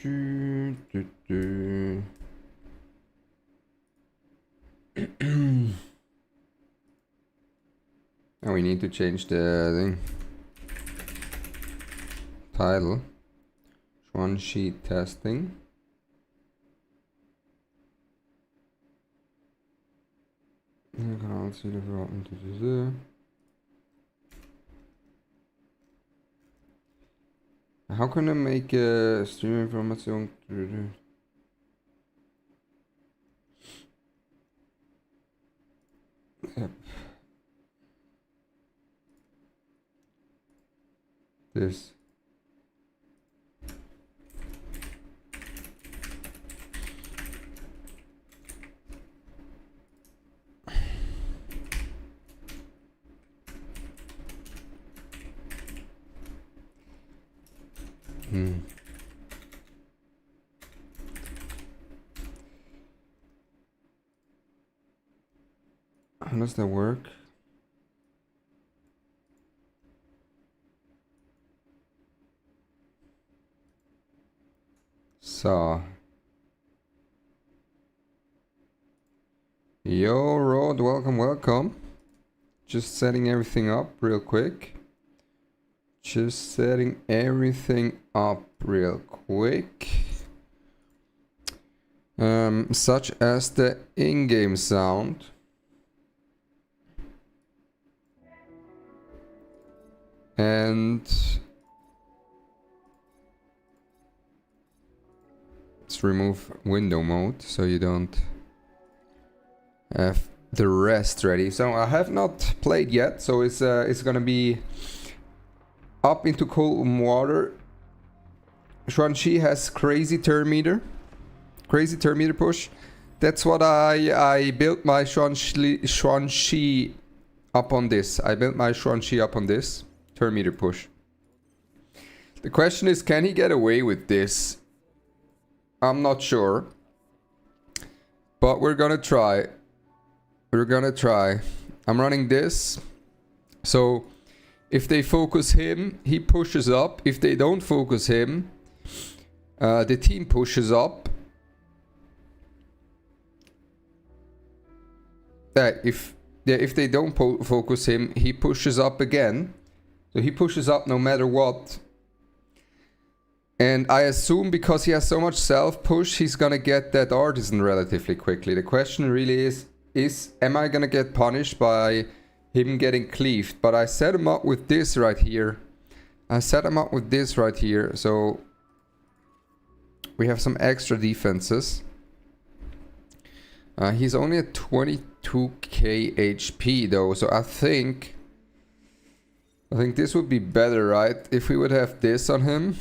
And we need to change the thing. Title. Xuan Chi testing. How can I make a stream information? Yep. This. How does that work? So, yo, Rod, welcome. Just setting everything up real quick. Such as the in-game sound. And let's remove window mode so you don't have the rest ready. So I have not played yet, so it's gonna be up into cold water. Xuan Chi has crazy turn meter push. That's what I built my Xuan Chi up on this. I built my Xuan Chi up on this turn meter push. The question is, can he get away with this? I'm not sure, but we're gonna try. I'm running this, so if they focus him, he pushes up. If they don't focus him, the team pushes up. If they don't focus him, he pushes up again. So he pushes up no matter what. And I assume because he has so much self-push, he's gonna get that artisan relatively quickly. The question really is am I gonna get punished by him getting cleaved? But I set him up with this right here. So we have some extra defenses. He's only at 22k HP though, so I think this would be better, right? If we would have this on him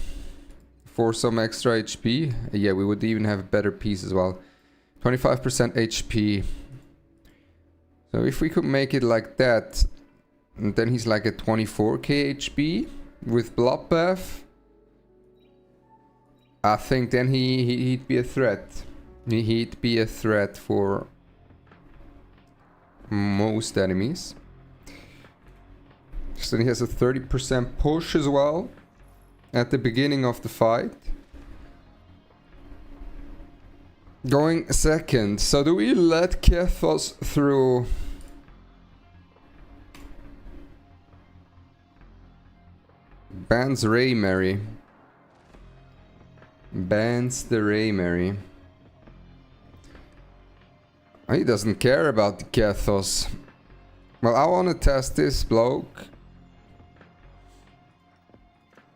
for some extra HP. Yeah, we would even have a better piece as well. 25% HP. So if we could make it like that, and then he's like at 24k HP with Bloodbath. I think then he'd be a threat. He'd be a threat for most enemies. So he has a 30% push as well at the beginning of the fight. Going second. So do we let Kethos through? Bans Raymary. Bans the Raymary. He doesn't care about the Kethos. Well, I want to test this bloke.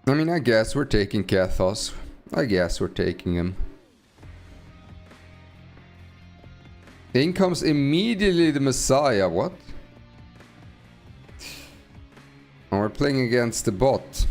I mean, I guess we're taking Kethos. I guess we're taking him. In comes immediately the Messiah. What? Oh, we're playing against the bot.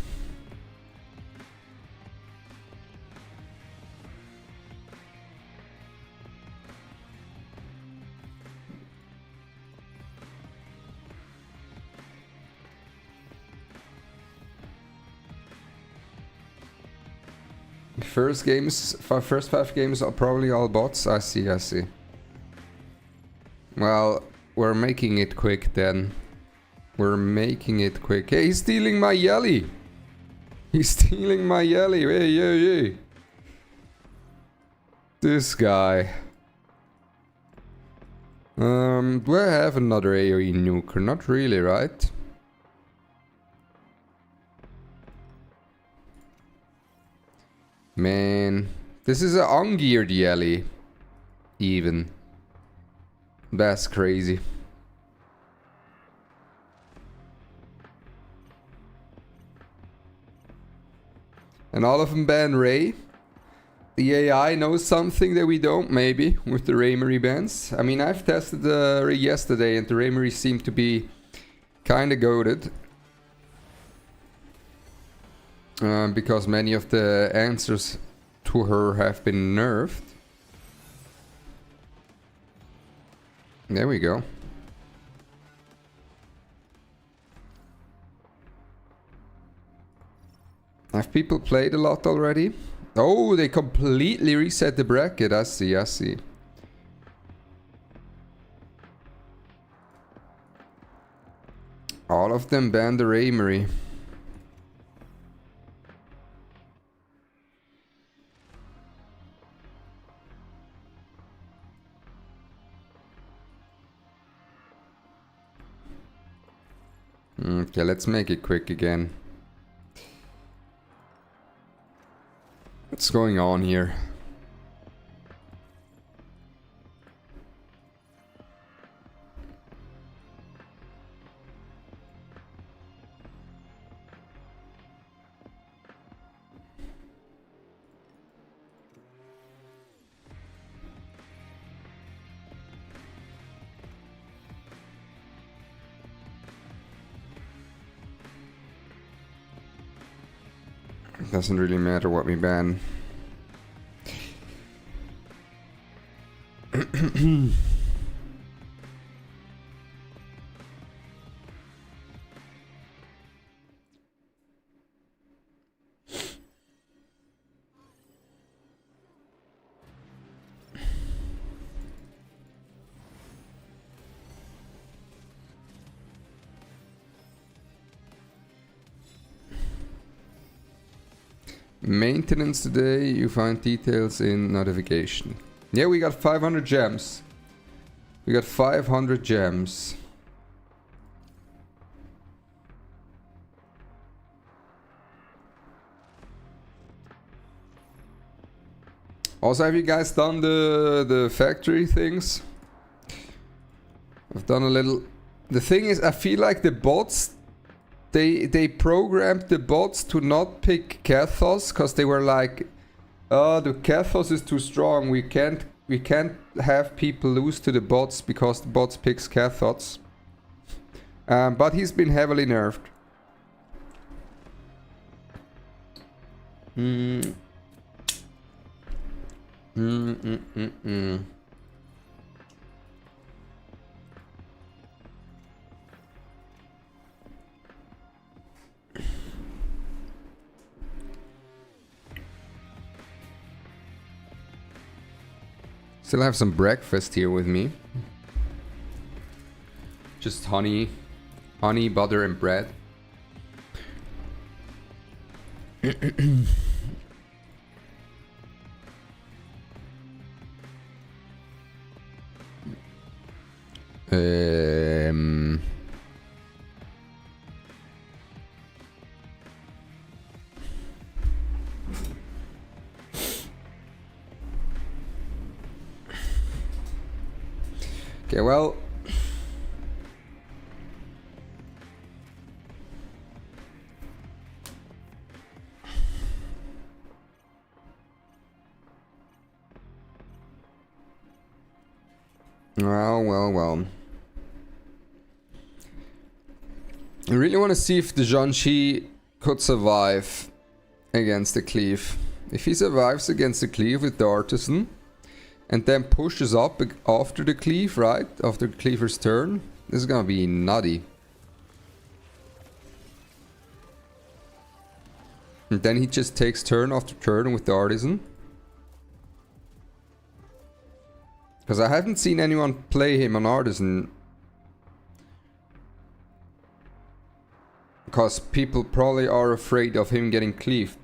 First five games are probably all bots. I see, I see. Well, we're making it quick then. We're making it quick. Hey, he's stealing my yelly. He's stealing my yelly. Hey, hey, hey. This guy. Do I have another AoE nuker? Not really, right? Man, this is an ungeared yelly. Even. That's crazy. And all of them ban Ray. The AI knows something that we don't, maybe, with the Raymary bans. I mean, I've tested the Ray yesterday and the Raymary seemed to be kinda goated. Because many of the answers to her have been nerfed. There we go. Have people played a lot already? Oh, they completely reset the bracket. I see, I see. All of them banned the Raymary. Okay, let's make it quick again. What's going on here? Doesn't really matter what we ban. Maintenance today, you find details in notification. Yeah, we got 500 gems. We got 500 gems. Also, have you guys done the factory things? I've done a little... The thing is, I feel like the bots... They programmed the bots to not pick Kethos because they were like, oh, the Kethos is too strong. We can't have people lose to the bots because the bots picks Kethos. But he's been heavily nerfed. Still have some breakfast here with me. Just honey, butter, and bread. Okay, well, well. I really want to see if the Xuan Chi could survive against the cleave. If he survives against the cleave with the artisan and then pushes up after the cleave, right? After the cleaver's turn, this is gonna be nutty. And then he just takes turn after turn with the artisan. Because I haven't seen anyone play him on artisan. Because people probably are afraid of him getting cleaved.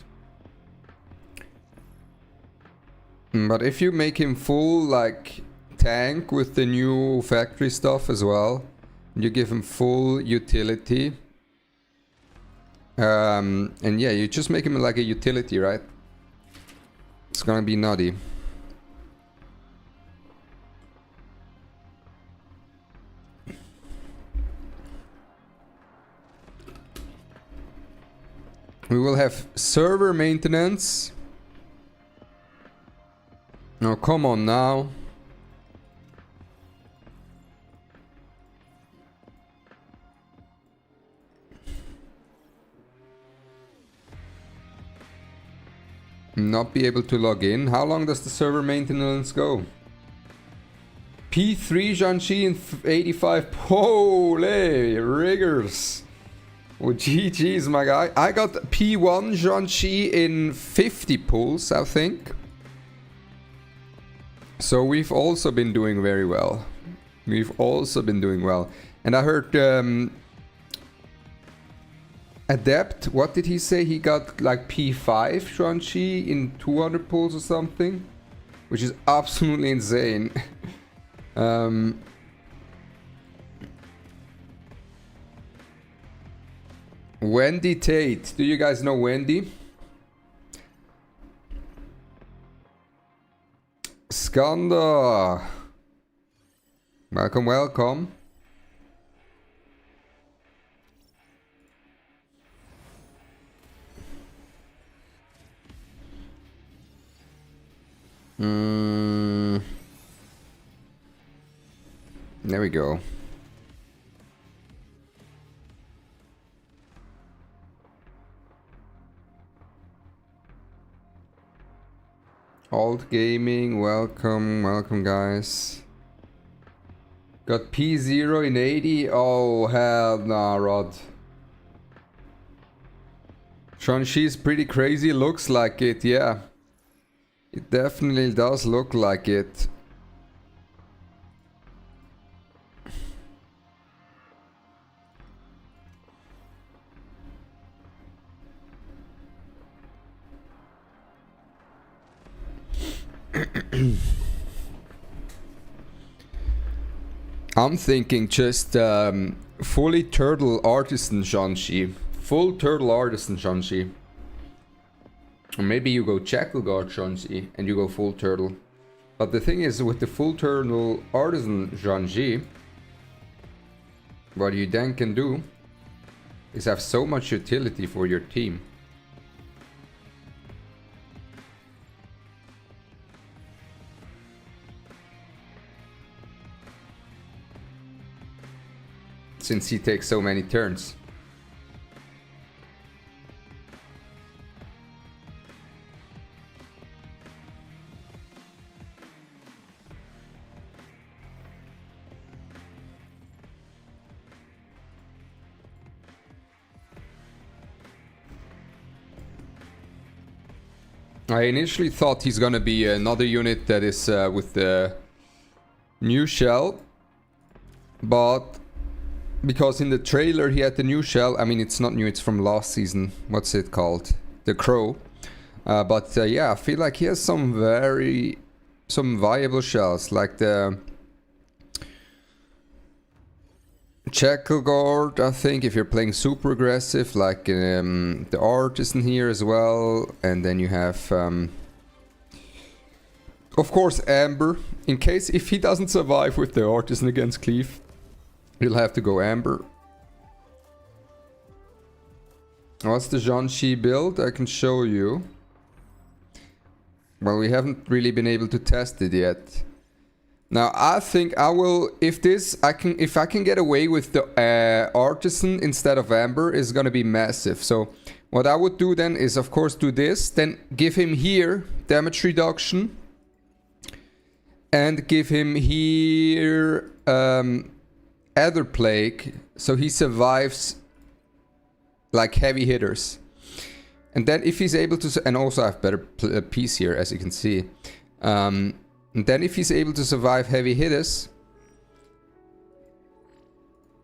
But if you make him full like tank with the new factory stuff as well, you give him full utility. And yeah, you just make him like a utility, right? It's gonna be nutty. We will have server maintenance. Oh, come on now. Not be able to log in. How long does the server maintenance go? P3 Xuan Chi in 85. Holy riggers. Oh, GG's, my guy. I got P1 Xuan Chi in 50 pulls, I think. So we've also been doing very well. And I heard Adept, what did he say? He got like P5 Xuan Chi in 200 pulls or something. Which is absolutely insane. Wendy Tate. Do you guys know Wendy? Skanda. Welcome, welcome. There we go. Alt Gaming, welcome guys. Got P0 in 80? Oh hell nah, Rod. Xuan Chi's pretty crazy, looks like it, yeah. It definitely does look like it. I'm thinking just fully turtle artisan Xuan Chi. Full turtle artisan Xuan Chi. Or maybe you go Jackal Guard Xuan Chi and you go full turtle. But the thing is, with the full turtle artisan Xuan Chi, what you then can do is have so much utility for your team. Since he takes so many turns. I initially thought he's gonna be another unit that is with the new shell, but because in the trailer he had the new shell. I mean, it's not new, it's from last season. What's it called? The Crow. But yeah, I feel like he has some viable shells, like the Jackal Guard, I think, if you're playing super aggressive, like the Artisan here as well. And then you have, of course, Amber. In case if he doesn't survive with the Artisan against Cleave, he'll have to go Amber. What's the Xuan Chi build? I can show you. Well, we haven't really been able to test it yet. Now, I think I will, if I can get away with the Artisan instead of Amber, is gonna be massive. So what I would do then is, of course, do this, then give him here damage reduction, and give him here Ether Plague, so he survives like heavy hitters. And then if he's able to, and also I have better piece here, as you can see. And then if he's able to survive heavy hitters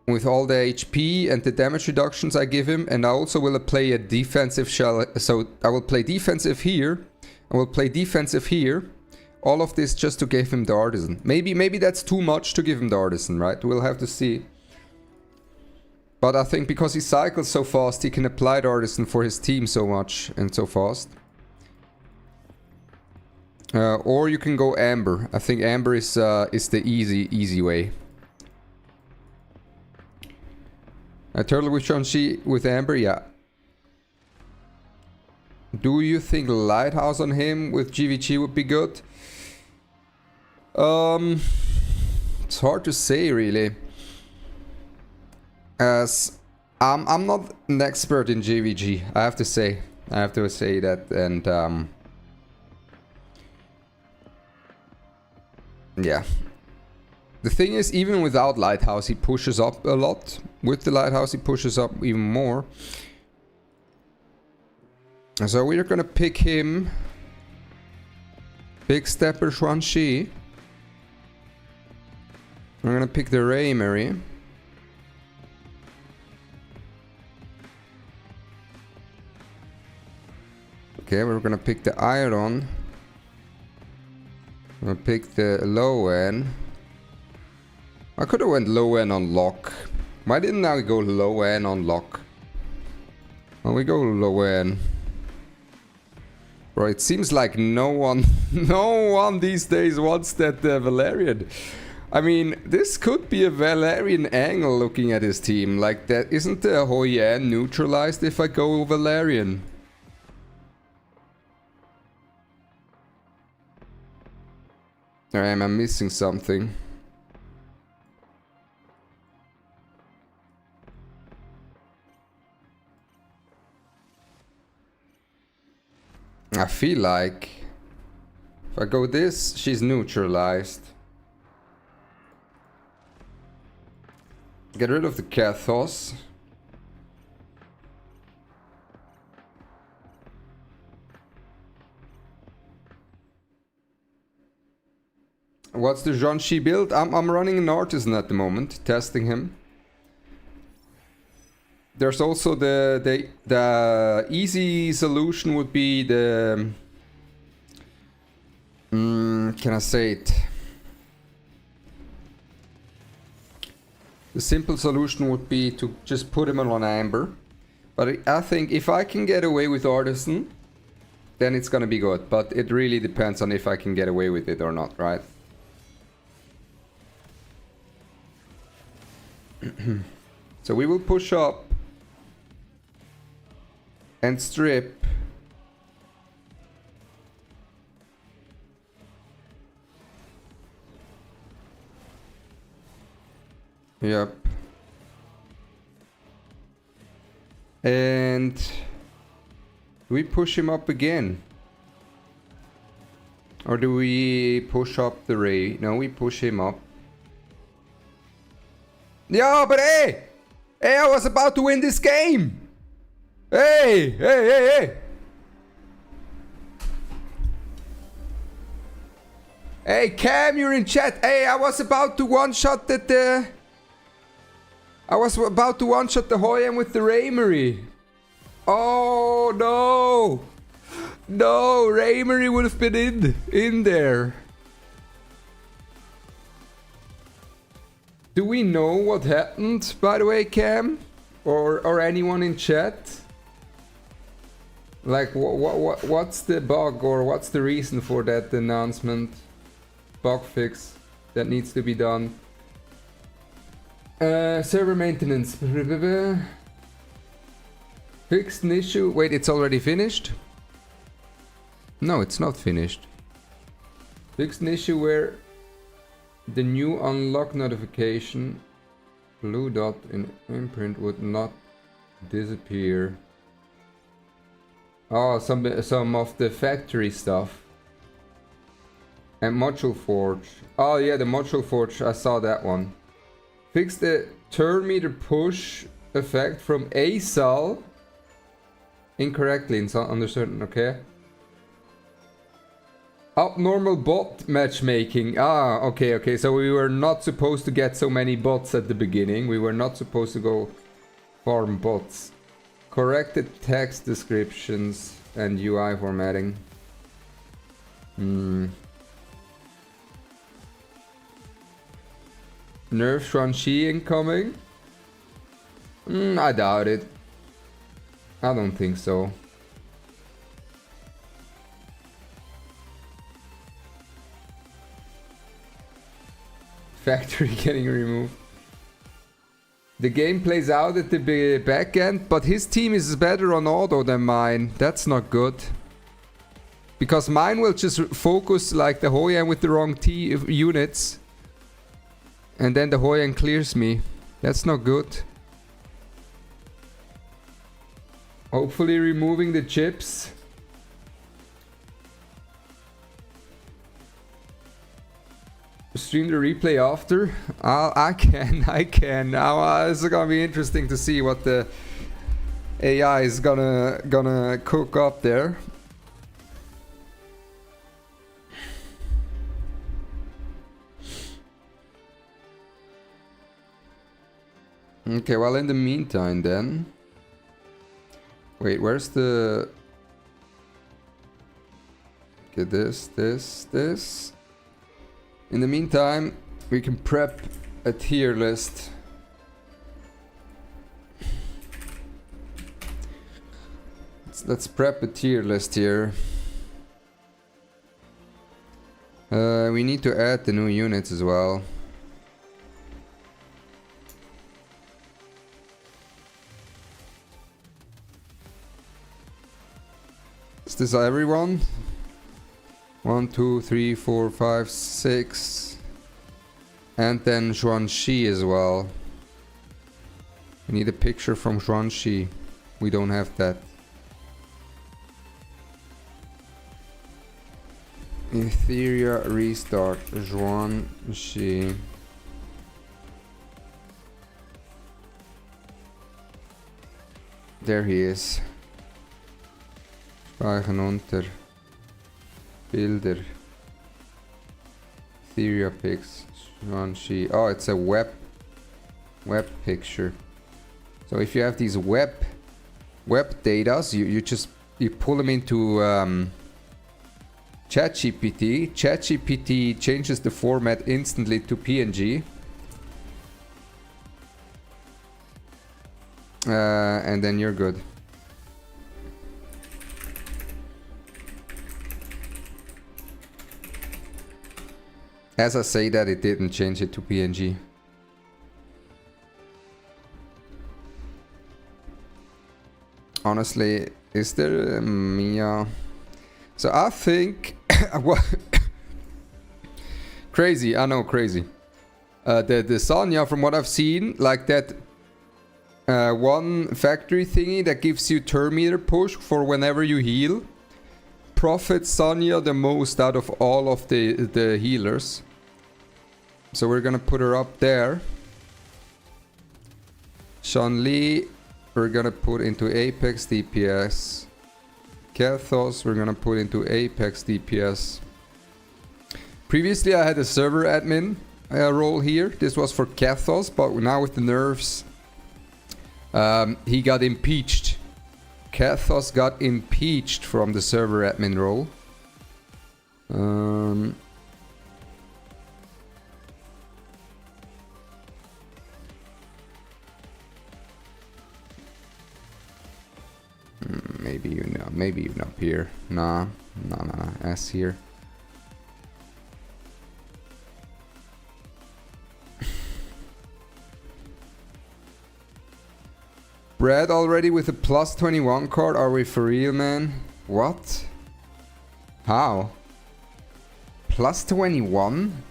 with all the HP and the damage reductions I give him, and I also will play a defensive shell. So I will play defensive here, I will play defensive here. All of this just to give him the Artisan. Maybe that's too much to give him the Artisan, right? We'll have to see. But I think because he cycles so fast, he can apply the Artisan for his team so much and so fast. Or you can go Amber. I think Amber is the easy way. A turtle with Xuan Chi with Amber, yeah. Do you think Lighthouse on him with GVG would be good? It's hard to say, really. As I'm not an expert in GVG, I have to say. I have to say that, and yeah. The thing is, even without Lighthouse, he pushes up a lot. With the Lighthouse, he pushes up even more. So we're gonna pick him. Big Stepper Xuan Chi. We're gonna pick the Raymery. Okay, we're gonna pick the Iron. We'll pick the low end. I could have went low end on lock. Why didn't I go low end on lock? Well, we go low end. Bro, it seems like no one these days wants that Valerian. I mean, this could be a Valerian angle looking at his team. Like, that isn't the Hou Yan neutralized if I go Valerian? Or am I missing something? I feel like if I go this, she's neutralized. Get rid of the Kathos. What's the Xuan Chi build? I'm running an Artisan at the moment, testing him. There's also the easy solution would be the can I say it? The simple solution would be to just put him on Amber. But I think if I can get away with Artisan, then it's gonna be good. But it really depends on if I can get away with it or not, right? So we will push up and strip. Yep. And we push him up again. Or do we push up the Ray? No, we push him up. Yo, but hey! Hey, I was about to win this game! Hey! Hey, hey, hey! Hey, Cam, you're in chat. Hey, I was about to one-shot the Hoi with the Raymery. Oh, no. No, Raymery would have been in there. Do we know what happened, by the way, Cam? Or anyone in chat? Like, what's the bug or what's the reason for that announcement? Bug fix that needs to be done. Server maintenance. Fixed an issue. Wait, it's already finished? No, it's not finished. Fixed an issue where the new unlock notification blue dot in imprint would not disappear. Oh, some of the factory stuff. And module forge. Oh yeah, the module forge, I saw that one. Fix the turn meter push effect from ASAL incorrectly under certain, okay. Abnormal bot matchmaking. Ah, okay. So we were not supposed to get so many bots at the beginning. We were not supposed to go farm bots. Corrected text descriptions and UI formatting. Nerf Xuan Chi incoming? I doubt it. I don't think so. Factory getting removed. The game plays out at the back end, but his team is better on auto than mine. That's not good. Because mine will just focus like the Hoyan with the wrong units. And then the Hoyan clears me. That's not good. Hopefully removing the chips. Stream the replay after? I can. Now it's gonna be interesting to see what the AI is gonna cook up there. Okay, well in the meantime then. Wait, where's the... Okay, this. In the meantime, we can prep a tier list. Let's prep a tier list here. We need to add the new units as well. Is this everyone? 1, 2, 3, 4, 5, 6. And then Xuan Chi as well. We need a picture from Xuan Chi. We don't have that. Etheria restart. Xuan Chi. There he is. Speichern unter. Bilder. Etheria pics. Xuan Chi. Oh, it's a web picture. So if you have these web datas, you pull them into ChatGPT. ChatGPT changes the format instantly to PNG. And then you're good. As I say that, it didn't change it to PNG. Honestly, is there a Mia? So I think... crazy, I know, crazy. The Sonya, from what I've seen, like that one factory thingy that gives you turn meter push for whenever you heal, profits Sonya the most out of all of the healers. So we're gonna put her up there. Shani, we're gonna put into Apex DPS. Kathos, we're gonna put into Apex DPS. Previously I had a server admin role here. This was for Kathos, but now with the nerfs, he got impeached. Kathos got impeached from the server admin role. Maybe you know here. Nah. S here. Brad already with a plus 21 card? Are we for real, man? What? How? Plus 21?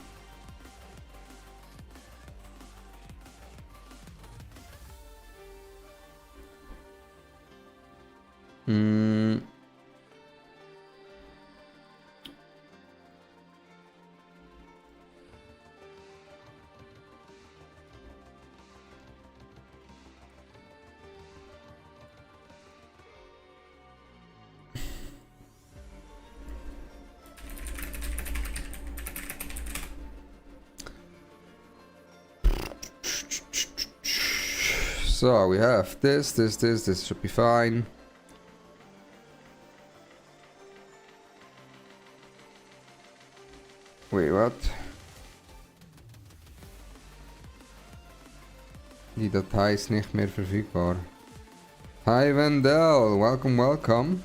So we have this should be fine. Wait, what? Die Datei ist nicht mehr verfügbar. Hi Wendell, welcome.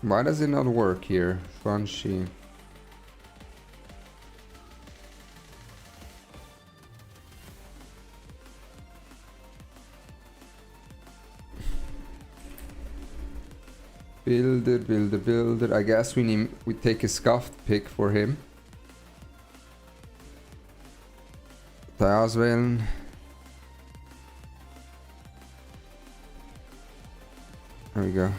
Why does it not work here? Xuan Chi. Builder. I guess we take a scuffed pick for him. Auswählen. There we go.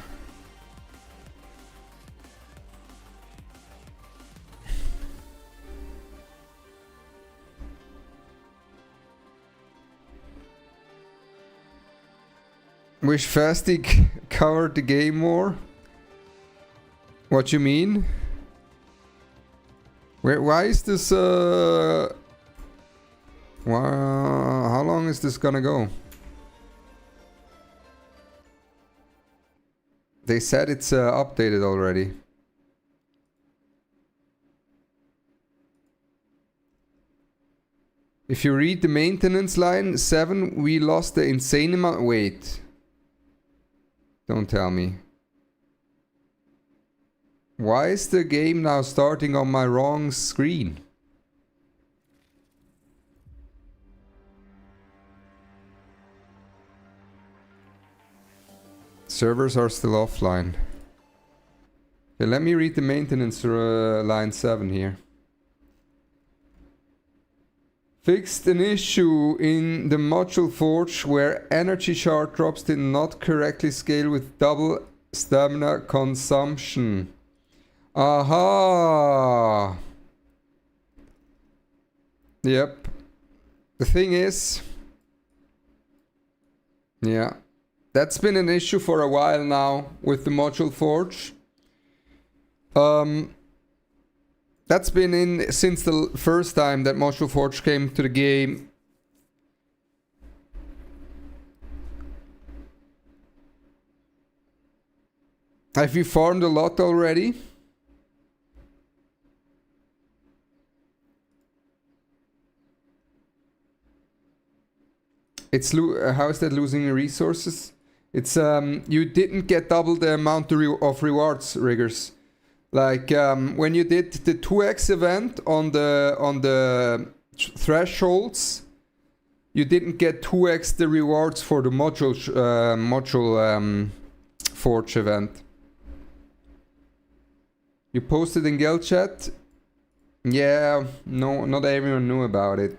Wish Fastic covered the game more? What you mean? Why is this how long is this gonna go? They said it's updated already. If you read the maintenance line 7, we lost the insane amount. Wait. Don't tell me. Why is the game now starting on my wrong screen? Servers are still offline. Okay, let me read the maintenance line 7 here. Fixed an issue in the module forge where energy shard drops did not correctly scale with double stamina consumption. Aha! Yep. The thing is... yeah. That's been an issue for a while now with the module forge. That's been in since the first time that module forge came to the game. Have you farmed a lot already? It's how is that losing resources? It's you didn't get double the amount of rewards, Riggers. Like when you did the 2x event on the thresholds, you didn't get 2x the rewards for the module forge event. You posted in Gel chat? Yeah, no, not everyone knew about it.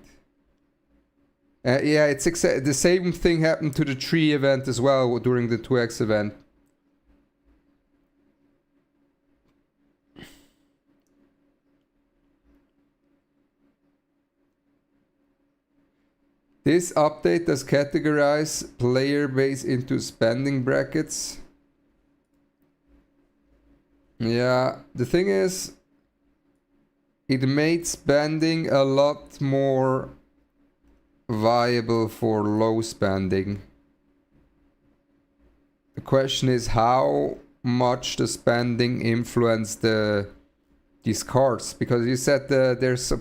Yeah, it's the same thing happened to the 3 event as well during the 2x event. This update does categorize player base into spending brackets. Yeah, the thing is, it made spending a lot more viable for low spending. The question is how much the spending influenced these cards, because you said there's a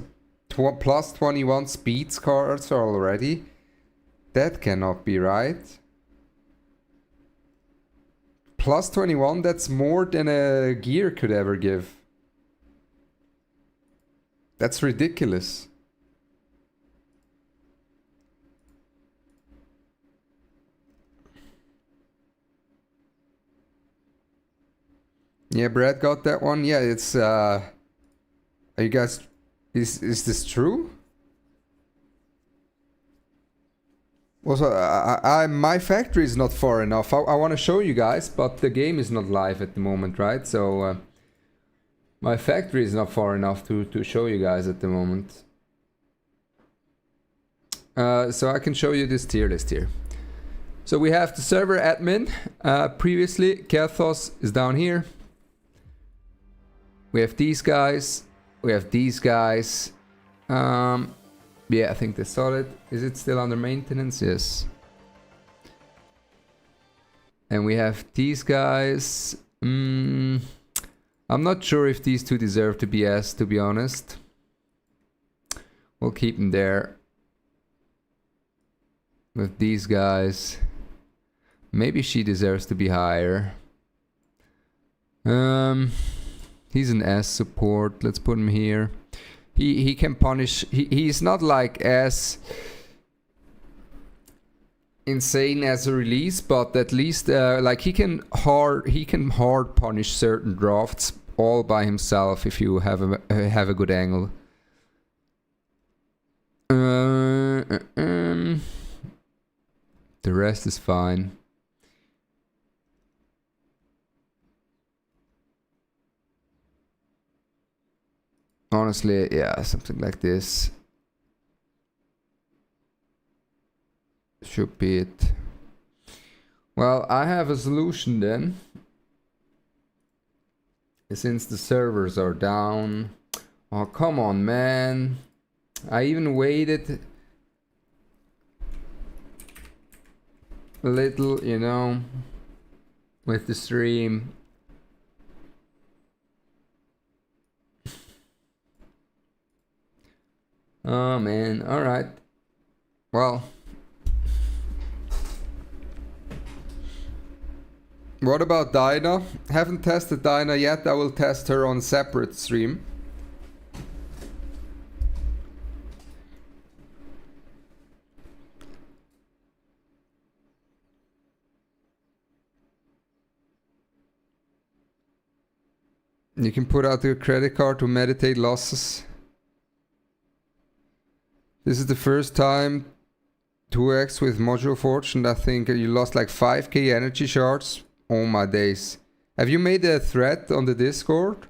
plus 21 speeds cards already. That cannot be right. Plus 21, that's more than a gear could ever give. That's ridiculous. Yeah, Brad got that one. Yeah, it's are you guys, is this true? Also, my factory is not far enough. I want to show you guys, but the game is not live at the moment, right? So my factory is not far enough to show you guys at the moment. So I can show you this tier list here. So we have the server admin. Previously, Kathos is down here. We have these guys. We have these guys. Yeah, I think that's solid. Is it still under maintenance? Yes. And we have these guys. I'm not sure if these two deserve to be S, to be honest. We'll keep them there. With these guys. Maybe she deserves to be higher. He's an S support. Let's put him here. He can punish. He's not like as insane as a release, but at least like he can hard punish certain drafts all by himself if you have a good angle. The rest is fine. Honestly, yeah, something like this should be it. Well, I have a solution then. Since the servers are down. Oh, come on, man. I even waited a little, you know, with the stream. Oh man, alright. Well. What about Dinah? Haven't tested Dinah yet. I will test her on separate stream. You can put out your credit card to meditate losses. This is the first time 2x with Module Forge, and I think you lost like 5k energy shards. Oh my days. Have you made a thread on the Discord?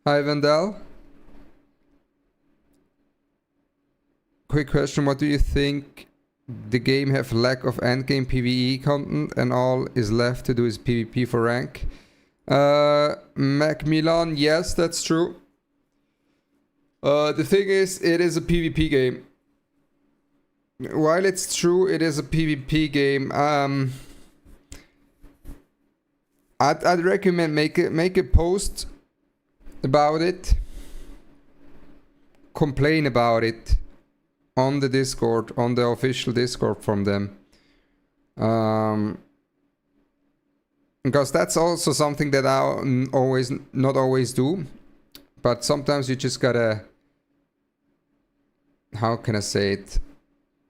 Hi Vandal. Quick question, what do you think? The game have lack of endgame PvE content and all is left to do is PvP for rank? Macmillan, yes, that's true. The thing is, it is a PvP game. While it's true, it is a PvP game. I'd recommend make a post about it. Complain about it on the Discord, on the official Discord from them. Because that's also something that I not always do. But sometimes you just gotta, how can I say it?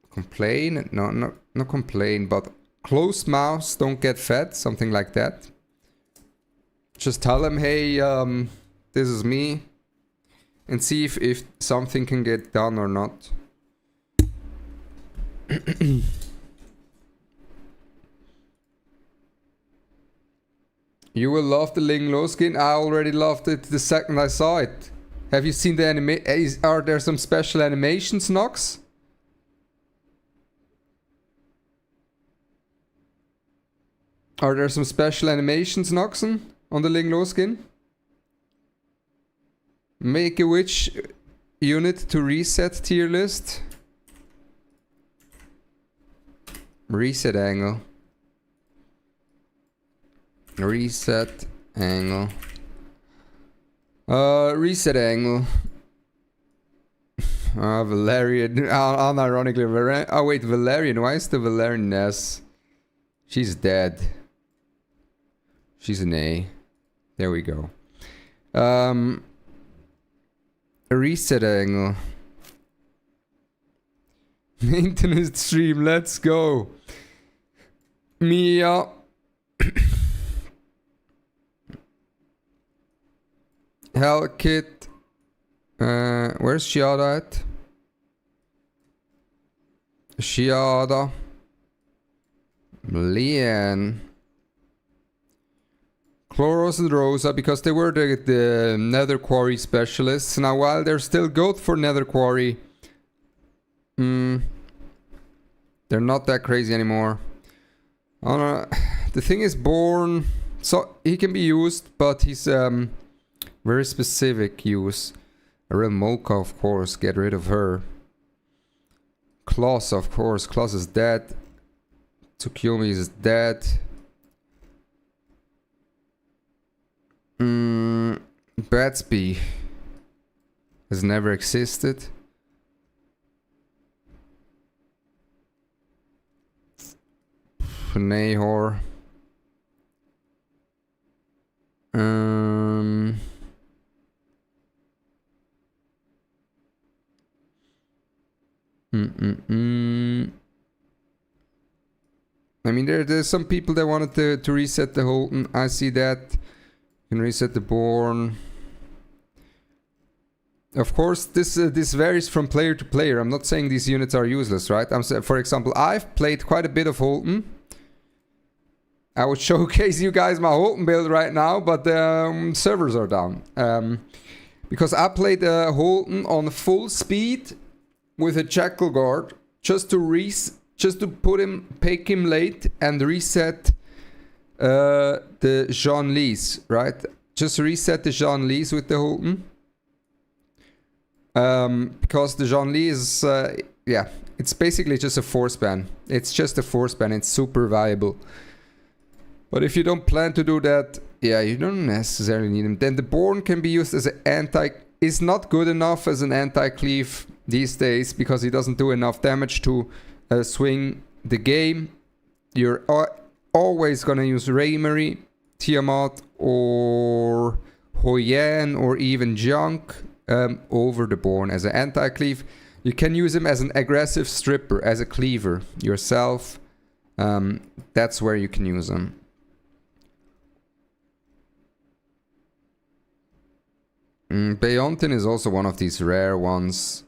Complain? No, not complain, but closed mouths don't get fed, something like that. Just tell them, hey, this is me, and see if something can get done or not. You will love the Ling Lo skin. I already loved it the second I saw it. Have you seen the are there some special animations, Nox? Are there some special animations, Noxon, on the Ling Lo skin? Make a witch unit to reset tier list. Reset angle. Reset angle. Reset angle. Valerian. Unironically, Valerian. Oh wait, Valerian. Why is the Valerian S? She's dead. She's an A. There we go. Reset angle. Maintenance stream. Let's go. Mia. Hell kit. Where's Shiada at? Shiada. Lian. Chloros and Rosa, because they were the Nether Quarry specialists. Now, while they're still good for Nether Quarry, they're not that crazy anymore. Oh, no. The thing is, Born, so he can be used, but he's very specific use. A real Mocha, of course, get rid of her. Kloss, of course, Kloss is dead. Tsukuyomi is dead. Batsby has never existed. Nahor. I mean, there's some people that wanted to reset the Holton. I see that. You can reset the Born. Of course, this varies from player to player. I'm not saying these units are useless, right? For example, I've played quite a bit of Holton. I would showcase you guys my Holton build right now, but the servers are down. Because I played Holton on full speed with a Jackal Guard just to pick him late and reset the Jean Lees, right? Just reset the Jean Lees with the Holton. Because the Jean Lee is, yeah, it's basically just a force ban. It's just a force ban. It's super viable. But if you don't plan to do that, yeah, you don't necessarily need him. Then the Born can be used as an anti... Is not good enough as an anti-cleave these days because he doesn't do enough damage to swing the game. You're always gonna use Raymery, Tiamat, or Hoyan, or even Junk over the Born as an anti-cleave. You can use him as an aggressive stripper, as a cleaver yourself. That's where you can use him. Beontin is also one of these rare ones,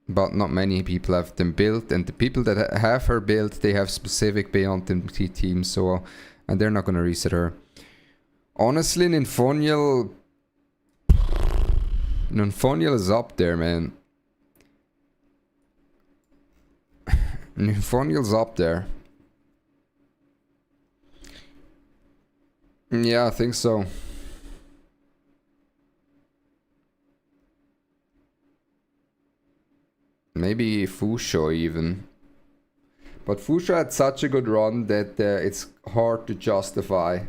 but not many people have them built, and the people that have her built, they have specific Beontin teams, so and they're not gonna reset her. Honestly, Nymphonial is up there, man. Nymphonial's up there. Yeah, I think so. Maybe Fusho even. But Fusho had such a good run that it's hard to justify.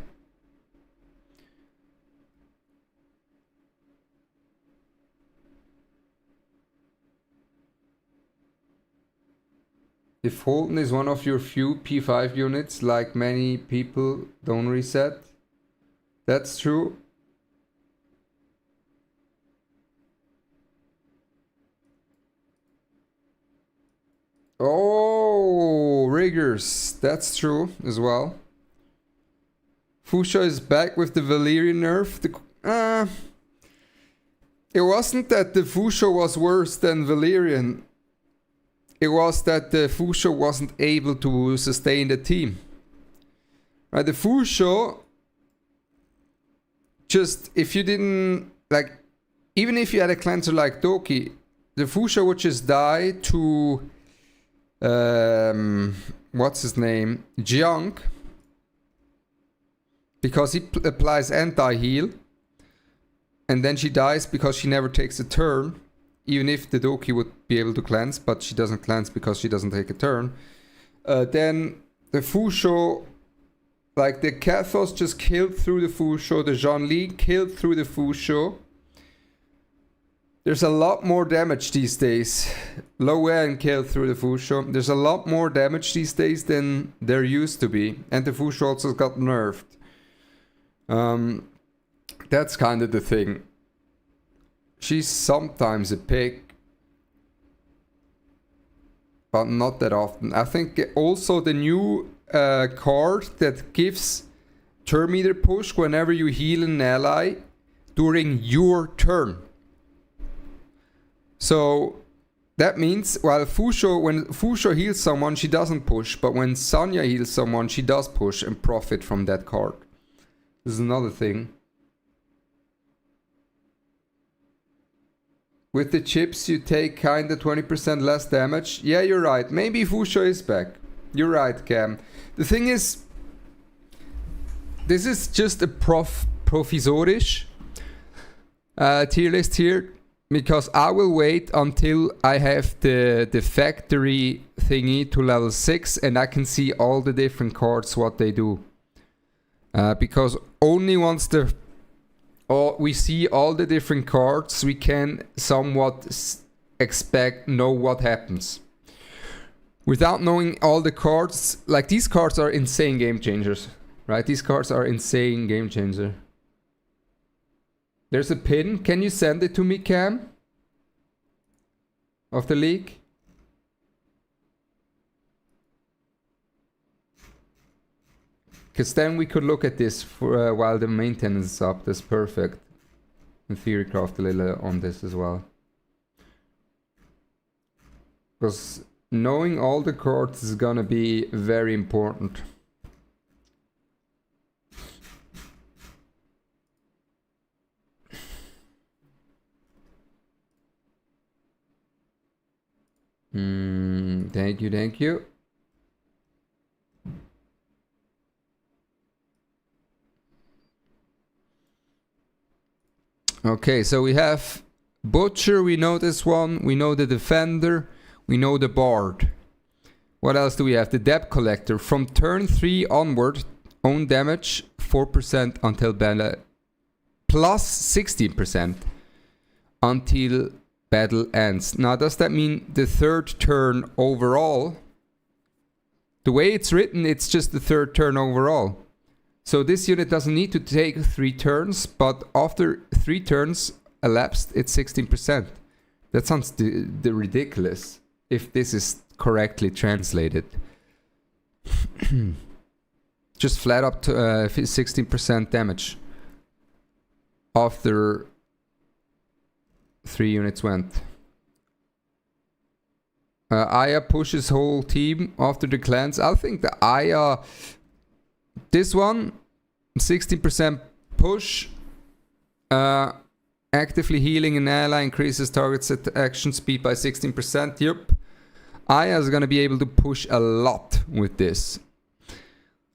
If Holton is one of your few P5 units, like many people don't reset, that's true. Oh, Riggers, that's true as well. Fusha is back with the Valerian nerf. It wasn't that the Fusha was worse than Valerian. It was that the Fusha wasn't able to sustain the team. Right, the Fusha, just if you didn't, like, even if you had a cleanser like Doki, the Fusha would just die to what's his name? Junk. because he applies anti-heal. And then she dies because she never takes a turn. Even if the Doki would be able to cleanse, but she doesn't cleanse because she doesn't take a turn. Then the Fusho, like the Kathos just killed through the Fusho. The Zhongli killed through the Fusho. There's a lot more damage these days. Low end killed through the Fusho. There's a lot more damage these days than there used to be. And the Fusho also got nerfed. That's kind of the thing. She's sometimes a pick, but not that often. I think also the new card that gives turn meter push whenever you heal an ally during your turn. So that means while when Fusho heals someone, she doesn't push, but when Sonya heals someone, she does push and profit from that card. This is another thing. With the chips, you take kinda 20% less damage. Yeah, you're right. Maybe Fusho is back. You're right, Cam. The thing is, this is just a provisorisch tier list here, because I will wait until I have the factory thingy to level 6 and I can see all the different cards, what they do. Because only once we see all the different cards, we can somewhat know what happens. Without knowing all the cards, like these cards are insane game changers, right? These cards are insane game changer. There's a pin. Can you send it to me, Cam? Of the league? Because then we could look at this for while the maintenance is up. That's perfect. In theory, craft a little on this as well. Because knowing all the cards is gonna be very important. Thank you, thank you. Okay, so we have Butcher, we know this one, we know the Defender, we know the Bard. What else do we have? The Debt Collector. From turn 3 onward, own damage 4% until battle, plus 16% until battle ends. Now, does that mean the third turn overall? The way it's written, it's just the third turn overall. So this unit doesn't need to take 3 turns, but after 3 turns elapsed, it's 16%. That sounds the ridiculous if this is correctly translated. Just flat up to 16% damage after 3 units went. Aya pushes whole team after the cleanse. I think the Aya, this one, 16% push. Actively healing an ally increases target's action speed by 16%. Yep. Aya is gonna be able to push a lot with this.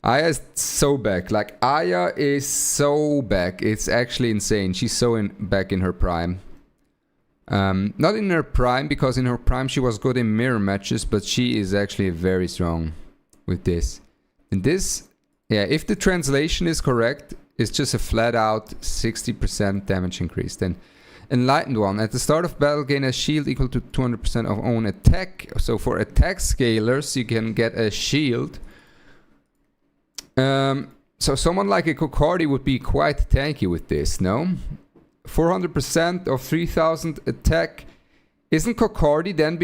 Aya is so back. Like, Aya is so back. It's actually insane. She's so back in her prime. Not in her prime, because in her prime she was good in mirror matches, but she is actually very strong with this. And this, yeah, if the translation is correct, it's just a flat out 60% damage increase. Then Enlightened One. At the start of battle, gain a shield equal to 200% of own attack. So for attack scalers, you can get a shield. So someone like a Kokardi would be quite tanky with this, no? 400% of 3000 attack. Isn't Kokardi then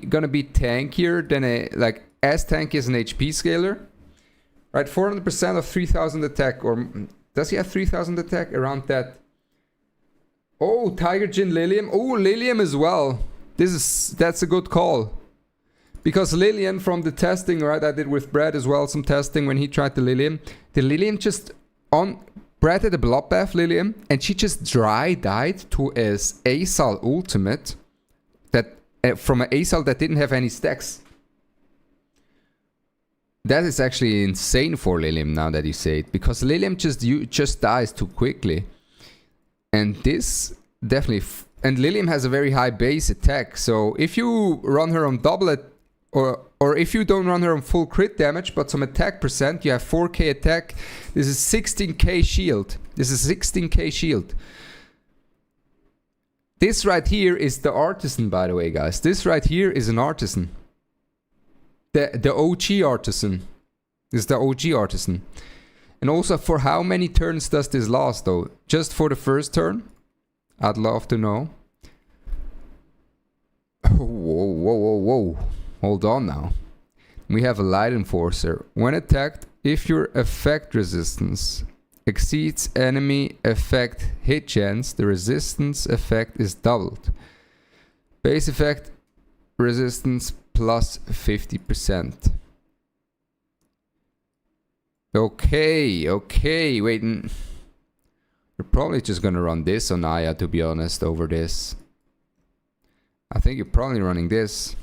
gonna be tankier than like as tanky as an HP scaler? Right, 400% of 3000 attack, or does he have 3000 attack? Around that. Oh, Tiger Jin Lilium. Oh, Lilium as well. That's a good call. Because Lilium from the testing, right, I did with Brad as well, some testing when he tried the Lilium. The Lilium just Brad had a Bloodbath Lilium, and she just dry died to a Asal ultimate that from an Asal that didn't have any stacks. That is actually insane for Lilium now that you say it, because Lilium just dies too quickly. And this definitely... and Lilium has a very high base attack, so if you run her on doublet, or if you don't run her on full crit damage, but some attack percent, you have 4k attack. This is 16k shield. This is 16k shield. This right here is the artisan, by the way, guys. This right here is an artisan. The OG artisan. This is the OG artisan. And also, for how many turns does this last, though? Just for the first turn? I'd love to know. Whoa, whoa, whoa, whoa. Hold on now. We have a light enforcer. When attacked, if your effect resistance exceeds enemy effect hit chance, the resistance effect is doubled. Base effect resistance plus 50%. Okay, wait. You're probably just gonna run this on Aya, to be honest, over this. I think you're probably running this.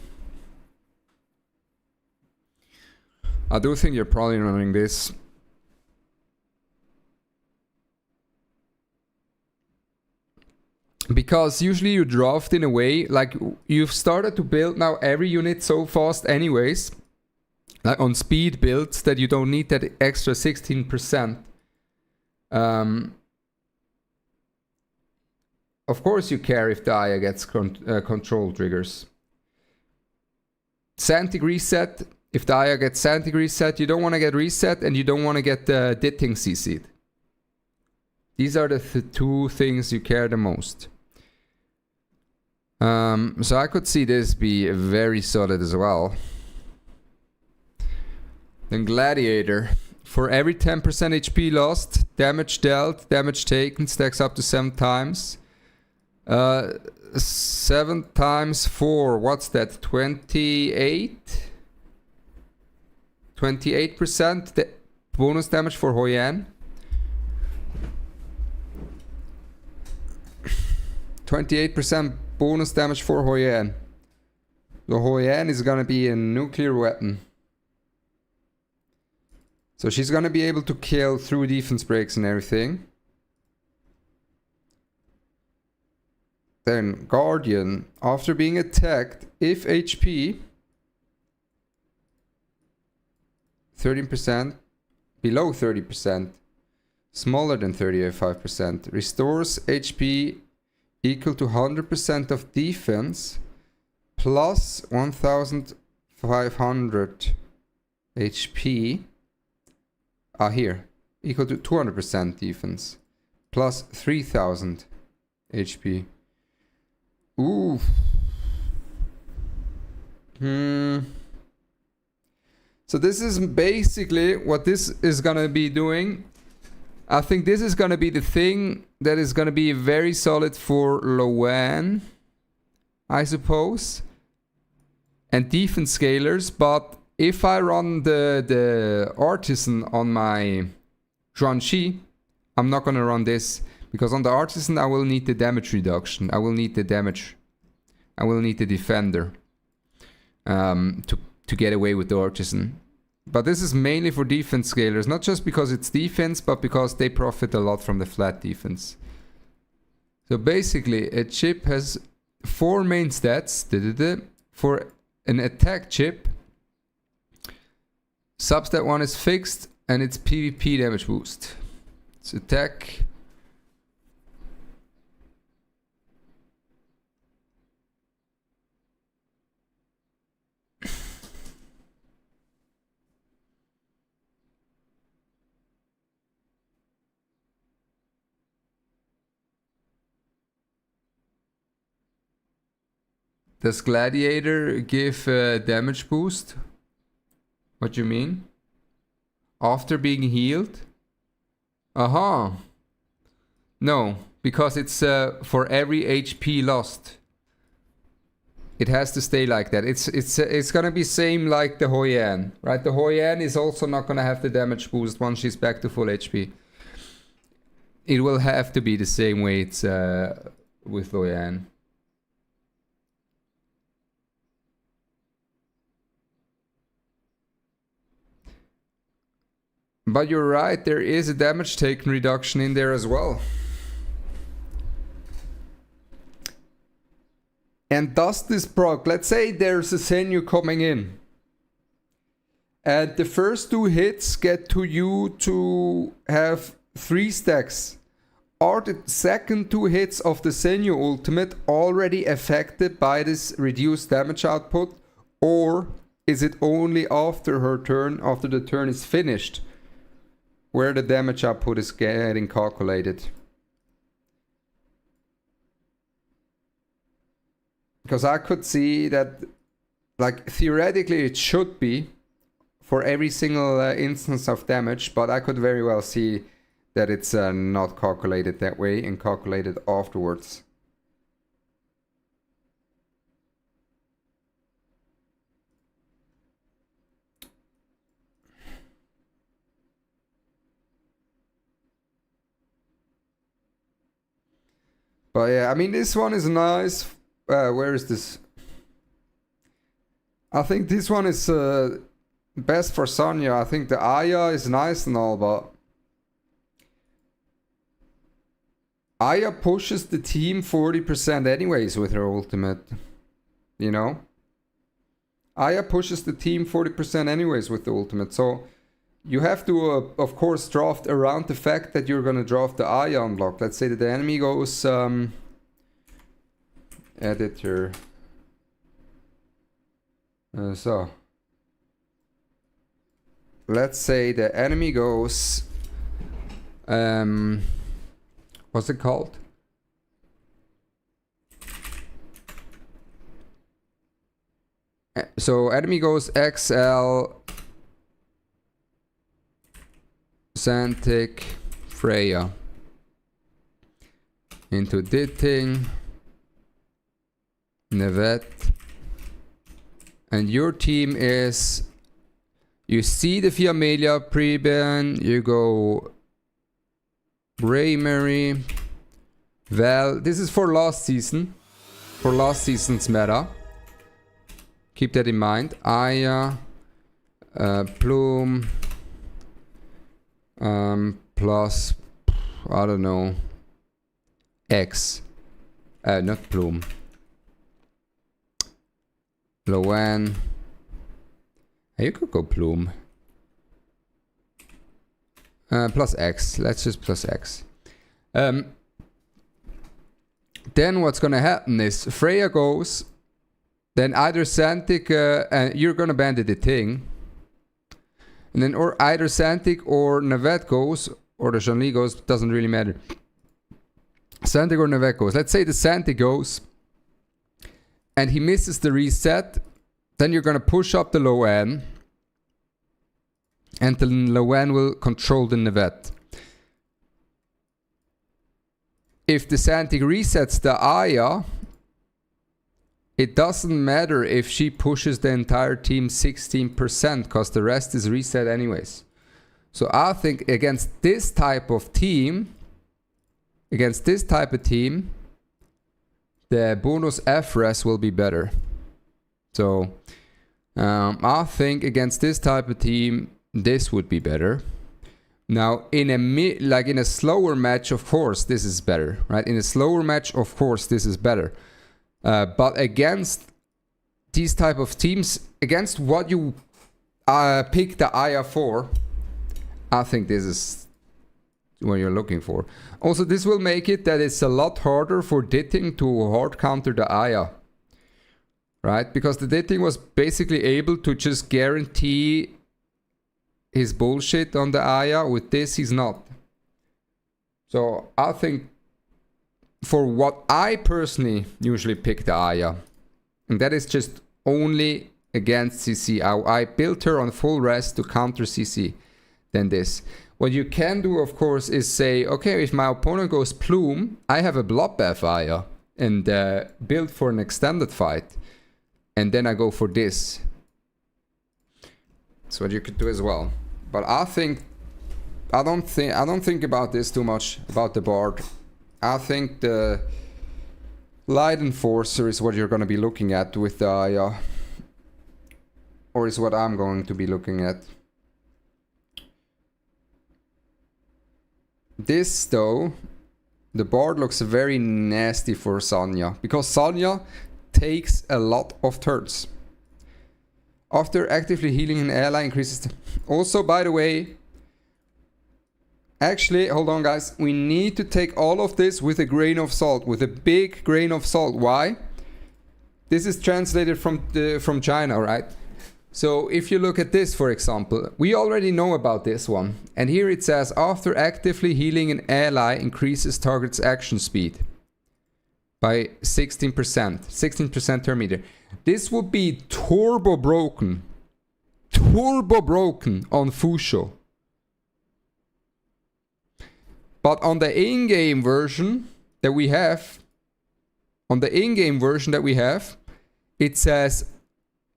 I do think you're probably running this. Because usually you draft in a way, like you've started to build now every unit so fast anyways, like on speed builds, that you don't need that extra 16%. Of course you care if the Aya gets control triggers. Santic reset. If the Aya gets Santic reset, you don't want to get reset, and you don't want to get the Ditting CC'd. These are the two things you care the most. So I could see this be very solid as well. Then Gladiator. For every 10% HP lost, damage dealt, damage taken stacks up to 7 times. 7 times 4, what's that? 28? 28% bonus damage for Hoi An. 28% bonus damage for Hoi An. The Hoi An is gonna be a nuclear weapon. So she's gonna be able to kill through defense breaks and everything. Then Guardian, after being attacked, if HP 13%, below 30%, smaller than 35%, restores HP equal to 100% of defense plus 1500 HP. Here, equal to 200% defense plus 3000 HP. Ooh. So this is basically what this is gonna be doing. I think this is gonna be the thing that is gonna be very solid for Loan, I suppose, and defense scalers. But if I run the artisan on my Xuan Chi, I'm not gonna run this, because on the artisan I will need the damage reduction. I will need the damage. I will need the defender to get away with the artisan. But this is mainly for defense scalers, not just because it's defense, but because they profit a lot from the flat defense. So basically, a chip has 4 main stats. For an attack chip, substat 1 is fixed, and it's PvP damage boost. It's attack. Does Gladiator give damage boost? What do you mean? After being healed? Aha. No, because it's for every HP lost. It has to stay like that. It's gonna be same like the Hoi An, right? The Hoi An is also not gonna have the damage boost once she's back to full HP. It will have to be the same way it's with Hoi An. But you're right, there is a damage taken reduction in there as well. And does this proc, let's say there's a Senju coming in, and the first 2 hits get to you to have 3 stacks. Are the second 2 hits of the Senju ultimate already affected by this reduced damage output? Or is it only after her turn, after the turn is finished, where the damage output is getting calculated? Because I could see that, like, theoretically it should be for every single instance of damage, but I could very well see that it's not calculated that way and calculated afterwards. But yeah, I mean, this one is nice. Where is this? I think this one is best for Sonya. I think the Aya is nice and all, but Aya pushes the team 40% anyways with her ultimate. You know? Aya pushes the team 40% anyways with the ultimate. So you have to, of course, draft around the fact that you're going to draft the Aya unlock. Let's say that the enemy goes... editor. So let's say the enemy goes what's it called? So enemy goes XL Santic Freya into Ditting Nevet, and your team is, you see the Fiamelia Preben, you go Raymery, Val. This is for last season, for last season's meta. Keep that in mind. Aya, Plume, plus, I don't know, X, not Plume. Loan. You could go Plume. Plus X. Let's just plus X. Then what's gonna happen is Freya goes. Then either Santic and you're gonna bandit the thing. And then or either Santic or Navet goes, or the Shani goes, doesn't really matter. Santic or Navet goes. Let's say the Santic goes. And he misses the reset, then you're going to push up the low end, and the low end will control the Nevet. If the Santic resets the Aya, it doesn't matter if she pushes the entire team 16%, because the rest is reset anyways. So I think against this type of team, the bonus FRES will be better. So I think against this type of team, this would be better. Now in a slower match, of course this is better, right? In a slower match, of course this is better. But against these type of teams, against what you pick the Aya for, I think this is what you're looking for. Also, this will make it that it's a lot harder for Ditting to hard counter the Aya. Right? Because the Ditting was basically able to just guarantee his bullshit on the Aya. With this, he's not. So I think for what I personally usually pick the Aya, and that is just only against CC. I built her on full rest to counter CC than this. What you can do, of course, is say, okay, if my opponent goes Plume, I have a Bloodbath Aya and build for an extended fight. And then I go for this. That's what you could do as well. But I don't think about this too much, about the Bard. I think the Light Enforcer is what you're going to be looking at with the Aya. Or is what I'm going to be looking at. This though, the board looks very nasty for Sonya, because Sonya takes a lot of turns. After actively healing an ally increases... Also, by the way... Actually, hold on guys. We need to take all of this with a grain of salt. With a big grain of salt. Why? This is translated from China, right? So if you look at this, for example, we already know about this one. And here it says, after actively healing an ally increases target's action speed by 16%. 16% per meter. This would be turbo broken. Turbo broken on Fusho. But on the in-game version that we have, it says,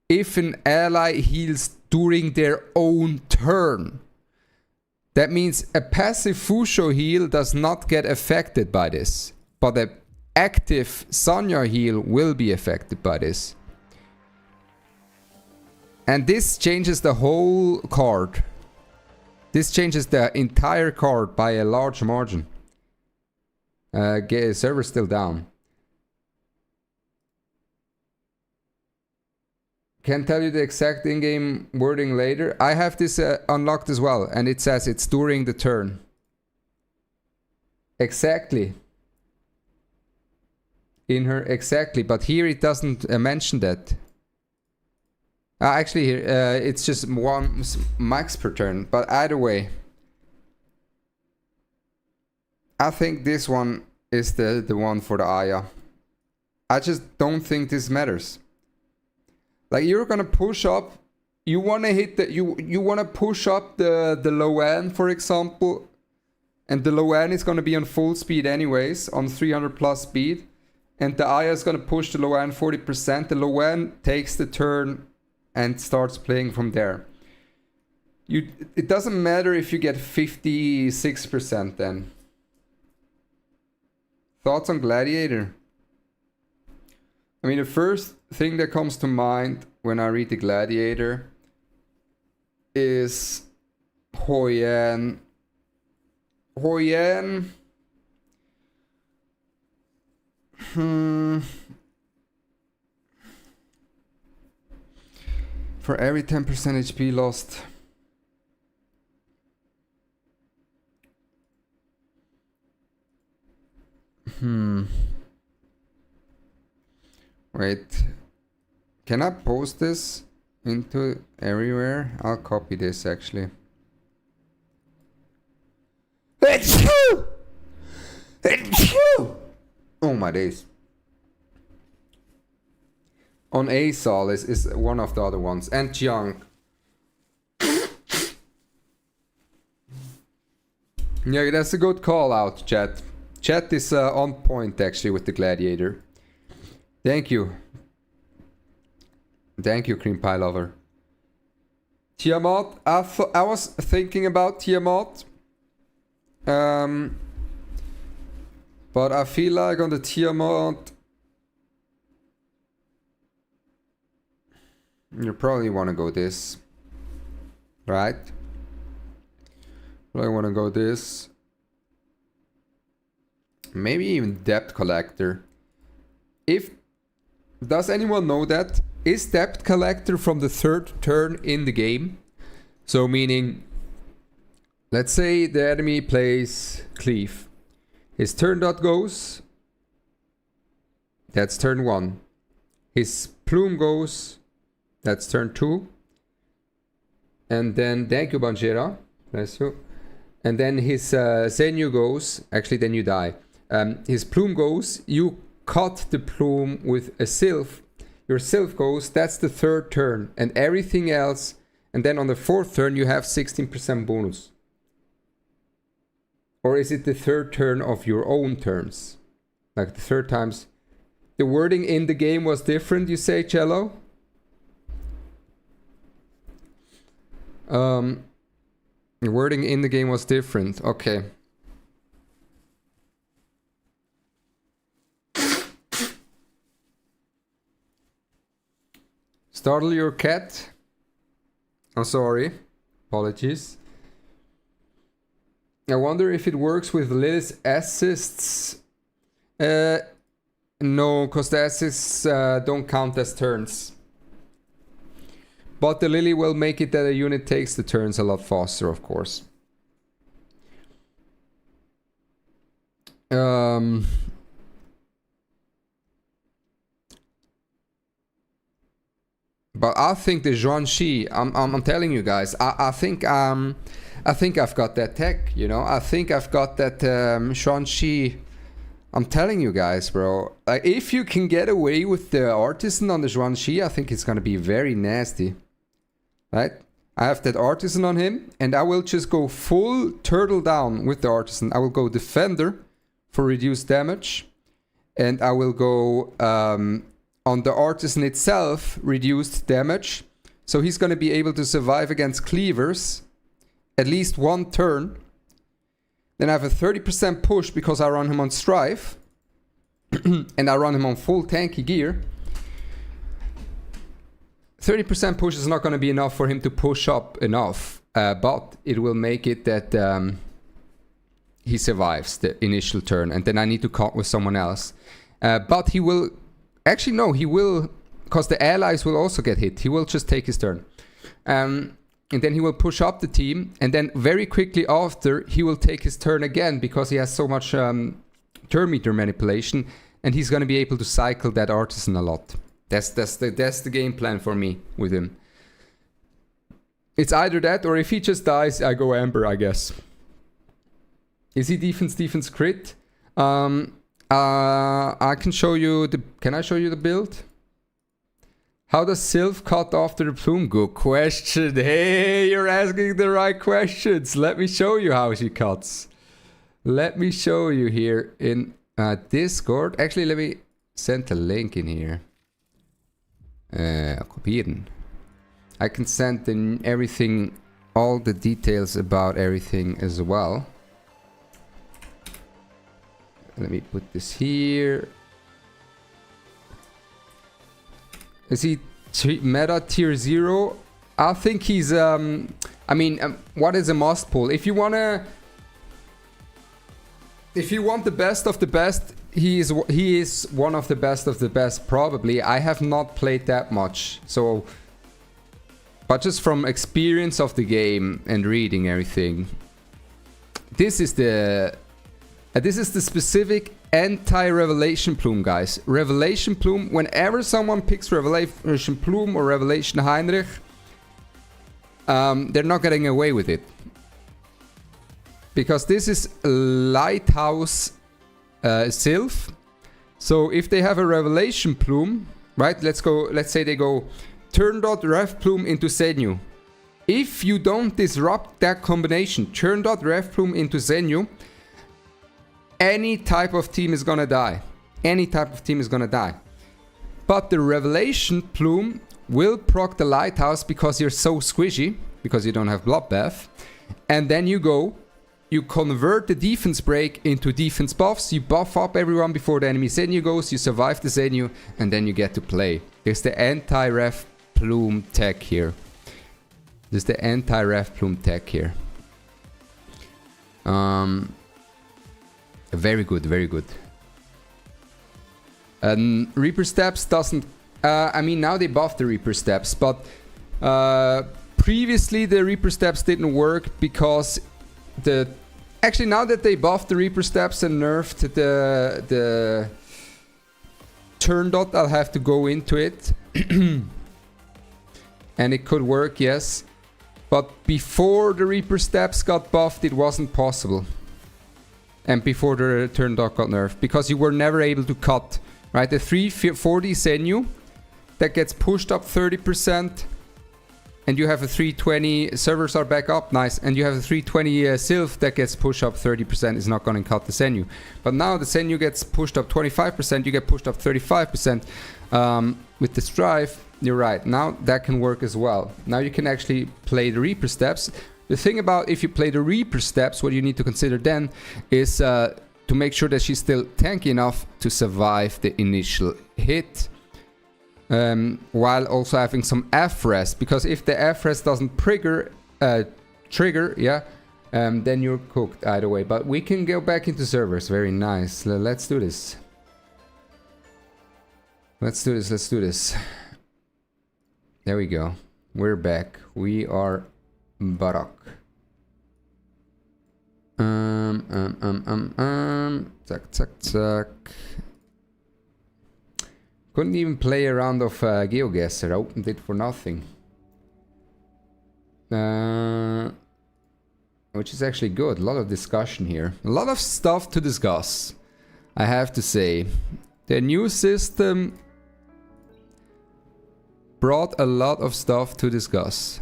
if an ally heals during their own turn. That means a passive Fusho heal does not get affected by this. But an active Sonya heal will be affected by this. And this changes the whole card. This changes the entire card by a large margin. Server's still down. Can tell you the exact in-game wording later. I have this unlocked as well, and it says it's during the turn. Exactly. In her, exactly. But here it doesn't mention that. Actually, here it's just one max per turn. But either way, I think this one is the one for the Aya. I just don't think this matters. Like, you're gonna push up, you wanna hit the, you wanna push up the low end, for example, and the low end is gonna be on full speed anyways, on 300 plus speed, and the Aya is gonna push the low end 40%. The low end takes the turn and starts playing from there. It doesn't matter if you get 56% then. Thoughts on Gladiator? I mean, the first thing that comes to mind when I read the Gladiator is Hoyan. Hoyan. For every 10% HP lost. Wait. Can I post this into everywhere? I'll copy this actually. Oh my days. On ASOL is one of the other ones. And Jiang. Yeah, that's a good call out, chat. Chat is on point actually with the Gladiator. Thank you. Thank you, Cream Pie Lover. Tiamat. I was thinking about Tiamat. But I feel like on the Tiamat, you probably want to go this. Right? Probably want to go this. Maybe even Debt Collector. Does anyone know that? Is Debt Collector from the third turn in the game? So meaning, let's say the enemy plays Cleave. His turn dot goes. That's turn 1. His plume goes. That's turn 2. And then, thank you Banjera. Bless you. And then his Zenyu goes. Actually, then you die. His plume goes. You cut the plume with a Sylph. Your Sylph goes. That's the third turn. And everything else. And then on the fourth turn, you have 16% bonus. Or is it the third turn of your own turns? Like the third times. The wording in the game was different, you say, Cello? The wording in the game was different. Okay. Startle your cat? I'm sorry. Apologies. I wonder if it works with Lilith's assists. No, because the assists don't count as turns. But the Lily will make it that a unit takes the turns a lot faster, of course. But I think the Xuan Chi, I'm telling you guys, I think I've got that tech, you know. I think I've got that Xuan Chi. I'm telling you guys, bro. Like, if you can get away with the Artisan on the Xuan Chi, I think it's gonna be very nasty. Right? I have that Artisan on him, and I will just go full turtle down with the Artisan. I will go Defender for reduced damage, and I will go on the Artisan itself, reduced damage. So he's gonna be able to survive against Cleavers at least one turn. Then I have a 30% push because I run him on Strife. And I run him on full tanky gear. 30% push is not going to be enough for him to push up enough. But it will make it that he survives the initial turn. And then I need to cut with someone else. But he will... Actually, no, he will... Because the allies will also get hit. He will just take his turn. And then he will push up the team. And then very quickly after, he will take his turn again. Because he has so much turn meter manipulation. And he's going to be able to cycle that Artisan a lot. That's the game plan for me with him. It's either that, or if he just dies, I go Amber, I guess. Is he defense crit? I can show you the... Can I show you the build? How does Sylph cut after the plume? Good question. Hey, you're asking the right questions. Let me show you how she cuts. Let me show you here in Discord. Actually, let me send the link in here. Kopieren. I can send in everything, all the details about everything as well. Let me put this here. Is he meta tier 0? I think he's I mean, what is a must pull? If you want the best of the best, he is one of the best probably. I have not played that much, so but just from experience of the game and reading everything, this is the specific anti-Revelation Plume, guys. Revelation Plume, whenever someone picks Revelation Plume or Revelation Heinrich, they're not getting away with it. Because this is Lighthouse Sylph. So if they have a Revelation Plume, right? Let's say they go turn dot Rev Plume into Zenu. If you don't disrupt that combination, turn dot Rev Plume into Zenu, any type of team is gonna die. Any type of team is gonna die. But the Revelation Plume will proc the Lighthouse because you're so squishy, because you don't have Bloodbath. And then you convert the defense break into defense buffs. You buff up everyone before the enemy Zenu goes. You survive the Zenu, and then you get to play. There's the anti-Rev Plume tech here. There's the anti-Rev Plume tech here. Very good, very good. Reaper Steps doesn't... I mean, now they buffed the Reaper Steps, but previously the Reaper Steps didn't work because the... Actually, now that they buffed the Reaper Steps and nerfed the turn dot, I'll have to go into it. And it could work, yes. But before the Reaper Steps got buffed, it wasn't possible. And before the turn dot got nerfed, because you were never able to cut, right? The 340 Zenu that gets pushed up 30%, and you have a 320 servers are back up, nice, and you have a 320 Sylph that gets pushed up 30%, is not going to cut the Zenu. But now the Zenu gets pushed up 25%, you get pushed up 35%. With the Strife, you're right, now that can work as well. Now you can actually play the Reaper Steps. The thing about if you play the Reaper Steps, what you need to consider then is to make sure that she's still tanky enough to survive the initial hit. While also having some F-Rest. Because if the F-Rest doesn't trigger, yeah, then you're cooked either way. But we can go back into servers. Very nice. Let's do this. Let's do this. Let's do this. There we go. We're back. We are Barak. Zack. Couldn't even play a round of GeoGuessr. I opened it for nothing. Which is actually good. A lot of discussion here. A lot of stuff to discuss, I have to say. The new system brought a lot of stuff to discuss.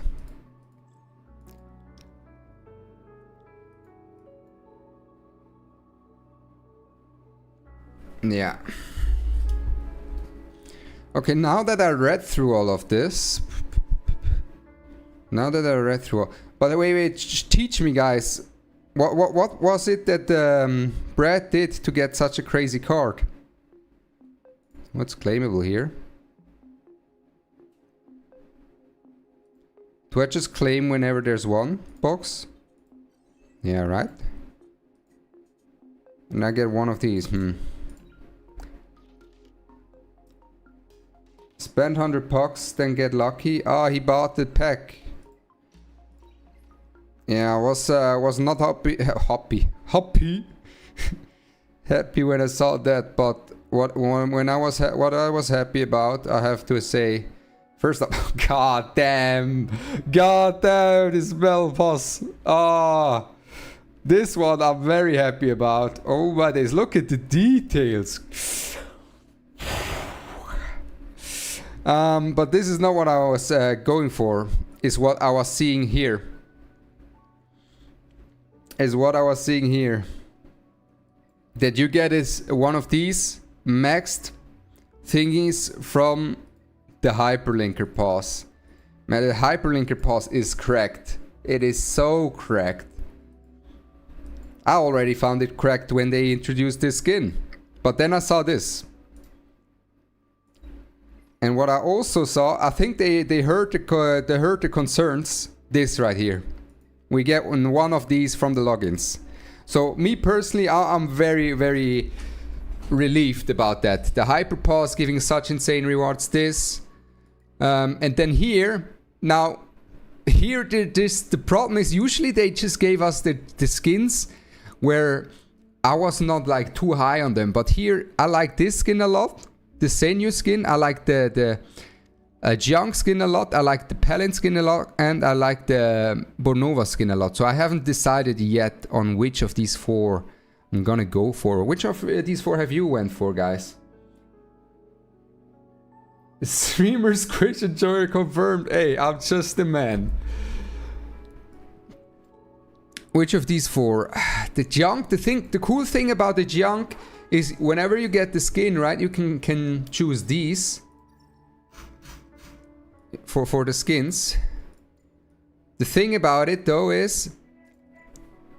Yeah. Okay, now that I read through all of this... By the way, wait, teach me, guys. What was it that Brad did to get such a crazy card? What's claimable here? Do I just claim whenever there's one box? Yeah, right. And I get one of these. Spend 100 bucks, then get lucky. Ah, he bought the pack. Yeah, I was not happy happy when I saw that, but what I was happy about, I have to say, first of god damn, this smell boss. Ah, this one I'm very happy about. Oh my days, look at the details. But this is not what I was going for. Is what I was seeing here. That you get is one of these maxed thingies from the hyperlinker pass. Man, the hyperlinker pass is cracked. It is so cracked. I already found it cracked when they introduced this skin. But then I saw this. And what I also saw, I think they heard the concerns. This right here. We get one of these from the logins. So me personally, I'm very, very relieved about that. The Hyperpause giving such insane rewards. This. And then here, now, here the problem is usually they just gave us the skins where I was not like too high on them. But here, I like this skin a lot. The Senyu skin, I like the Jiang skin a lot, I like the Palin skin a lot, and I like the Bornova skin a lot. So I haven't decided yet on which of these four I'm gonna go for. Which of these four have you went for, guys? The streamers Christian Joy confirmed. Hey, I'm just the man. Which of these four? The Jiang, the cool thing about the Jiang is whenever you get the skin, right, you can choose these for the skins. The thing about it though is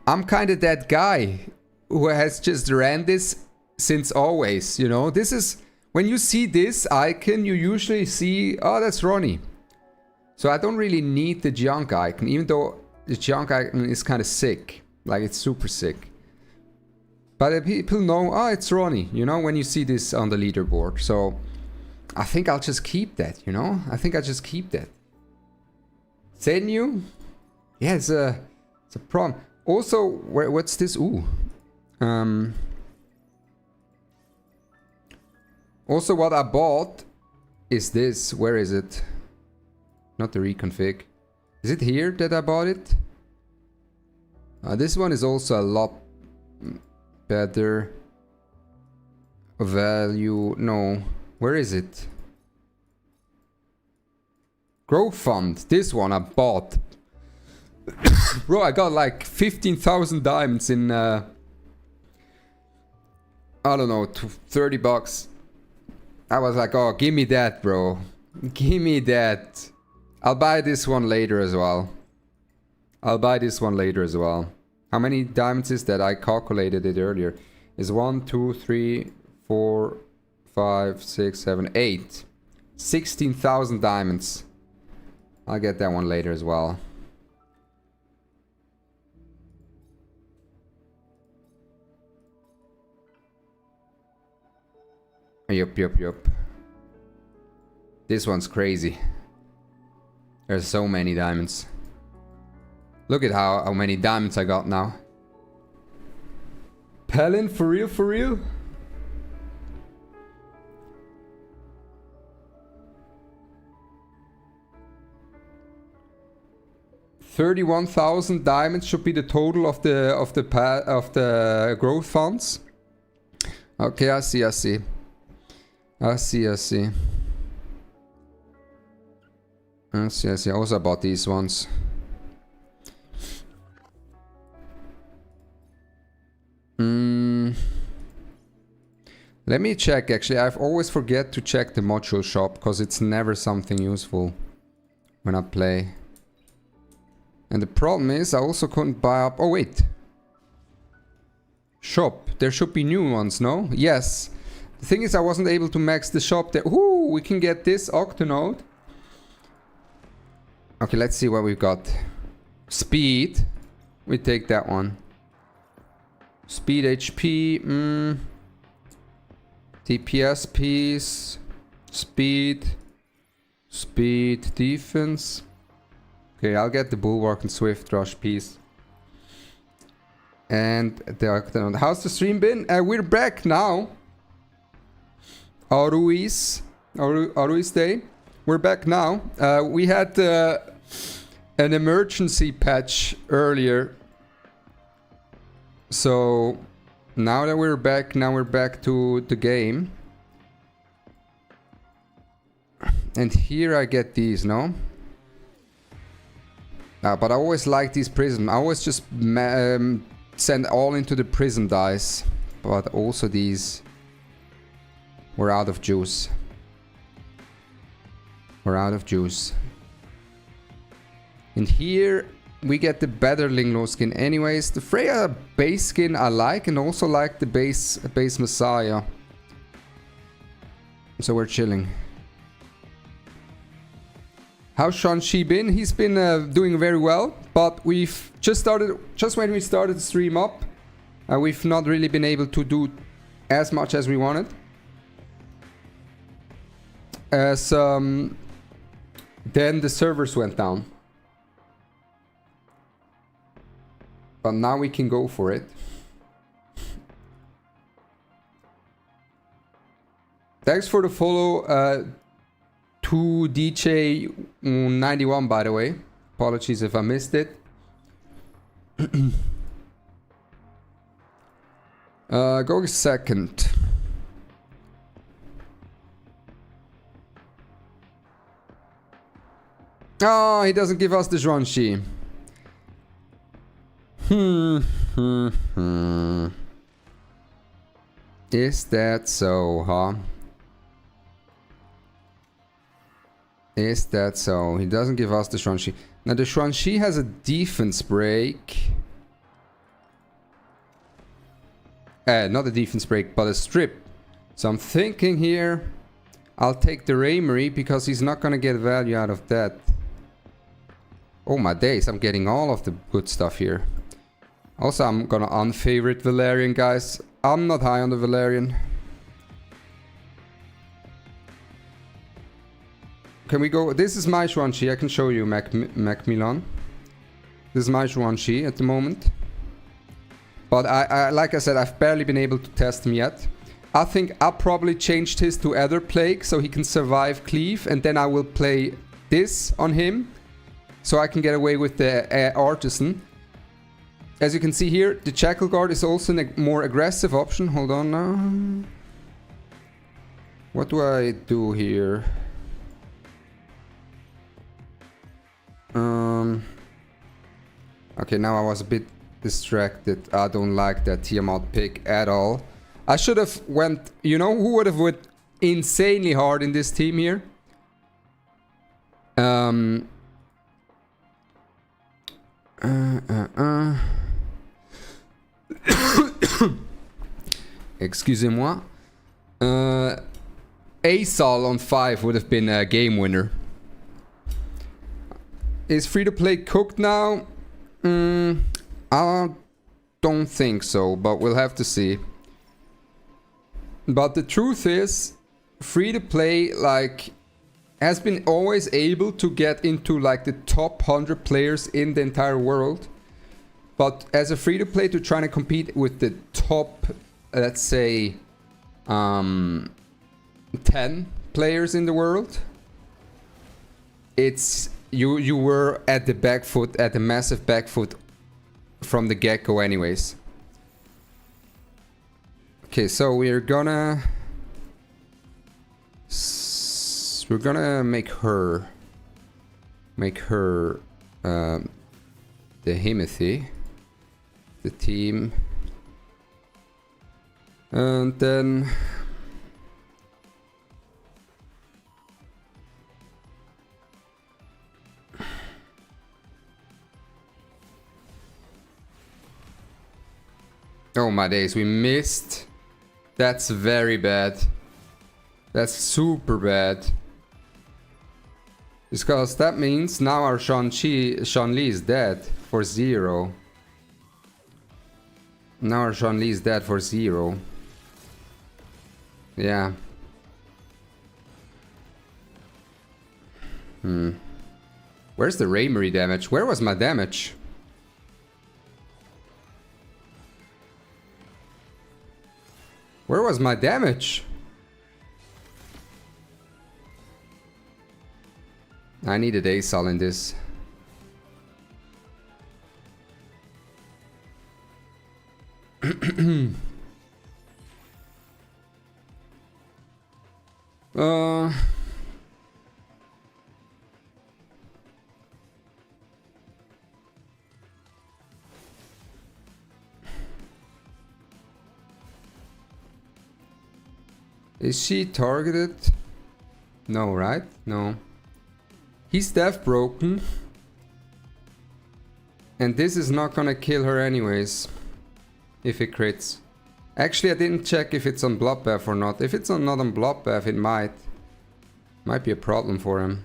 I'm kind of that guy who has just ran this since always, you know. This is when you see this icon, you usually see, oh, that's Ronnie. So I don't really need the junk icon, even though the junk icon is kind of sick, like it's super sick. But people know, oh, it's Ronnie, you know, when you see this on the leaderboard. So I think I'll just keep that, you know? I think I'll just keep that. Senyu? Yeah, it's a problem. Also, what's this? Ooh. Also, what I bought is this. Where is it? Not the reconfig. Is it here that I bought it? This one is also a lot better value. No, where is it? Growth Fund. This one I bought. Bro, I got like 15,000 diamonds in I don't know, 30 bucks. I was like, oh, give me that, bro. Give me that. I'll buy this one later as well. How many diamonds is that? I calculated it earlier. Is 1, 2, 3, 4, 5, 6, 7, 8. 16,000 diamonds. I'll get that one later as well. Yup. This one's crazy. There's so many diamonds. Look at how many diamonds I got now. Palin, for real? 31,000 diamonds should be the total of the growth funds. Okay, I see. Also about these ones. Let me check. Actually, I've always forget to check the module shop because it's never something useful when I play. And the problem is I also couldn't buy up. Oh wait. Shop. There should be new ones, no? Yes. The thing is I wasn't able to max the shop there. Ooh, we can get this Octonode. Okay, let's see what we've got. Speed. We take that one. Speed HP. DPS piece. Speed. Speed defense. Okay, I'll get the Bulwark and Swift Rush piece. And the Octonode. How's the stream been? We're back now. Aruis Day. We're back now. We had an emergency patch earlier. So now that we're back, to the game. And here I get these, no? But I always like these prism. I always just send all into the prism dice. But also these. We're out of juice. And here we get the better Linglo skin. Anyways, the Freya base skin I like, and also like the base Messiah. So we're chilling. How's Xuan Chi been? He's been doing very well, but we've just when we started the stream up, we've not really been able to do as much as we wanted. As then the servers went down. But now we can go for it. Thanks for the follow to DJ91, by the way. Apologies if I missed it. Go second. Oh, he doesn't give us the Xuan Chi. Is that so, huh? Is that so? He doesn't give us the Xuan Chi. Now the Xuan Chi has a defense break. Not a defense break, but a strip. So I'm thinking here, I'll take the Raimery because he's not gonna get value out of that. Oh my days, I'm getting all of the good stuff here. Also, I'm gonna unfavorite Valerian, guys. I'm not high on the Valerian. Can we go? This is my Xuan Chi. I can show you, Macmillan. This is my Xuan Chi at the moment. But I like I said, I've barely been able to test him yet. I think I'll probably change his to Ether Plague so he can survive Cleave, and then I will play this on him so I can get away with the Artisan. As you can see here, the Jackal Guard is also a more aggressive option. Hold on now. What do I do here? Okay, now I was a bit distracted. I don't like that Tiamat pick at all. I should have went... You know who would have went insanely hard in this team here? Excusez-moi. Asal on 5 would have been a game winner. Is free-to-play cooked now? I don't think so, but we'll have to see. But the truth is, free to play like has been always able to get into like the top 100 players in the entire world. But as a free to play to try to compete with the top, let's say, 10 players in the world, it's you were at the back foot, at the massive back foot from the get-go anyways. Okay, so we're gonna make her the Himothy, the team, and then oh my days, we missed. That's very bad. That's super bad. Because that means now our Xuan Li is dead for 0. Now our Xuan Li is dead for 0. Yeah. Where's the Raymery damage? Where was my damage? Where was my damage? I needed ASOL in this. Is she targeted? No, right? No. He's death broken. And this is not gonna kill her anyways. If it crits. Actually, I didn't check if it's on Bloodbath or not. If it's not on Bloodbath, it might. Might be a problem for him.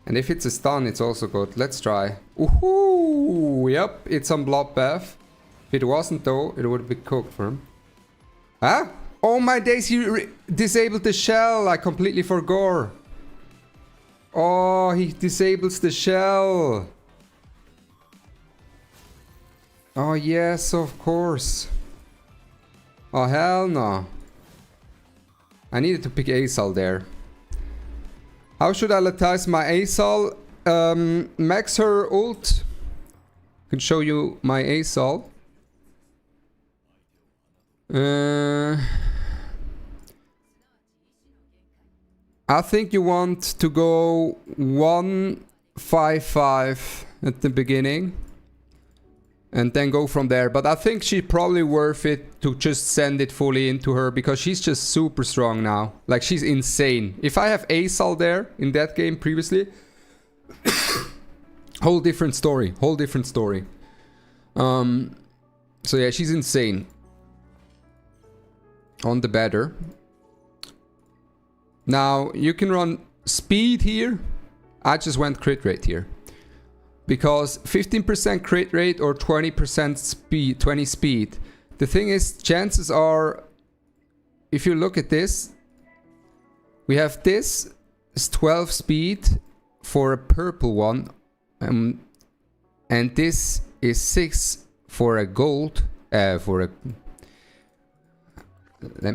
And if it's a stun, it's also good. Let's try. Woohoo! Yep, it's on Bloodbath. If it wasn't though, it would be cooked for him. Huh? Oh my days, he disabled the shell. I completely forgot. Oh, he disables the shell. Oh yes, of course. Oh hell no. I needed to pick ASOL there. How should I latize my ASOL? Max her ult. I can show you my ASOL. I think you want to go 155 at the beginning. And then go from there. But I think she's probably worth it to just send it fully into her. Because she's just super strong now. Like, she's insane. If I have ASOL there in that game previously. Whole different story. Whole different story. So yeah, she's insane. On the better. Now, you can run speed here. I just went crit rate here. Because 15% crit rate or 20% speed, 20 speed. The thing is, chances are, if you look at this, we have this is 12 speed for a purple one. And this is 6 for a gold, let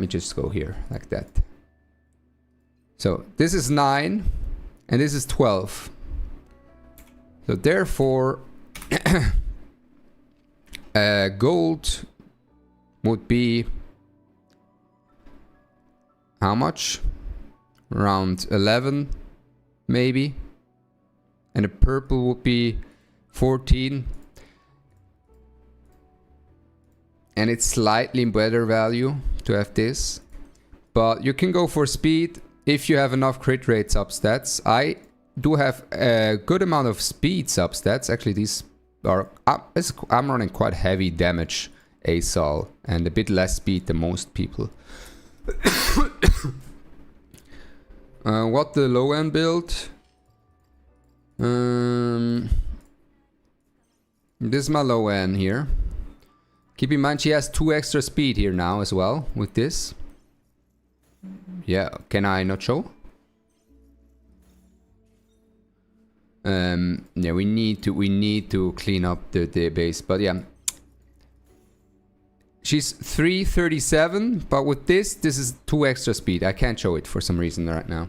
me just go here, like that. So, this is 9, and this is 12. So therefore, gold would be how much? Around 11, maybe. And a purple would be 14. And it's slightly better value to have this. But you can go for speed if you have enough crit rate substats. I do have a good amount of speed substats. Actually, these are... I'm running quite heavy damage ASOL and a bit less speed than most people. What the low end build? This is my low end here. Keep in mind she has 2 extra speed here now as well with this. Yeah, can I not show? Yeah, we need to clean up the database, but yeah. She's 337, but with this is 2 extra speed. I can't show it for some reason right now.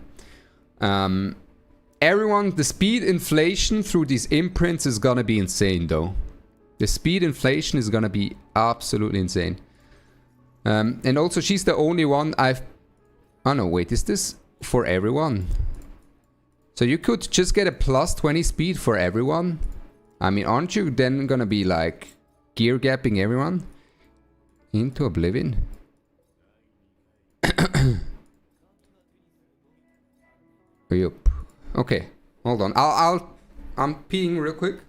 Everyone, the speed inflation through these imprints is gonna be insane though. The speed inflation is gonna be absolutely insane. And also she's the only one I've... Oh no, wait, is this for everyone? So you could just get a plus 20 speed for everyone? I mean, aren't you then gonna be like gear gapping everyone into oblivion? Yup. Okay, hold on. I'm peeing real quick.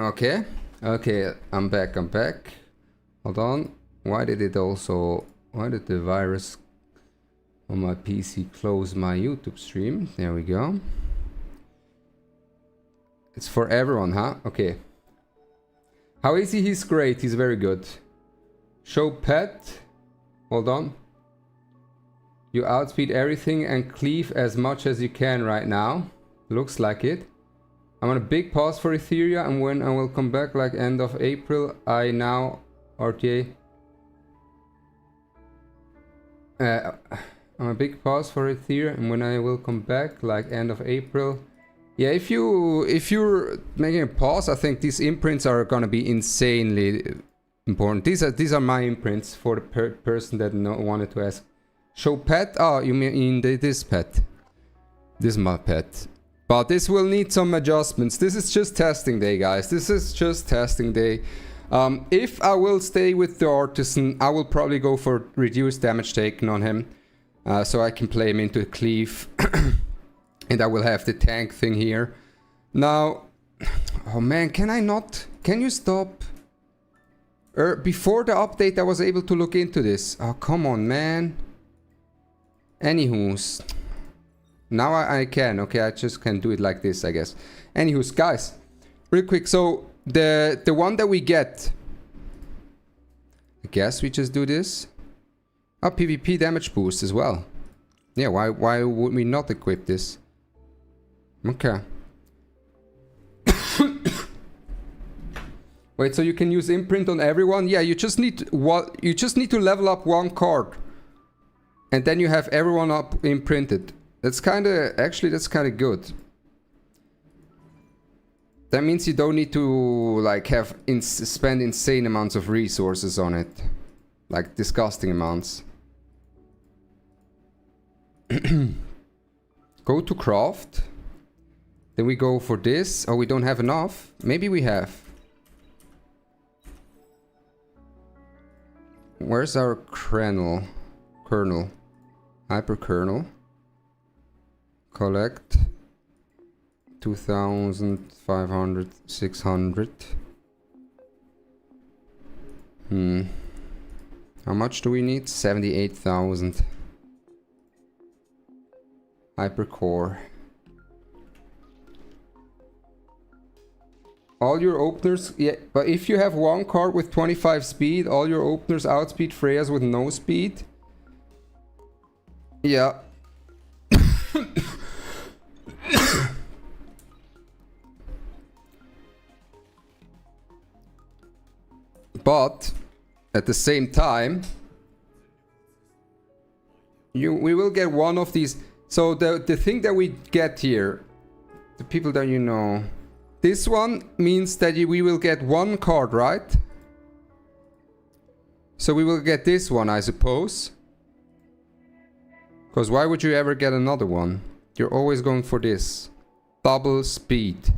Okay, I'm back. Hold on. Why did the virus on my PC close my YouTube stream? There we go. It's for everyone, huh? Okay. How is he? He's great. He's very good. Show pet. Hold on. You outspeed everything and cleave as much as you can right now. Looks like it. I'm on a big pause for Etheria, and when I will come back like end of April, I now RTA. I'm a big pause for Etheria, and when I will come back like end of April. Yeah, if you're making a pause, I think these imprints are gonna be insanely important. These are my imprints for the person that wanted to ask. Show pet? Oh, you mean this pet. This is my pet. But this will need some adjustments. This is just testing day, guys. This is just testing day. If I will stay with the artisan, I will probably go for reduced damage taken on him. So I can play him into cleave. And I will have the tank thing here. Now, oh man, can I not? Can you stop? Before the update I was able to look into this. Oh, come on, man. Anywho's. Now I can. Okay, I just can do it like this, I guess. Anywho's, guys. Real quick, so the one that we get. I guess we just do this. Oh, PvP damage boost as well. Yeah, why would we not equip this? Okay. Wait, so you can use imprint on everyone? Yeah, you just need to level up one card. And then you have everyone up imprinted. That's kinda good. That means you don't need to like spend insane amounts of resources on it. Like disgusting amounts. Go to craft. Then we go for this. Oh, we don't have enough. Maybe we have. Where's our kernel? Hyper kernel. Collect. 2,500, 600. How much do we need? 78,000. Hypercore. All your openers, yeah, but if you have one card with 25 speed, all your openers outspeed Freya's with no speed. Yeah. But at the same time, we will get one of these. So the thing that we get here, the people that you know, this one means that we will get one card, right? So we will get this one, I suppose. Because why would you ever get another one? You're always going for this. Double speed.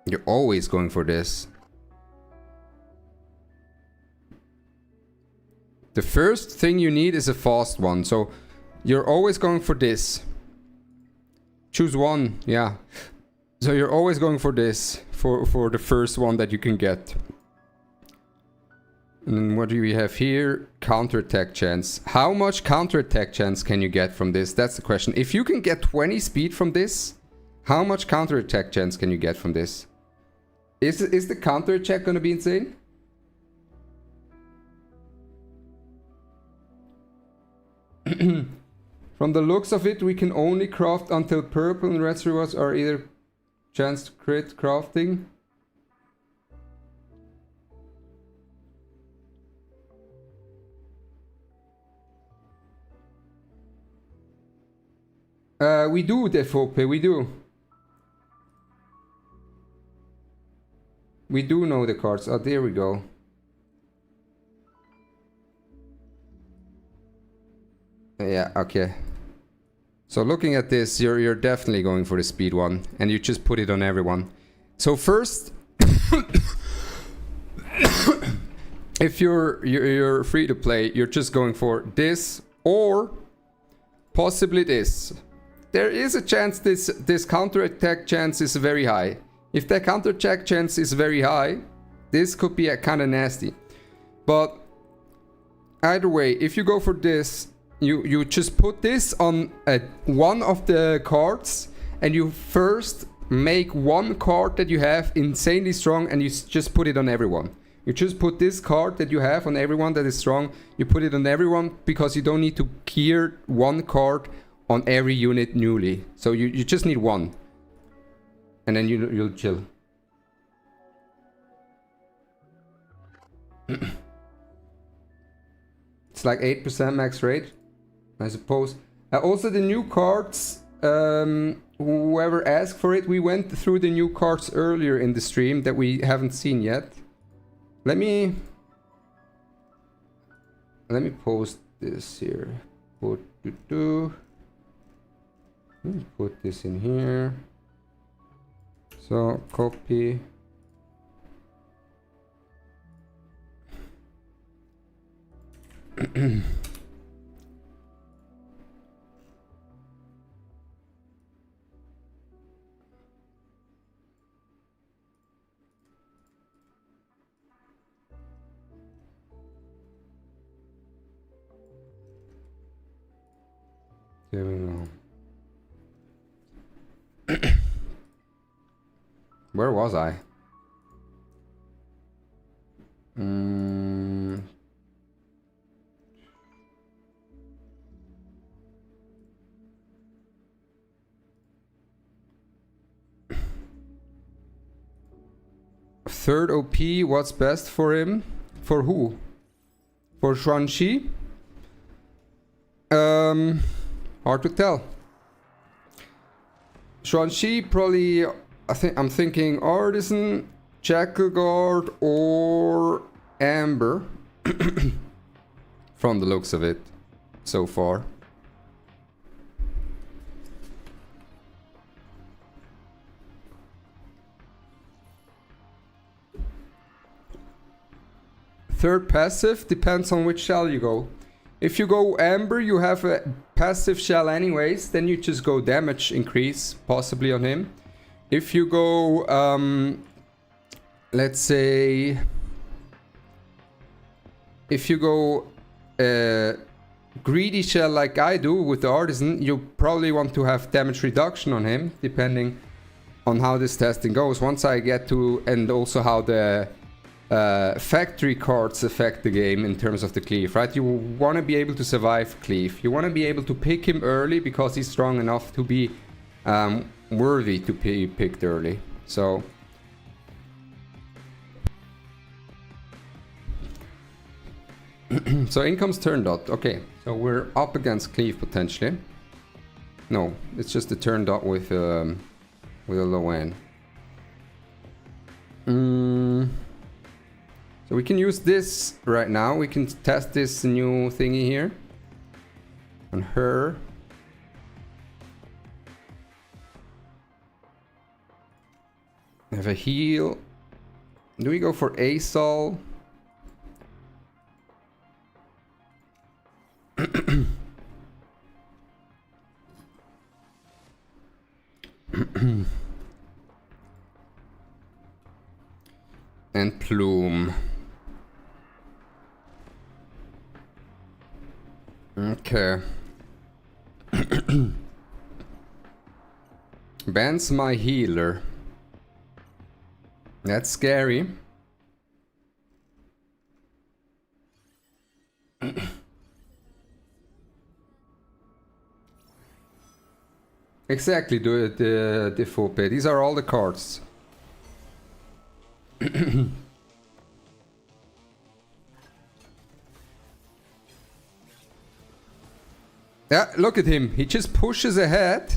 You're always going for this. The first thing you need is a fast one. So you're always going for this. Choose one, yeah. So you're always going for this. For the first one that you can get. And then what do we have here? Counterattack chance. How much counterattack chance can you get from this? That's the question. If you can get 20 speed from this, how much counterattack chance can you get from this? Is the counterattack gonna be insane? From the looks of it, we can only craft until purple and red rewards are either chance to crit crafting. We do, Defope, we do. We do know the cards. Oh, there we go. Yeah, okay. So looking at this, you're definitely going for the speed one, and you just put it on everyone. So first, if you're free to play, you're just going for this or possibly this. There is a chance this counterattack chance is very high. If that counterattack chance is very high, this could be a kind of nasty. But either way, if you go for this, you just put this on one of the cards, and you first make one card that you have insanely strong, and you just put it on everyone. You just put this card that you have on everyone that is strong, you put it on everyone, because you don't need to gear one card on every unit newly. So you just need one. And then you'll chill. It's like 8% max rate, I suppose. Also the new cards, whoever asked for it, we went through the new cards earlier in the stream that we haven't seen yet. Let me post this here. Let me put this in here. So copy. There we go. Where was I? Third OP, what's best for him? For who? For Xuan Chi? Hard to tell. Xuan Chi probably, I'm thinking Artisan, Jackal Guard, or Amber. From the looks of it, so far. Third passive depends on which shell you go. If you go Amber, you have a passive shell anyways, then you just go damage increase, possibly on him. If you go, let's say, if you go greedy shell like I do with the Artisan, you probably want to have damage reduction on him, depending on how this testing goes. Once I get to, and also how the factory cards affect the game in terms of the cleave, right? You want to be able to survive cleave. You want to be able to pick him early because he's strong enough to be worthy to be picked early. So so income's turn dot. Okay, so we're up against cleave potentially. No, it's just a turn dot with a low end. So we can use this right now. We can test this new thingy here on her. Have a heal. Do we go for ASOL? And Plume. Okay. Bans my healer. That's scary. Exactly, the default pay. These are all the cards. Yeah, look at him. He just pushes ahead.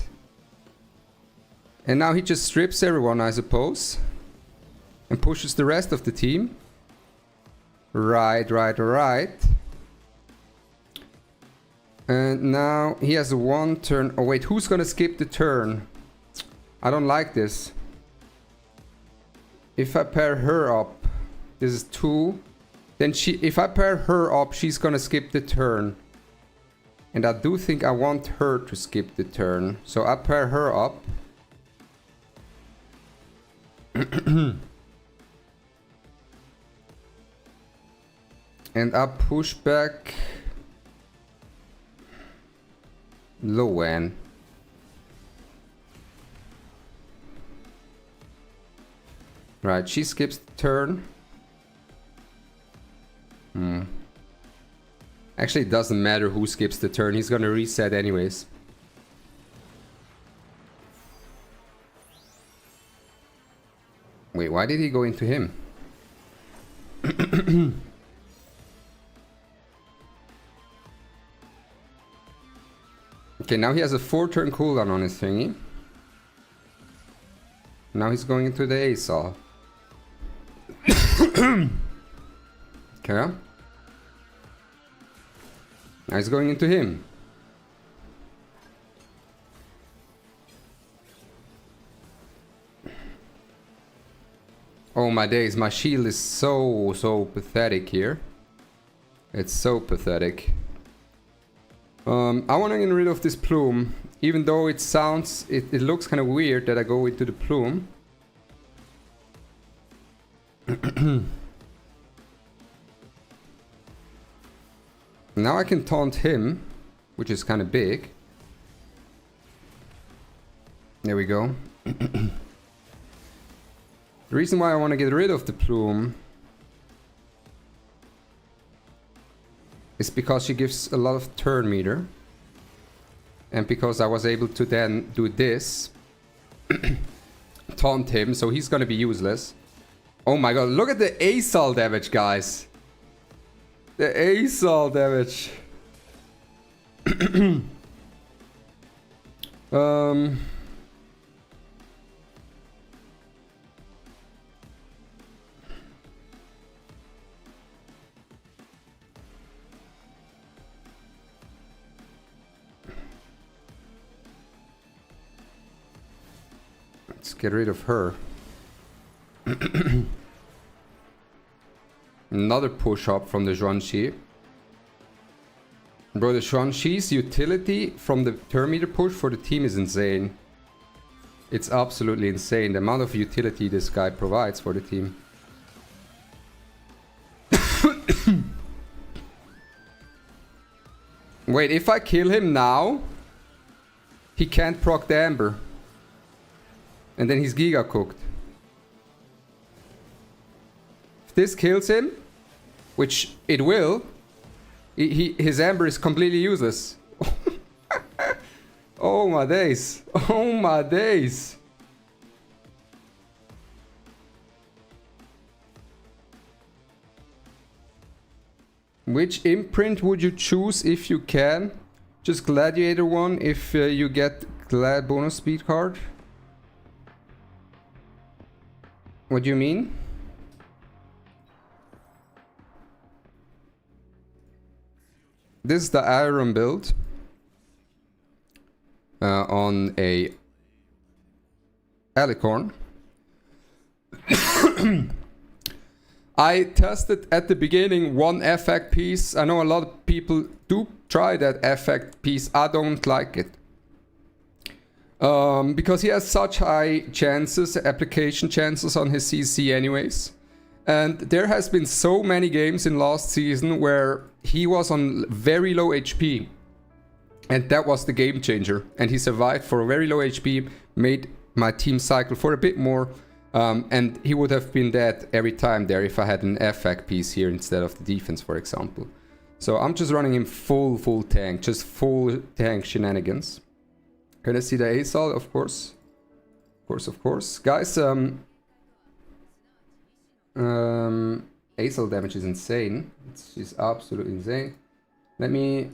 And now he just strips everyone, I suppose. And pushes the rest of the team. Right. And now he has one turn. Oh wait, who's gonna skip the turn? I don't like this. If I pair her up, this is 2. Then if I pair her up, she's gonna skip the turn. And I do think I want her to skip the turn. So I pair her up. And I push back low end. Right, she skips the turn. Actually, it doesn't matter who skips the turn. He's gonna reset anyways. Wait, why did he go into him? Okay, now he has a 4-turn cooldown on his thingy. Now he's going into the ASOL. Okay. Now he's going into him. Oh my days, my shield is so pathetic here. It's so pathetic. I want to get rid of this plume, even though it sounds, it looks kind of weird that I go into the plume. Now I can taunt him, which is kind of big. There we go. The reason why I want to get rid of the plume is because she gives a lot of turn meter. And because I was able to then do this. Taunt him, so he's gonna be useless. Oh my god, look at the ASAL damage, guys. The ASAL damage. Let's get rid of her. Another push up from the Xuan Chi. Bro, the Xuan Chi's utility from the turn meter push for the team is insane. It's absolutely insane, the amount of utility this guy provides for the team. Wait, if I kill him now, he can't proc the Amber. And then he's Giga cooked. If this kills him, which it will, his Amber is completely useless. Oh my days. Oh my days. Which imprint would you choose if you can? Just Gladiator one if you get Glad bonus speed card? What do you mean? This is the Iron build on a Alicorn. I tested at the beginning one effect piece. I know a lot of people do try that effect piece. I don't like it. Because he has such high chances, application chances on his CC anyways. And there has been so many games in last season where he was on very low HP. And that was the game changer. And he survived for a very low HP, made my team cycle for a bit more. And he would have been dead every time there if I had an effect piece here instead of the defense, for example. So I'm just running him full tank, just full tank shenanigans. Can I see the ASAL? Of course. Of course. Guys, ASAL damage is insane. It's absolutely insane. Let me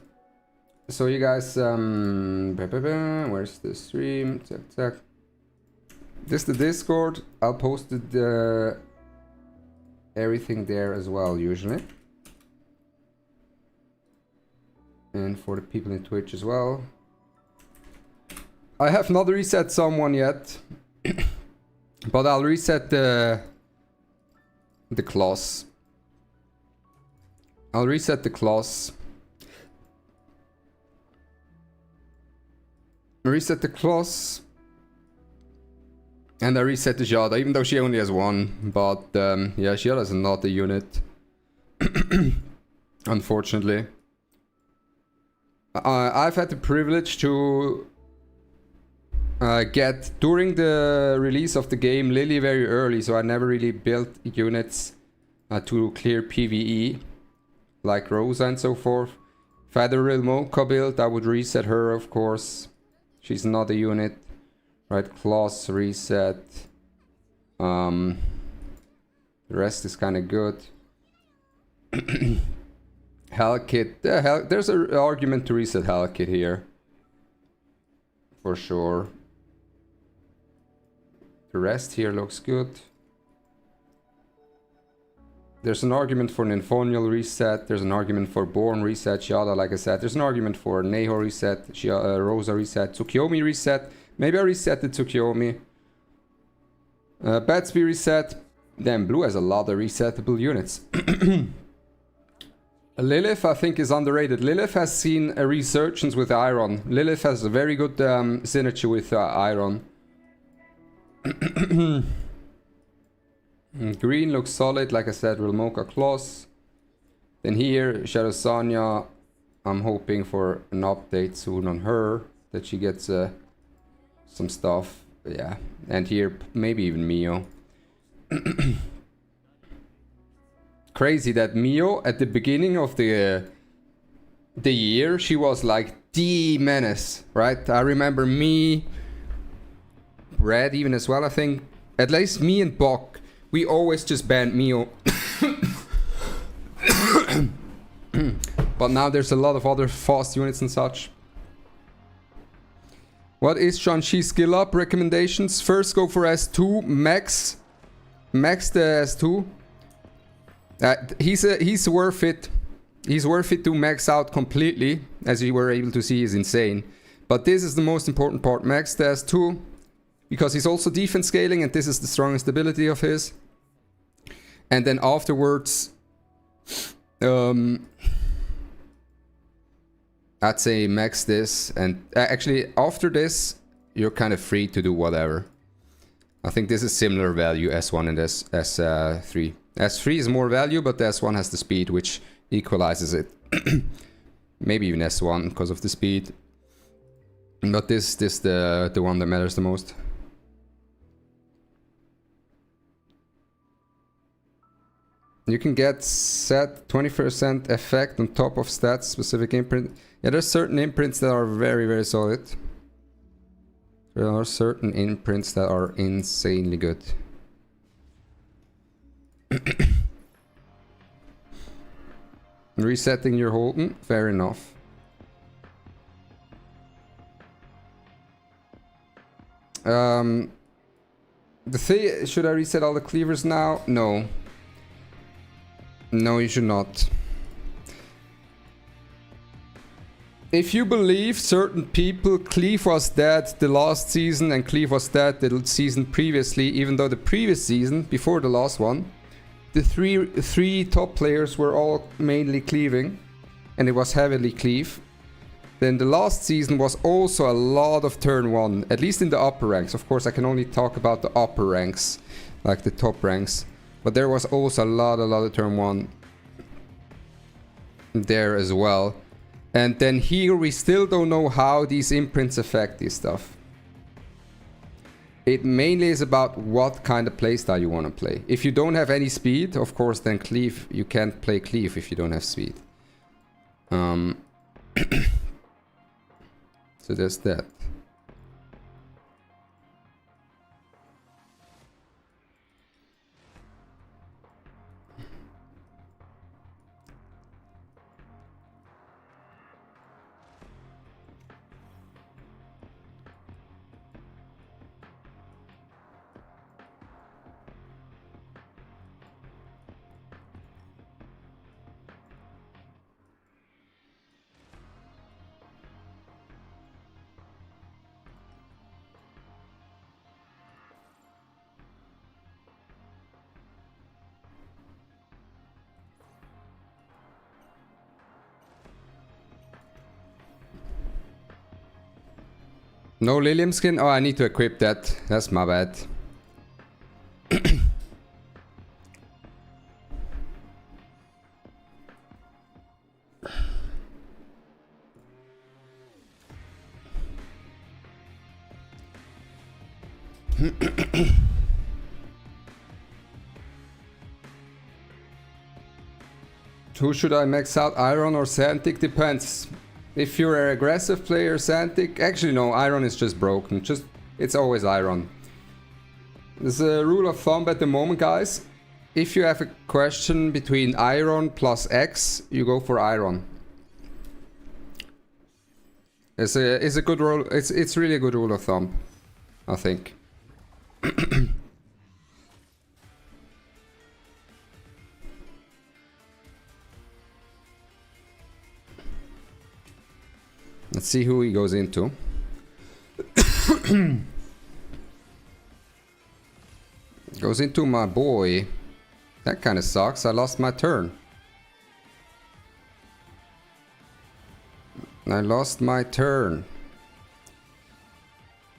show you guys, where's the stream? Zack. This is the Discord. I'll post everything there as well, usually. And for the people in Twitch as well. I have not reset someone yet. But I'll reset the class. I'll reset the class. Reset the class. And I reset the Jada, even though she only has one. But yeah, Jada is not a unit. Unfortunately. I've had the privilege to get, during the release of the game, Lily very early. So I never really built units to clear PvE. Like Rosa and so forth. If I had a real Mocha build, I would reset her, of course. She's not a unit. Right, class reset. The rest is kind of good. Hellkit. There's an argument to reset Hellkit here. For sure. The rest here looks good. There's an argument for Nymphonial reset, there's an argument for Born reset, Shiada, like I said. There's an argument for Neho reset, Rosa reset, Tsukiyomi reset. Maybe I reset the Tsukiyomi. Batsby reset. Damn, blue has a lot of resettable units. Lilith, I think, is underrated. Lilith has seen a resurgence with Iron. Lilith has a very good synergy with Iron. Green looks solid, like I said, Relmoka Kloss. Then here, Shadow Sonya. I'm hoping for an update soon on her, that she gets some stuff. Yeah, and here, maybe even Mio. Crazy that Mio, at the beginning of the year, she was like the menace, right? I remember me, Brad even as well, I think. At least me and Bok, we always just banned Mio. But now there's a lot of other fast units and such. What is Xuan Chi skill up recommendations? First go for S2, max the S2. He's worth it. He's worth it to max out completely, as you were able to see. Is insane. But this is the most important part. Max the S2, because he's also defense scaling, and this is the strongest ability of his. And then afterwards, I'd say max this, and actually after this, you're kind of free to do whatever. I think this is similar value S1 and S3. S3 is more value, but the S1 has the speed, which equalizes it. Maybe even S1 because of the speed. But this the one that matters the most. You can get set 20% effect on top of stats specific imprint. Yeah, there's certain imprints that are very, very solid. There are certain imprints that are insanely good. Resetting your Holden, fair enough. The thing, should I reset all the cleavers now? No. No, you should not. If you believe certain people, Cleave was dead the last season and Cleave was dead the season previously, even though the previous season, before the last one, the three top players were all mainly cleaving, and it was heavily Cleave. Then the last season was also a lot of turn 1, at least in the upper ranks. Of course, I can only talk about the upper ranks, like the top ranks. But there was also a lot of turn 1 there as well. And then here we still don't know how these imprints affect this stuff. It mainly is about what kind of playstyle you want to play. If you don't have any speed, of course, then Cleave, you can't play Cleave if you don't have speed. So there's that. No Lilium skin? Oh, I need to equip that. That's my bad. Who should I max out? Iron or Santic? Depends. If you're an aggressive player, Santic... Actually, no, Iron is just broken. It's always Iron. There's a rule of thumb at the moment, guys. If you have a question between Iron plus X, you go for Iron. It's a good rule. It's really a good rule of thumb, I think. Let's see who he goes into. Goes into my boy. That kind of sucks. I lost my turn. I lost my turn.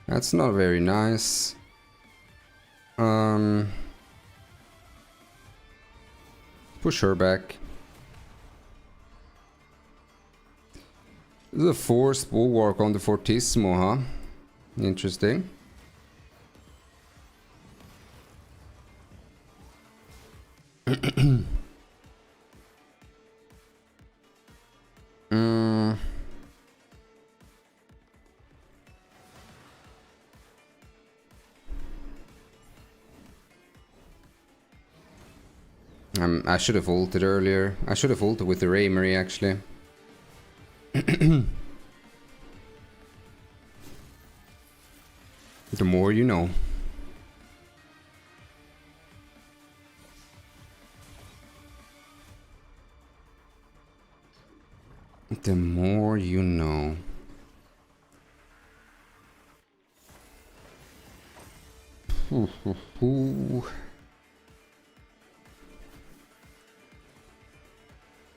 That's not very nice. Push her back. This is a forced bulwark on the Fortissimo, huh? Interesting. I should have ulted earlier. I should have ulted with the Raymery actually. The more you know. The more you know.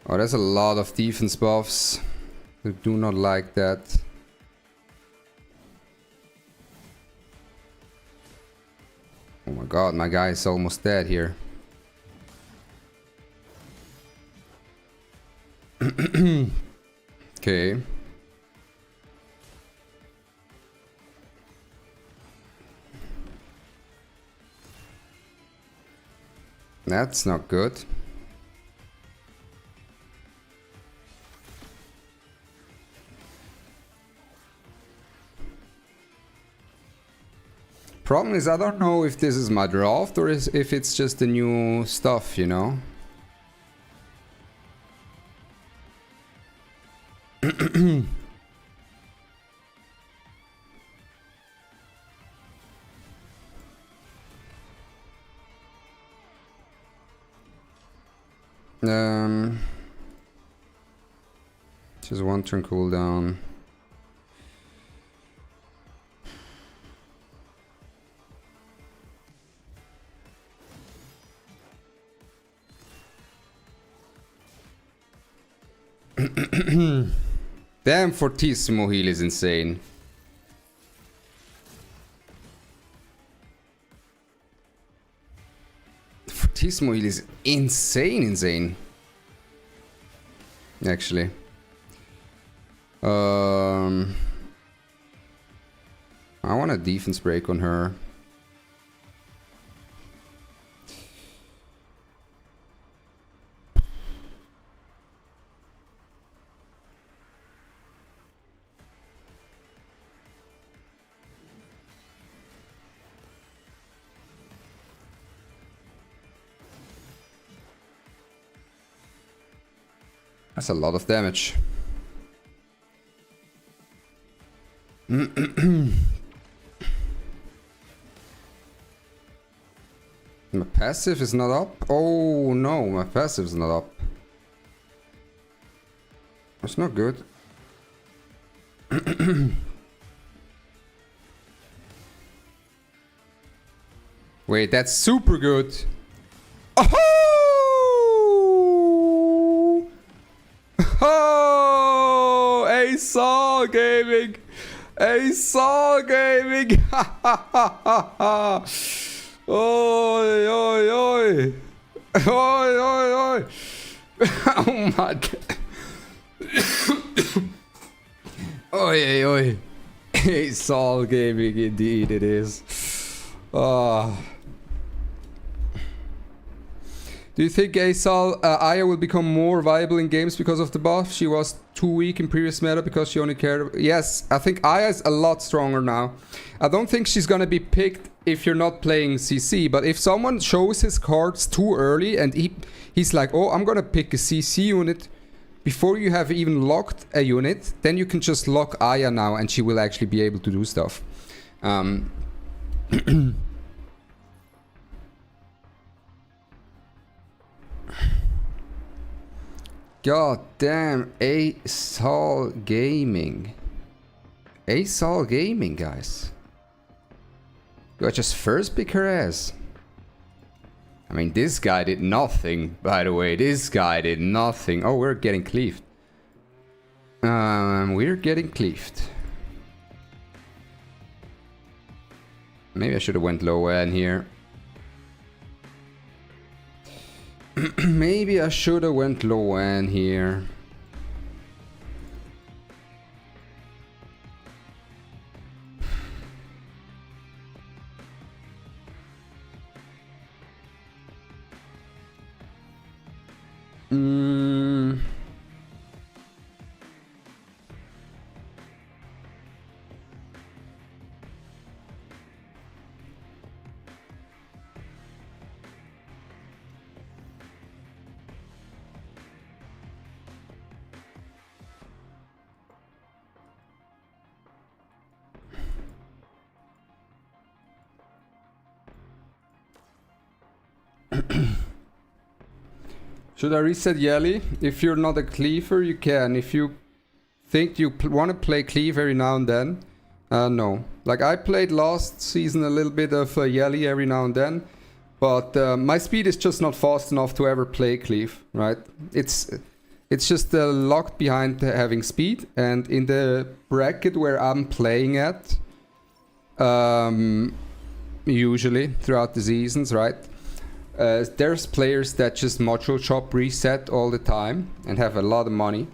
Oh, there's a lot of defense buffs. I do not like that. Oh my god, my guy is almost dead here. Okay. That's not good. Problem is, I don't know if this is my draft or if it's just the new stuff, you know? Just one turn cooldown. Damn, Fortissimo heal is insane. Fortissimo heal is insane. Actually. I want a defense break on her. That's a lot of damage. My passive is not up? Oh no, my passive is not up. That's not good. Wait, that's super good. Oh! Oh! Asaw Gaming! Asaw Gaming! Ha ha ha ha ha! Oi, oi, oi! Oi, oi, oi! Oh my god! Oi, oi! Asaw Gaming, indeed it is. Oh. Do you think Aya will become more viable in games because of the buff? She was too weak in previous meta because she only cared... Yes, I think Aya is a lot stronger now. I don't think she's gonna be picked if you're not playing CC, but if someone shows his cards too early and he's like, oh, I'm gonna pick a CC unit before you have even locked a unit, then you can just lock Aya now and she will actually be able to do stuff. God damn, Asaw Gaming. Asol Gaming, guys. Do I just first pick her ass? I mean, this guy did nothing, by the way. This guy did nothing. Oh, we're getting cleaved. We're getting cleaved. Maybe I should have went low end here. Maybe I should have went low end here. Should I reset Yelly? If you're not a cleaver, you can. If you think you want to play cleave every now and then, no. Like, I played last season a little bit of Yelly every now and then, but my speed is just not fast enough to ever play cleave, right? It's just locked behind having speed, and in the bracket where I'm playing at, usually throughout the seasons, right? There's players that just module chop reset all the time and have a lot of money,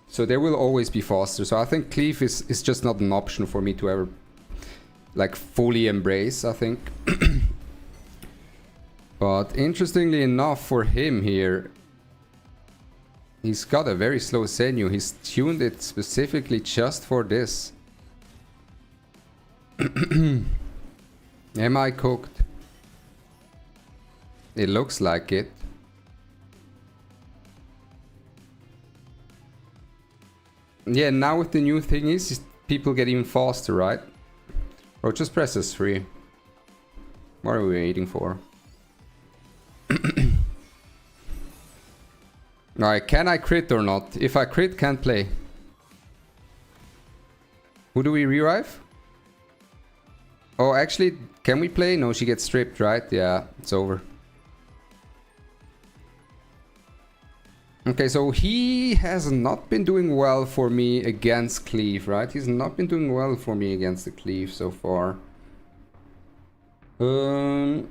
so they will always be faster. So I think cleave is just not an option for me to ever like fully embrace, I think. But interestingly enough for him here, he's got a very slow Zenyu. He's tuned it specifically just for this. Am I cooked? It looks like it. Yeah, now with the new thing is people get even faster, right? Or just press S3. What are we waiting for? Alright, can I crit or not? If I crit, can't play. Who do we revive? Oh, actually, can we play? No, she gets stripped, right? Yeah, it's over. Okay, so he has not been doing well for me against cleave, right? He's not been doing well for me against the cleave so far. I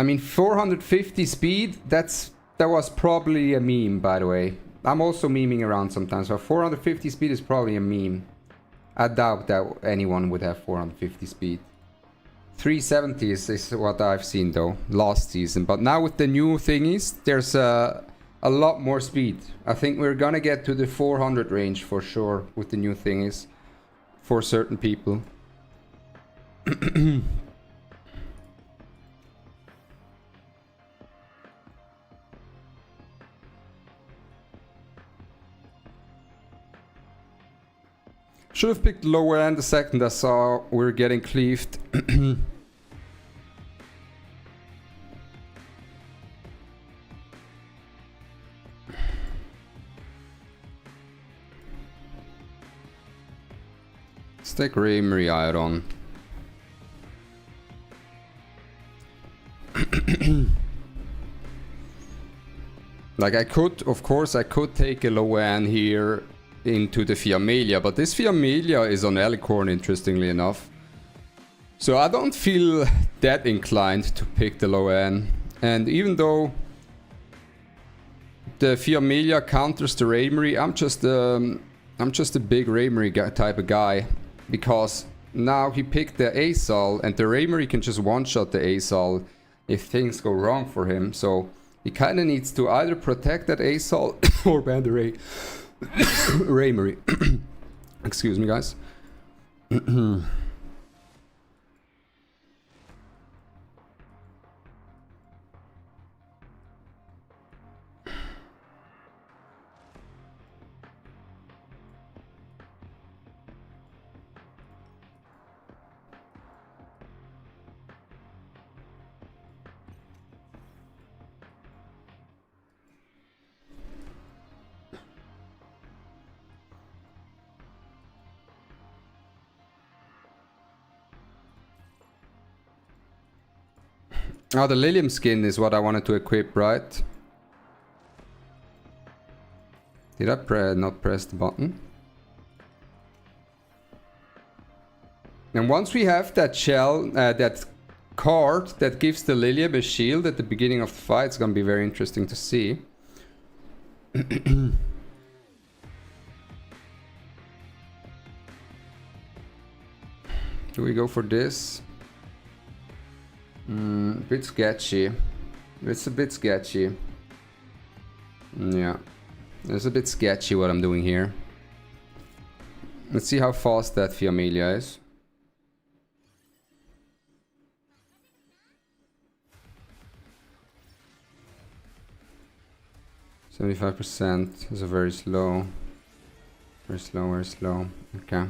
mean, 450 speed, that was probably a meme, by the way. I'm also memeing around sometimes, so 450 speed is probably a meme. I doubt that anyone would have 450 speed. 370 is what I've seen though, last season. But now with the new thingies, there's a lot more speed. I think we're gonna get to the 400 range for sure with the new thingies. For certain people. Should have picked lower end the second I saw we're getting cleaved. Let's take Raymery Iron. Like I could, of course I could take a low end here into the Fiamelia, but this Fiamelia is on Alicorn, interestingly enough. So I don't feel that inclined to pick the low end. And even though the Fiamelia counters the Raymery, I'm just a big Raymery type of guy. Because now he picked the Asol, and the Raymery can just one-shot the Asol if things go wrong for him. So he kind of needs to either protect that Asol or ban the Raymery. Excuse me, guys. Oh, the Lilium skin is what I wanted to equip, right? Did I not press the button? And once we have that shell, that card that gives the Lilium a shield at the beginning of the fight, it's gonna be very interesting to see. Do we go for this? Bit sketchy. It's a bit sketchy. Yeah. It's a bit sketchy what I'm doing here. Let's see how fast that Fiamelia is. 75% is a very slow. Very slow, very slow. Okay.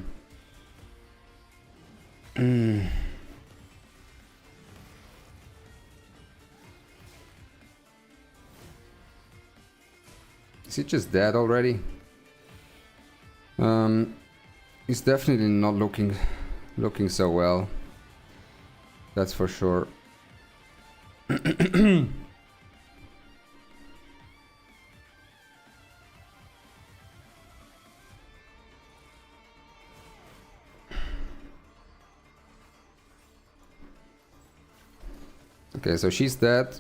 Is he just dead already? He's definitely not looking so well. That's for sure. Okay, so she's dead.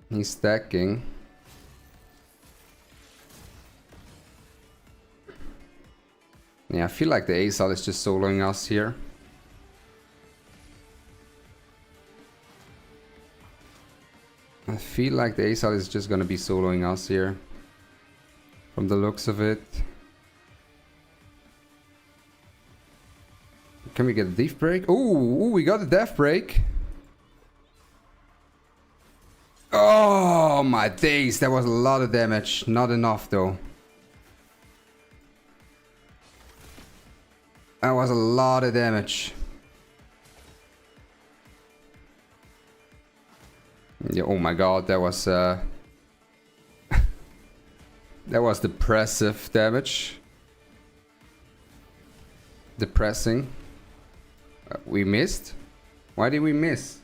He's stacking. Yeah, I feel like the ASAL is just soloing us here. I feel like the ASAL is just gonna be soloing us here. From the looks of it. Can we get a death break? Ooh, we got a death break. Oh my days, that was a lot of damage. Not enough though. That was a lot of damage. Yeah, oh my god, that was that was depressive damage. Depressing. We missed? Why did we miss?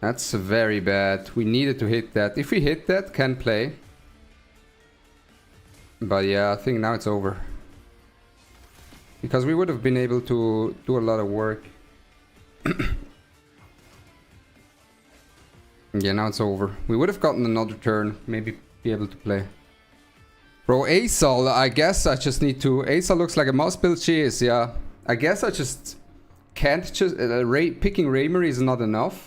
That's very bad. We needed to hit that. If we hit that, can play. But yeah, I think now it's over. Because we would have been able to do a lot of work. Yeah, now it's over. We would have gotten another turn. Maybe be able to play. Bro, ASAL, I guess I just need to... ASAL looks like a mouse build. She is, yeah. I guess I just can't just... picking Raymery is not enough.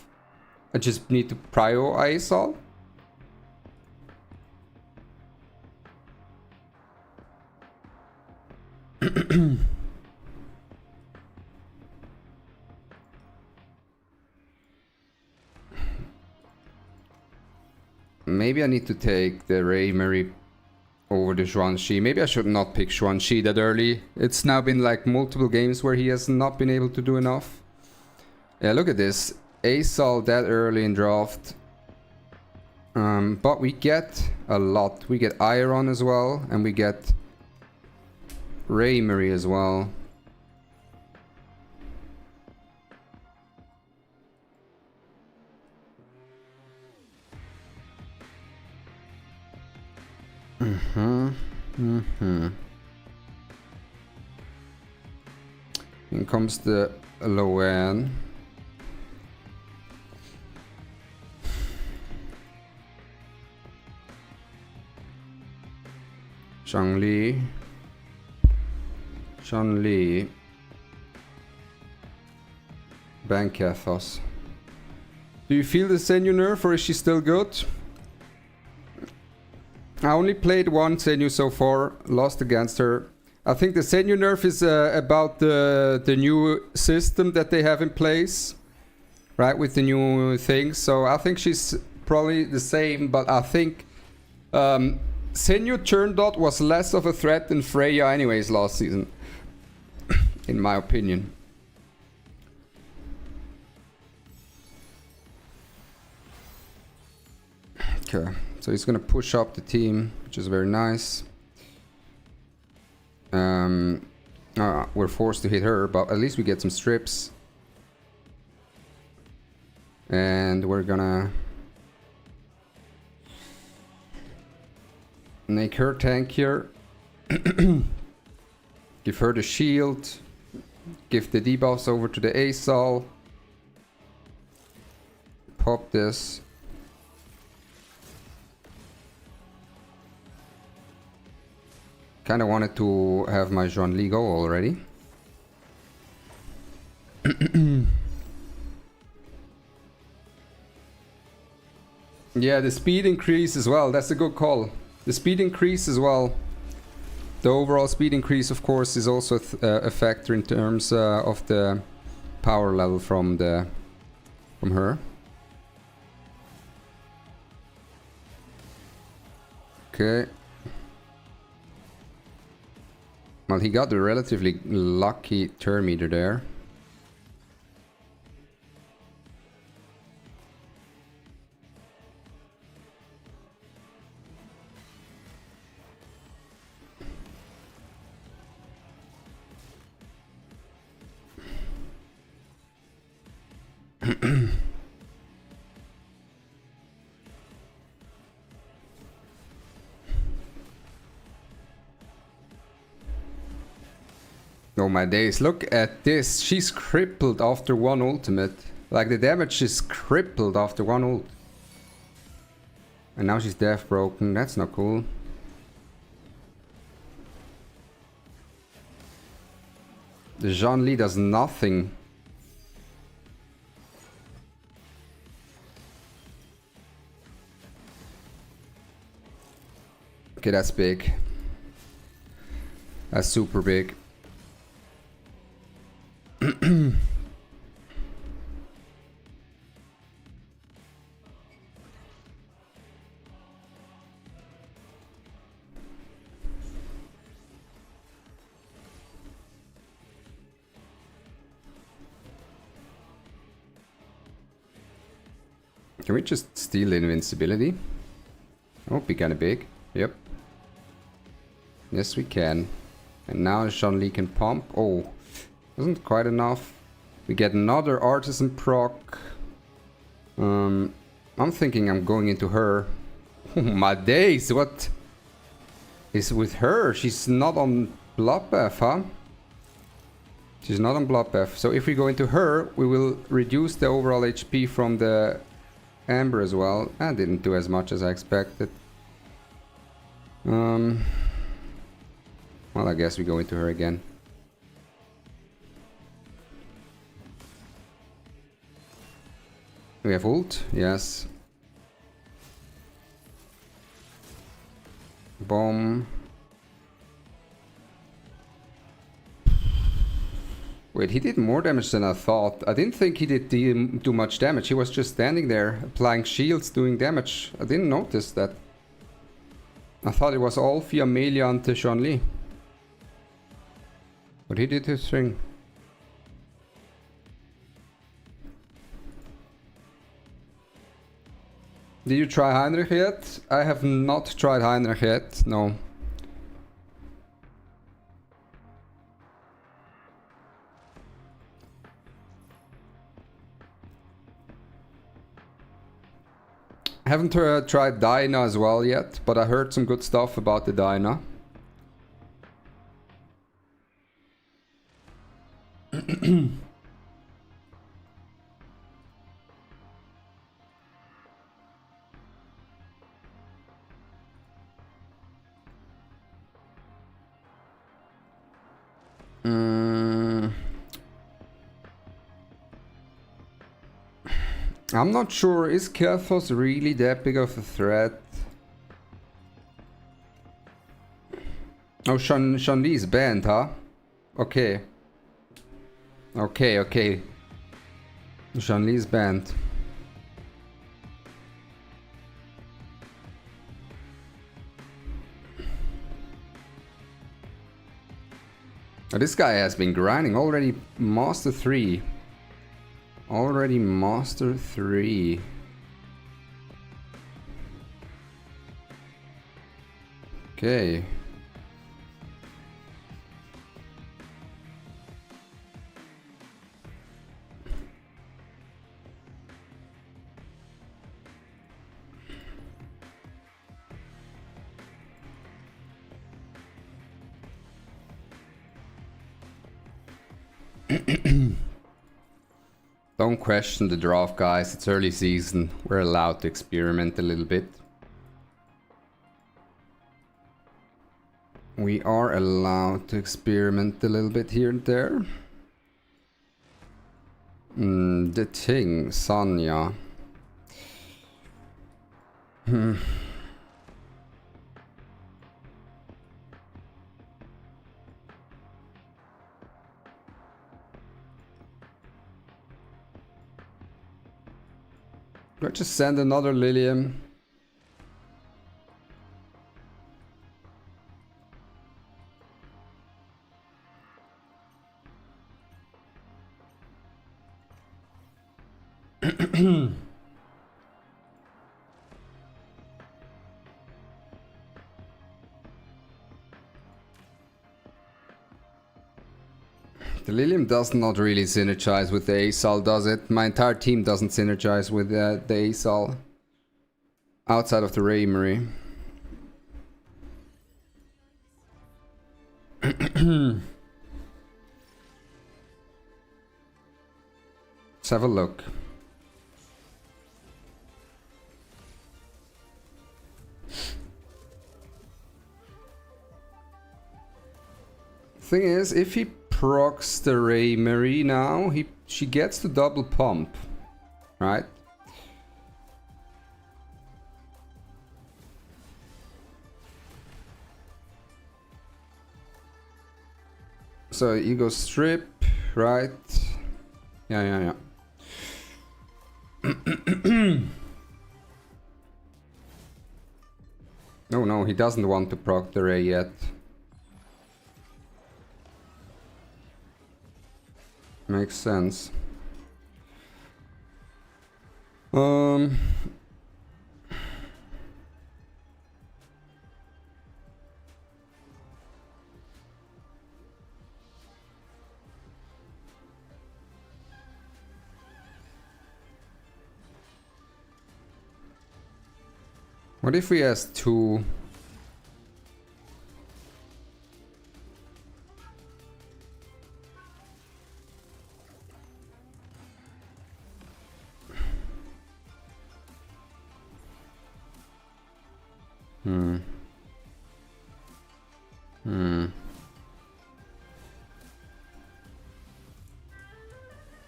I just need to prio ASAL. Maybe I need to take the Raymery over the Xuan Chi. Maybe I should not pick Xuan Chi that early. It's now been like multiple games where he has not been able to do enough. Yeah, look at this. ASAL that early in draft. But we get a lot. We get Iron as well. And we get Raymery as well. In comes the Loan. Zhangli. Bankathos. Do you feel the Senyu nerf or is she still good? I only played one Senyu so far, lost against her. I think the Senyu nerf is about the new system that they have in place, right, with the new things. So I think she's probably the same, but I think Senyu turn dot was less of a threat than Freya anyways last season, in my opinion. Okay, so he's gonna push up the team, which is very nice. We're forced to hit her, but at least we get some strips. And we're gonna make her tankier. Give her the shield. Give the debuffs over to the ASOL. Pop this. Kinda wanted to have my Xuan Li go already. Yeah, the speed increase as well. That's a good call. The speed increase as well. The overall speed increase, of course, is also a factor in terms of the power level from her. Okay. Well, he got a relatively lucky turn meter there. Oh my days, look at this. She's crippled after one ultimate. Like, the damage is crippled after one ult. And now she's death broken. That's not cool. The Xuan Li does nothing. Okay, that's big. That's super big. Can we just steal invincibility? That would be kinda big. Yep. Yes, we can. And now Xuan Li can pump. Oh, wasn't quite enough. We get another artisan proc. I'm thinking I'm going into her. My days, what is with her? She's not on bloodbath, huh? She's not on bloodbath. So if we go into her, we will reduce the overall HP from the Amber as well. I didn't do as much as I expected. Well, I guess we go into her again. We have ult, yes. Bomb. Wait, he did more damage than I thought. I didn't think he did do much damage. He was just standing there, applying shields, doing damage. I didn't notice that. I thought it was all via melee onto Xuan Li. But he did his thing. Did you try Heinrich yet? I have not tried Heinrich yet, no. I haven't tried Dyna as well yet, but I heard some good stuff about the Dyna. I'm not sure, is Kathos really that big of a threat? Oh, Xuan Li is banned, huh? Okay. Okay. Xuan Li is banned. Oh, this guy has been grinding already. Master 3. Already Master 3. Okay. Don't question the draft, guys. It's early season. We're allowed to experiment a little bit. We are allowed to experiment a little bit here and there. The thing, Sanya. Let's just send another Lilium. The Lilium does not really synergize with the ASAL, does it? My entire team doesn't synergize with the ASAL. Outside of the Raymery. Let's have a look. Thing is, if he procs the Raymery now, she gets to double pump, right? So you go strip, right? Yeah. No, he doesn't want to proc the Ray yet. Makes sense. What if we ask two?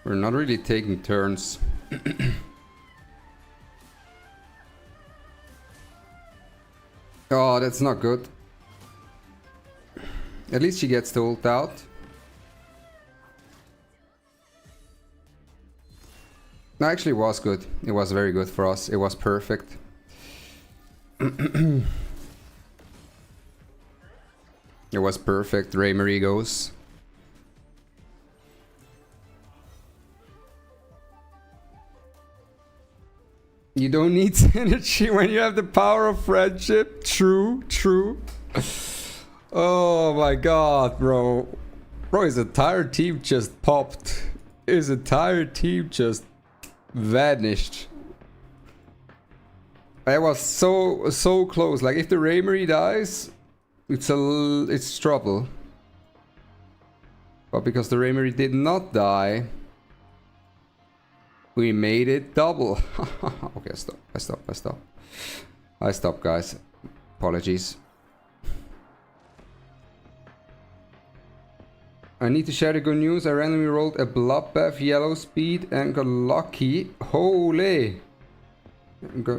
We're not really taking turns. Oh, that's not good. At least she gets the ult out. No, actually it was good. It was very good for us. It was perfect. It was perfect. Raymery goes. You don't need synergy when you have the power of friendship. True. Oh my god, bro. Bro, his entire team just popped. His entire team just vanished. I was so close. Like, if the Raymery dies, it's trouble. But because the Raymery did not die, we made it double. Okay, I stop, guys. Apologies. I need to share the good news. I randomly rolled a bloodbath yellow speed and got lucky. Holy!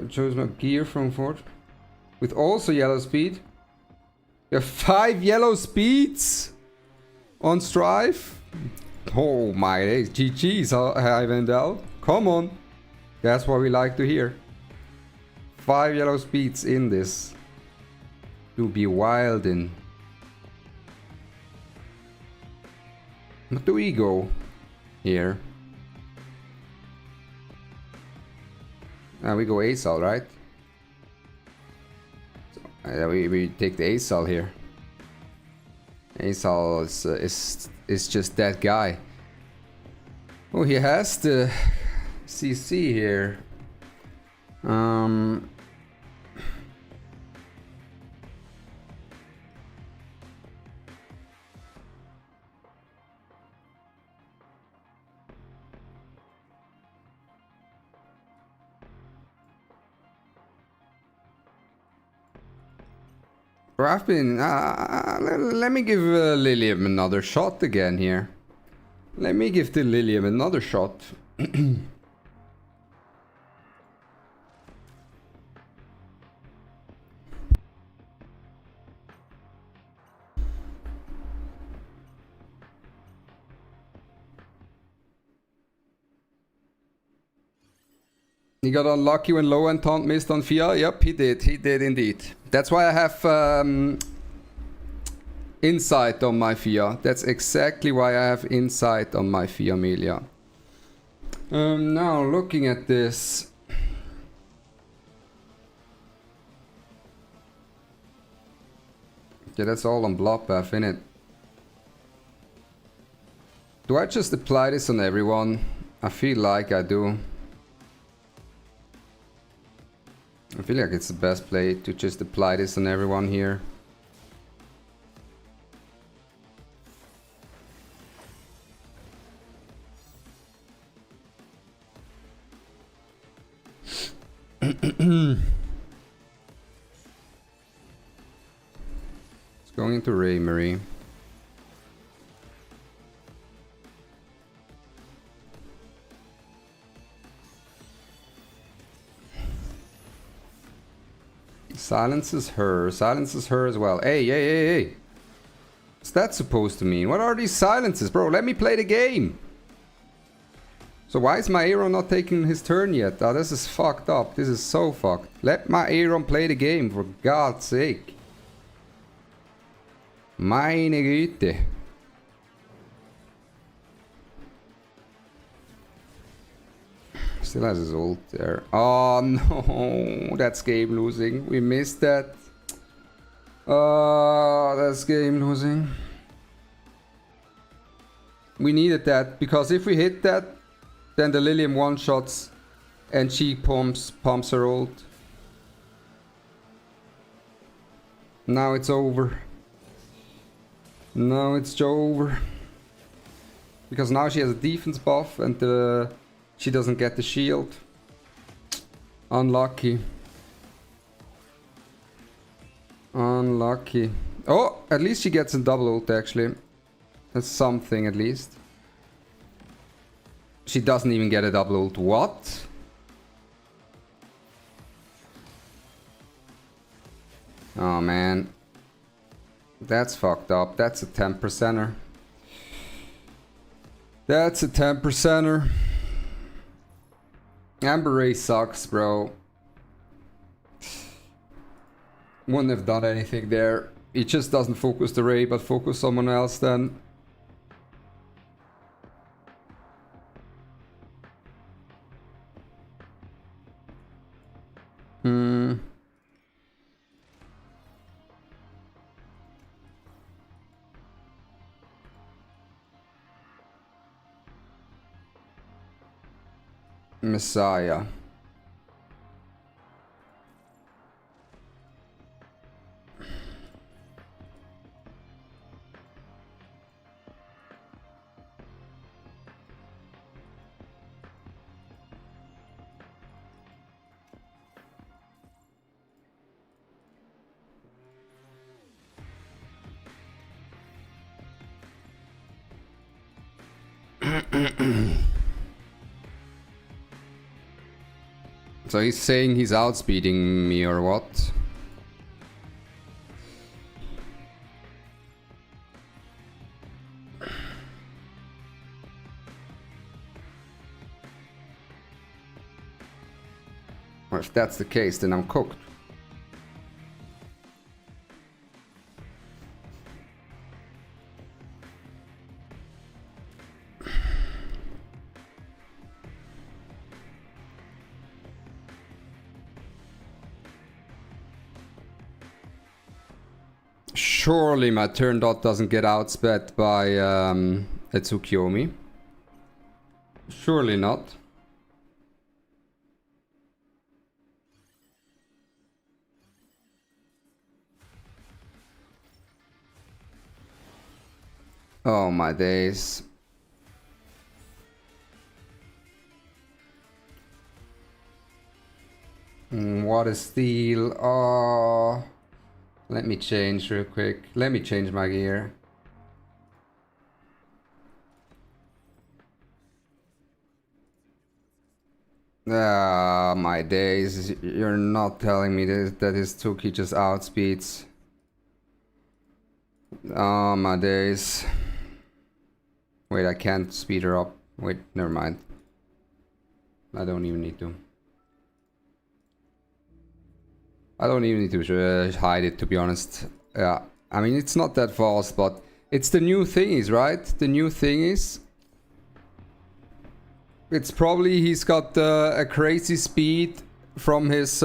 Chose my gear from Fort with also yellow speed. We have 5 yellow speeds on Strive. Oh my days. GG's, Ivendell. Come on. That's what we like to hear. 5 yellow speeds in this. To be wildin'. What do we go here? We go ASAL, right? So We take the Asal here. Asal is just that guy. Oh, he has the CC here. I've been... let me give Lilium another shot again here. Let me give the Lilium another shot. He got unlucky when low end taunt missed on Fia. Yep, he did. He did indeed. That's why I have insight on my Fia. That's exactly why I have insight on my Fia Amelia. Now looking at this. Yeah, that's all on Bloodbath, innit? Do I just apply this on everyone? I feel like I do. I feel like it's the best play to just apply this on everyone here. It's going into Ray Marie. Silences her as well. Hey. What's that supposed to mean? What are these silences, bro? Let me play the game. So why is my Aaron not taking his turn yet? Oh, this is fucked up. This is so fucked. Let my Aaron play the game, for God's sake. Meine Güte. Still has his ult there. Oh no, that's game losing. We missed that. Oh, that's game losing. We needed that, because if we hit that, then the Lilium one-shots and she pumps her ult. Now it's over. Now it's over. Because now she has a defense buff and she doesn't get the shield. Unlucky. Unlucky. Oh, at least she gets a double ult actually. That's something at least. She doesn't even get a double ult. What? Oh man. That's fucked up. That's a 10%er. That's a 10%er. Amber Ray sucks, bro. Wouldn't have done anything there. He just doesn't focus the Ray, but focus someone else then. Messiah. So he's saying he's outspeeding me or what? Or if that's the case, then I'm cooked. Surely my turn dot doesn't get outsped by a Tsukiyomi. Surely not. Oh my days. What a steal. Oh. Let me change real quick. Let me change my gear. Ah, my days. You're not telling me that his Tuki just outspeeds. Oh, my days. Wait, I can't speed her up. Wait, never mind. I don't even need to. I don't even need to hide it, to be honest. Yeah, I mean, it's not that fast, but it's the new thingies, right? The new thingies. It's probably he's got a crazy speed from his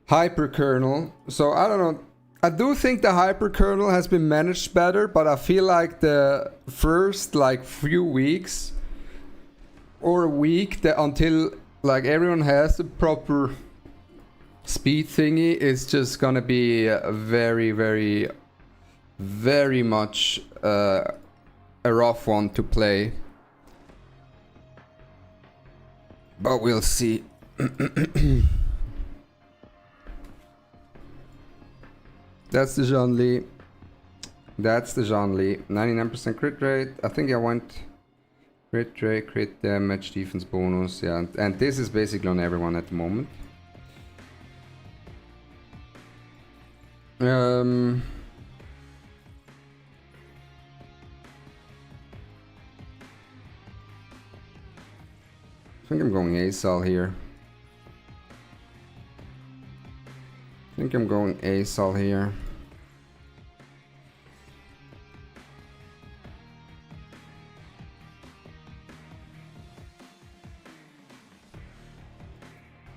hyperkernel. So I don't know. I do think the hyperkernel has been managed better, but I feel like the first like few weeks or a week that until like everyone has the proper speed thingy is just gonna be very, very, very much a rough one to play. But we'll see. That's the Zhongli. That's the Zhongli. 99% crit rate. I think I went crit rate, crit damage, defense bonus. Yeah, and this is basically on everyone at the moment. I think I'm going ASAL here.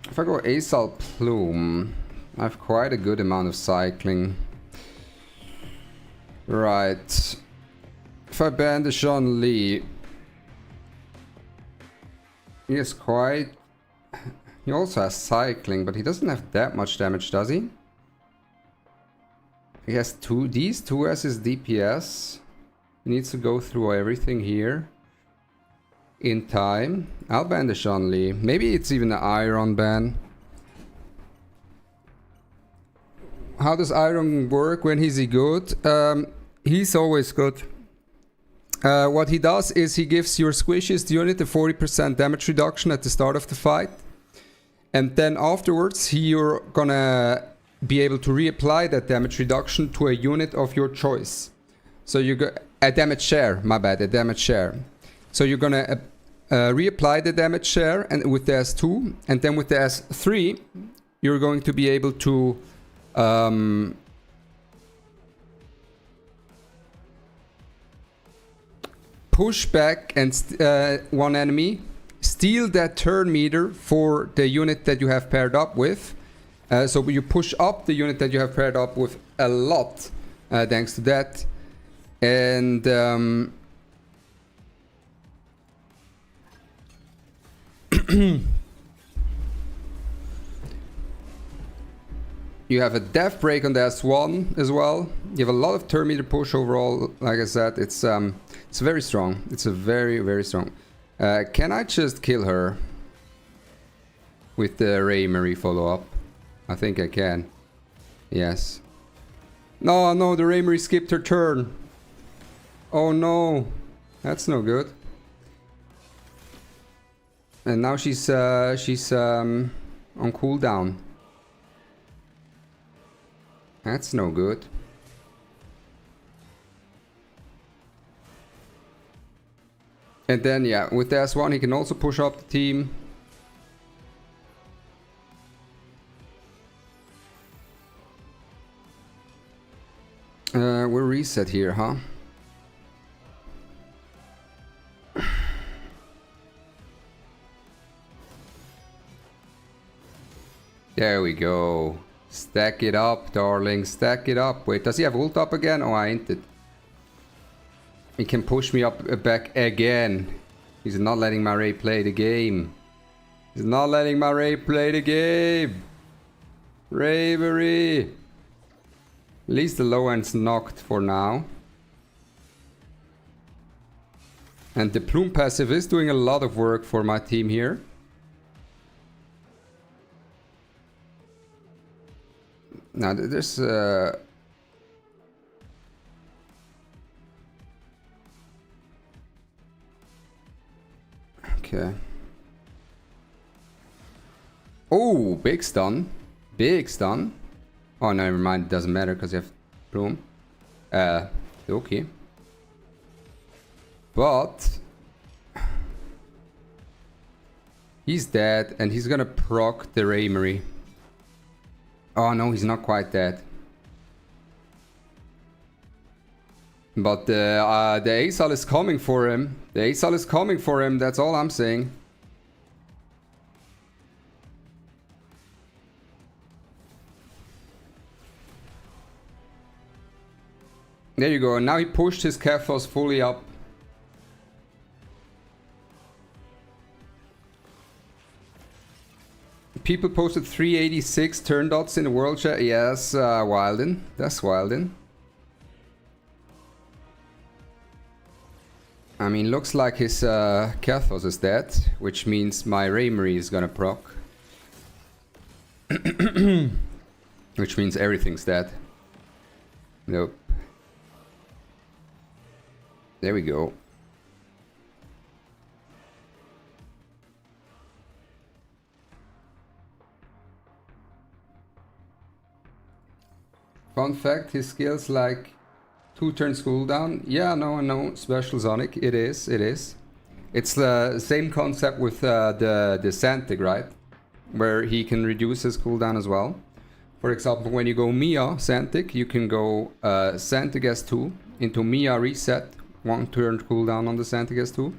If I go ASAL Plume, I have quite a good amount of cycling. Right. If I ban the Zhongli, he is quite... He also has cycling, but he doesn't have that much damage, does he? He has these two as his DPS. He needs to go through everything here in time. I'll ban the Zhongli. Maybe it's even an Iron ban. How does Iron work? When is he good? He's always good. What he does is he gives your squishiest unit a 40% damage reduction at the start of the fight. And then afterwards, you're gonna be able to reapply that damage reduction to a unit of your choice. So you go a damage share, my bad, a damage share. So you're gonna reapply the damage share and with the S2, and then with the S3, you're going to be able to push back and one enemy, steal that turn meter for the unit that you have paired up with. So you push up the unit that you have paired up with a lot, thanks to that. And you have a death break on the S1 as well. You have a lot of turn meter push overall. Like I said, it's very strong. It's a very, very strong. Can I just kill her with the Ray Marie follow-up? I think I can. Yes. No, the Ray Marie skipped her turn. Oh no, that's no good. And now she's on cooldown. That's no good. And then, yeah, with the S1 he can also push up the team. We're reset here, huh? There we go. Stack it up, darling. Stack it up. Wait, does he have ult up again? Oh, I ain't it. He can push me up back again. He's not letting my Ray play the game. He's not letting my Ray play the game. Bravery. At least the low end's knocked for now. And the Plume passive is doing a lot of work for my team here. Now there's okay. Oh, big stun. Big stun. Oh, never mind. It doesn't matter because you have Plume. Okay. But he's dead and he's gonna proc the Raymery. Oh no, he's not quite dead. But the ASAL is coming for him. The ASAL is coming for him, that's all I'm saying. There you go, and now he pushed his Kefos fully up. People posted 386 turn dots in the world chat. Yes, Wilden. That's Wilden. I mean, looks like his Kathos is dead, which means my Raymery is gonna proc. Which means everything's dead. Nope. There we go. Fun fact, his skills like 2 turns cooldown. Yeah, no, Special Sonic. It is. It's the same concept with the Santic, right? Where he can reduce his cooldown as well. For example, when you go Mia Santic, you can go Santic S2 into Mia reset. 1 turn cooldown on the Santic S2.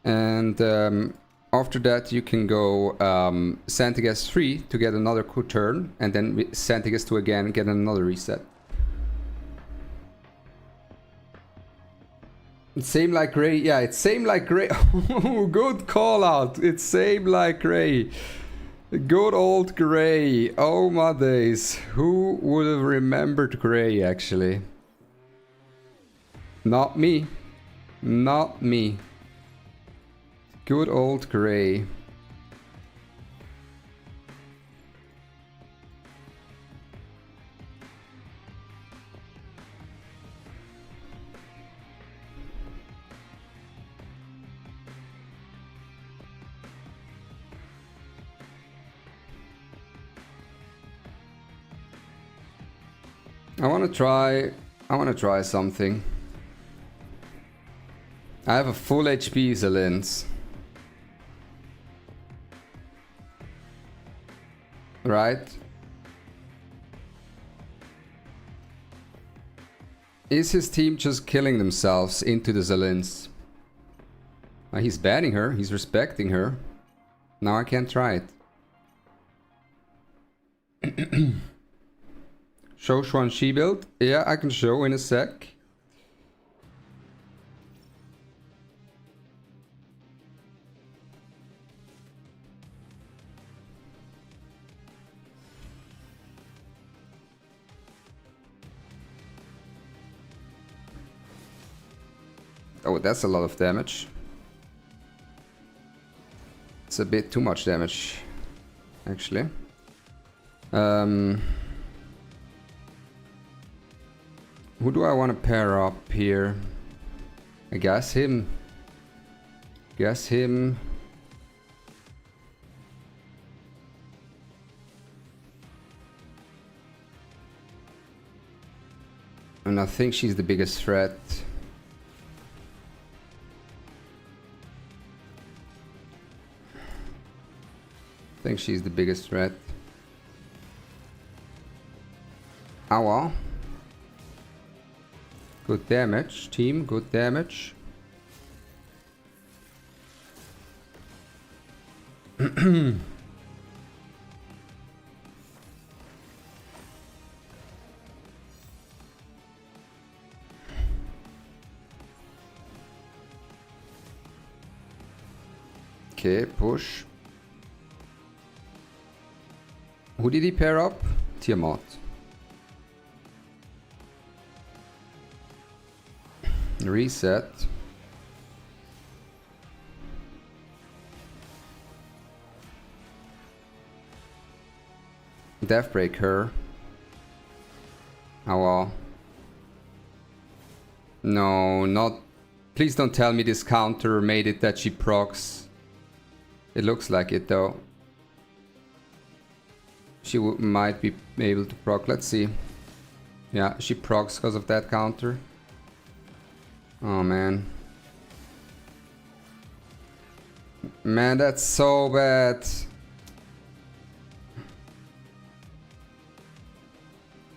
And after that, you can go Santic S3 to get another cool turn, and then Santic S2 again, get another reset. It's same like Ray. Yeah, it's same like Ray. Good call out. It's same like Ray. Good old Gray. Oh my days. Who would have remembered Gray actually? Not me. Not me. Good old Gray. I want to try something. I have a full HP Zelins. Right? Is his team just killing themselves into the Zelins? He's banning her, he's respecting her. Now I can't try it. Show Xuan Chi build? Yeah, I can show in a sec. Oh, that's a lot of damage. It's a bit too much damage, actually. Who do I want to pair up here? I guess him. Guess him. And I think she's the biggest threat. I think she's the biggest threat. Ow. Good damage, team, good damage. Okay, push. Who did he pair up? Tiamat. Reset. Deathbreak her. Oh well. No, not... Please don't tell me this counter made it that she procs. It looks like it though. She might be able to proc. Let's see. Yeah, she procs because of that counter. Oh man. Man, that's so bad.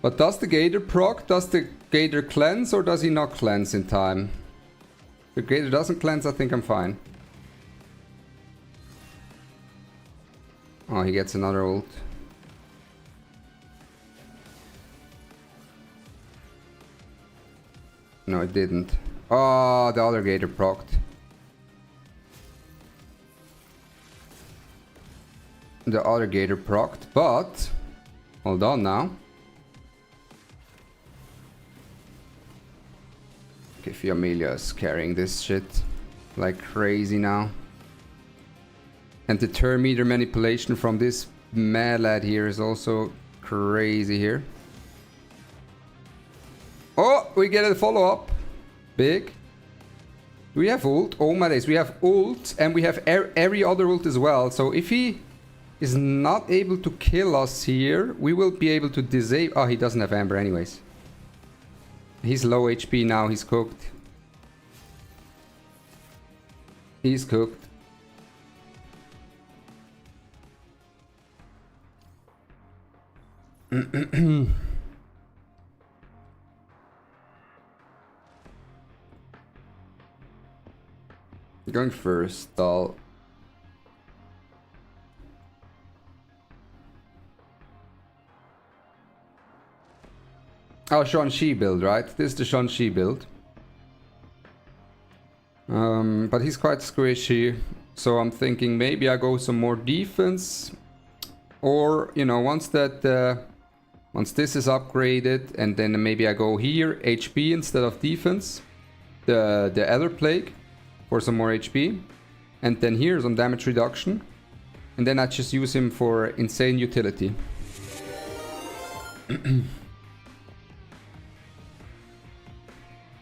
But does the Gator proc? Does the Gator cleanse or does he not cleanse in time? If the Gator doesn't cleanse, I think I'm fine. Oh, he gets another ult. No, it didn't. Oh, the other Gator procced. The other Gator procced, but... Hold on now. Okay, Fiamelia is carrying this shit like crazy now. And the turn meter manipulation from this mad lad here is also crazy here. Oh, we get a follow-up. Big. We have ult. Oh my days, we have ult and we have every other ult as well. So if he is not able to kill us here, we will be able to disable... Oh, he doesn't have Amber anyways. He's low HP now, he's cooked. He's cooked. Going first, I'll... Oh, Xuan Chi build, right? This is the Xuan Chi build. But he's quite squishy, so I'm thinking maybe I go some more defense. Or, you know, once this is upgraded, and then maybe I go here, HP instead of defense. The Ether Plague for some more HP. And then here some damage reduction. And then I just use him for insane utility.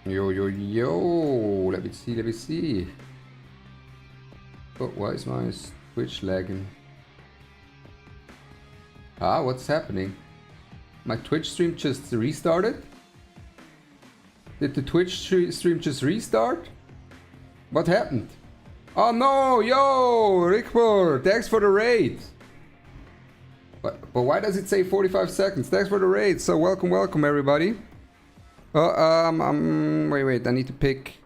Yo, yo, yo. Let me see. Oh, why is my Twitch lagging? Ah, what's happening? My Twitch stream just restarted? Did the Twitch stream just restart? What happened? Oh no, yo, Rickbur, thanks for the raid. But why does it say 45 seconds? Thanks for the raid. So welcome everybody. Wait, I need to pick.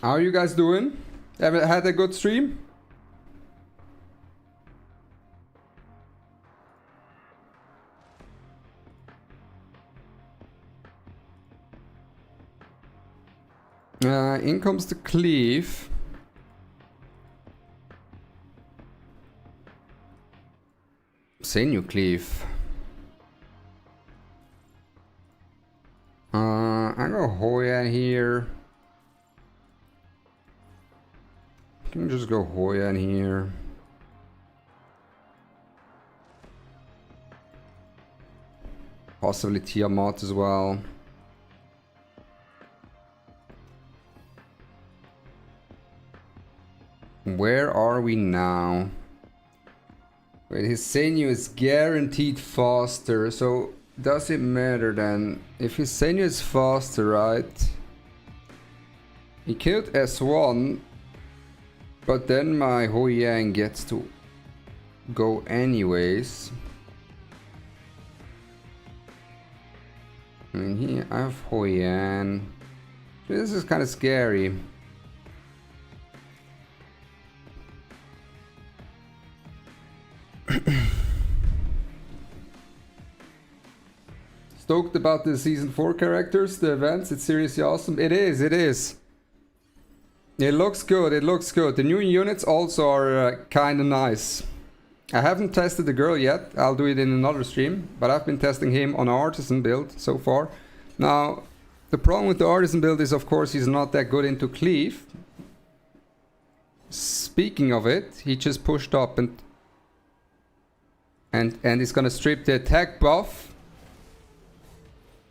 How are you guys doing? Have you had a good stream? In comes the cleave. Sinew cleave. I go Hoya here. Can just go Hoya in here. Possibly Tiamat as well. Where are we now? Wait, his Sinew is guaranteed faster, so does it matter then? If his Sinew is faster, right? He killed S1, but then my Hou Yang gets to go anyways. I mean, here I have Hou Yang. This is kind of scary. stoked about the Season 4 characters, the events. It's seriously awesome. It is, it is. It looks good, it looks good. The new units also are kind of nice. I haven't tested the girl yet. I'll do it in another stream. But I've been testing him on Artisan build so far. Now, the problem with the Artisan build is, of course, he's not that good into cleave. Speaking of it, he just pushed up and he's gonna strip the attack buff.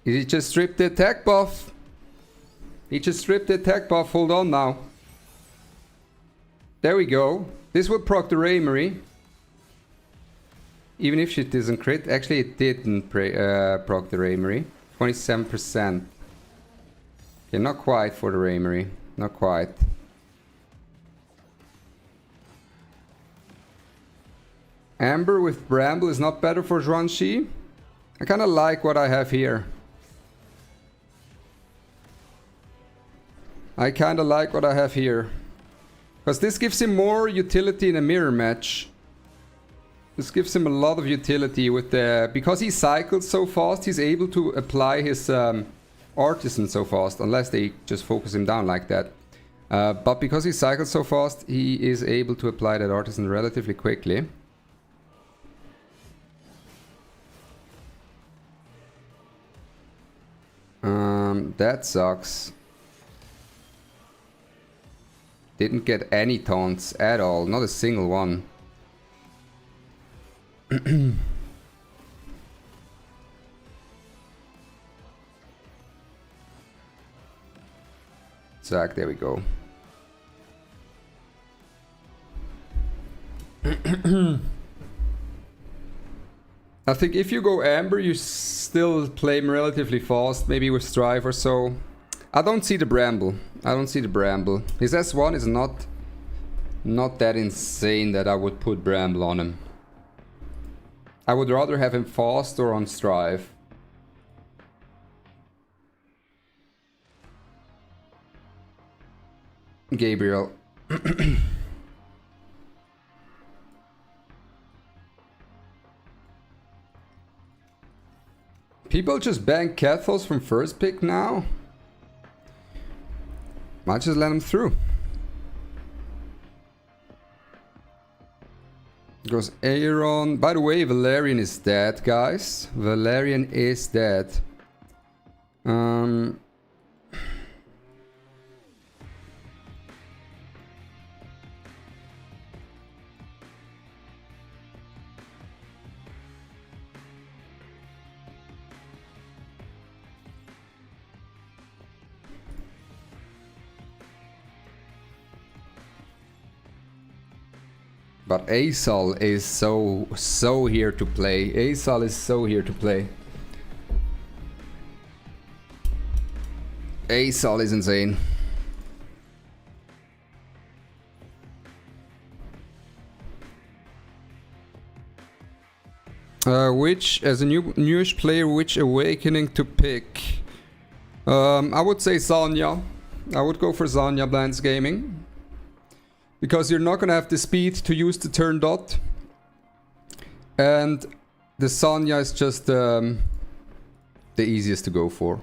He just stripped the attack buff. He just stripped the attack buff. Hold on now. There we go. This will proc the Raimery. Even if she doesn't crit. Actually, it didn't proc the Raimery. 27%. Okay, not quite for the Raimery. Not quite. Amber with Bramble is not better for Xuan Chi. I kind of like what I have here. I kind of like what I have here. Because this gives him more utility in a mirror match. This gives him a lot of utility with the... Because he cycles so fast, he's able to apply his Artisan so fast. Unless they just focus him down like that. But because he cycles so fast, he is able to apply that Artisan relatively quickly. That sucks. Didn't get any taunts at all, not a single one. Zack, there we go. I think if you go Amber, you still play him relatively fast, maybe with Strive or so. I don't see the Bramble. I don't see the Bramble. His S1 is not that insane that I would put Bramble on him. I would rather have him fast or on Strive. Gabriel. People just ban Cathos from first pick now? Might just let him through. Goes Aaron. By the way, Valerian is dead, guys. Valerian is dead. But Asal is so here to play. Asal is so here to play. Asal is insane. Which, as a newish player, which awakening to pick? I would say Zanya. I would go for Zanya Blends Gaming. Because you're not gonna have the speed to use the turn dot. And the Zanya is just the easiest to go for.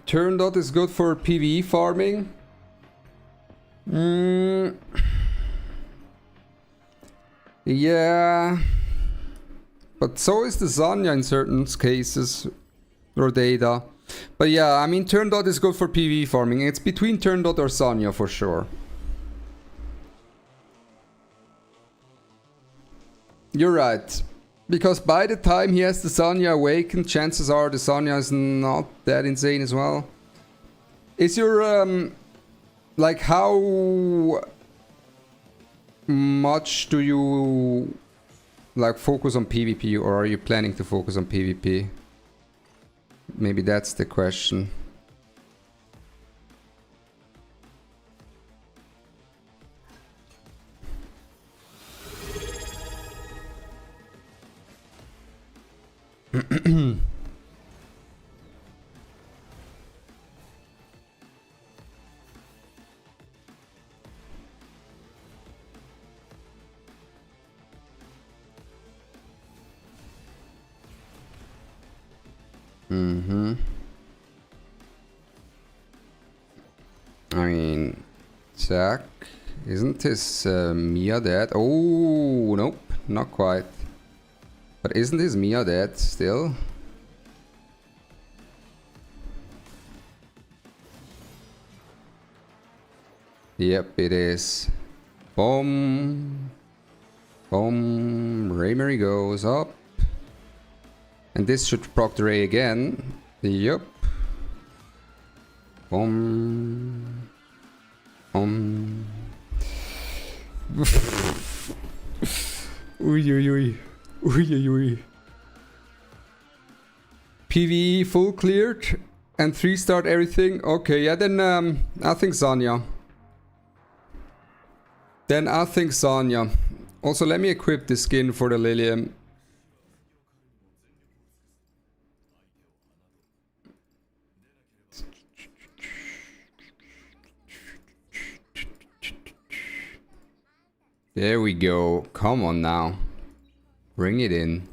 Turn dot is good for PvE farming. Yeah. But so is the Zanya in certain cases. Or Data. But yeah, I mean, turn dot is good for PvE farming. It's between turn dot or Zanya for sure. You're right. Because by the time he has the Zanya awakened, chances are the Zanya is not that insane as well. Is your, like how much do you like focus on PvP, or are you planning to focus on PvP? Maybe that's the question. I mean, Zack, isn't his Mia dead? Oh, nope, not quite. But isn't his Mia dead still? Yep, it is. Boom. Boom. Raymery goes up. And this should proc the Ray again. Yup. Boom. Boom. Ui, ui, ui. Ui, ui, ui. PvE full cleared. And 3-starred everything. Okay, yeah, then I think Zanya. Then I think Zanya. Also, let me equip the skin for the Lilium. There we go. Come on now. Bring it in.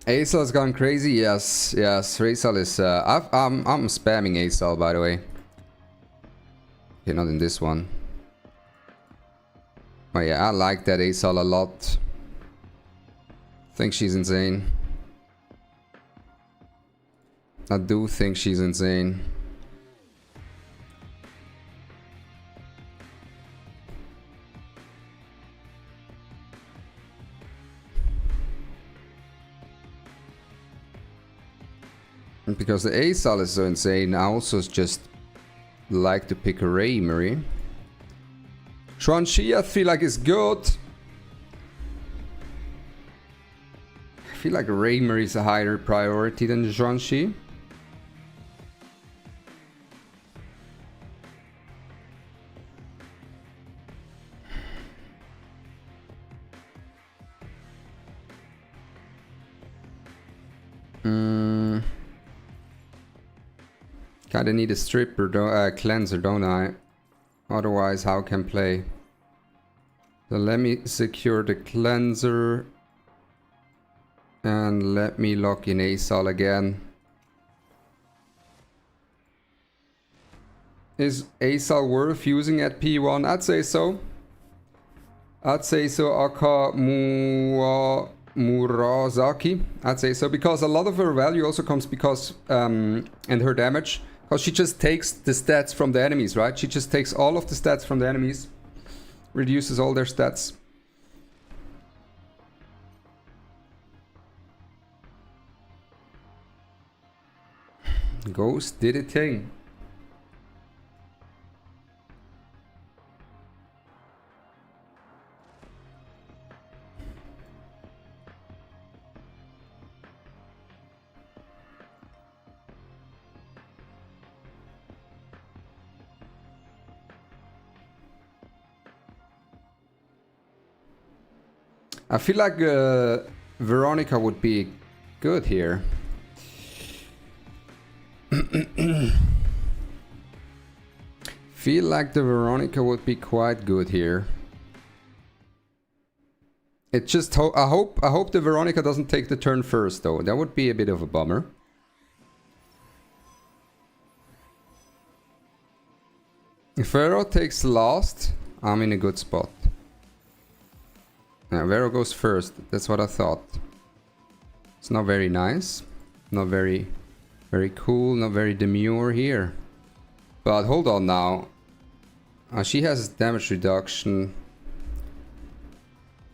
Asal's gone crazy. Yes, yes. Raisal is. I'm spamming Asal, by the way. Okay, not in this one. Oh yeah, I like that Asal a lot. Think she's insane. I do think she's insane. Because the Asal is so insane, I also just like to pick a Raymery. Xuan Chi I feel like is good. I feel like Raymery is a higher priority than Xuan Chi. Kinda need a stripper, cleanser, don't I? Otherwise, how can play? So let me secure the cleanser. And let me lock in Asal again. Is Asal worth using at P1? I'd say so. I'd say so, Aka Murasaki. I'd say so, because a lot of her value also comes because, and her damage. Because she just takes the stats from the enemies, right? She just takes all of the stats from the enemies. Reduces all their stats. Ghost did a thing. I feel like Veronica would be good here. Feel like the Veronica would be quite good here. It just I hope the Veronica doesn't take the turn first though. That would be a bit of a bummer. If Vero takes last, I'm in a good spot. Yeah, Vero goes first. That's what I thought. It's not very nice. Not very cool, not very demure here. But hold on now. She has damage reduction.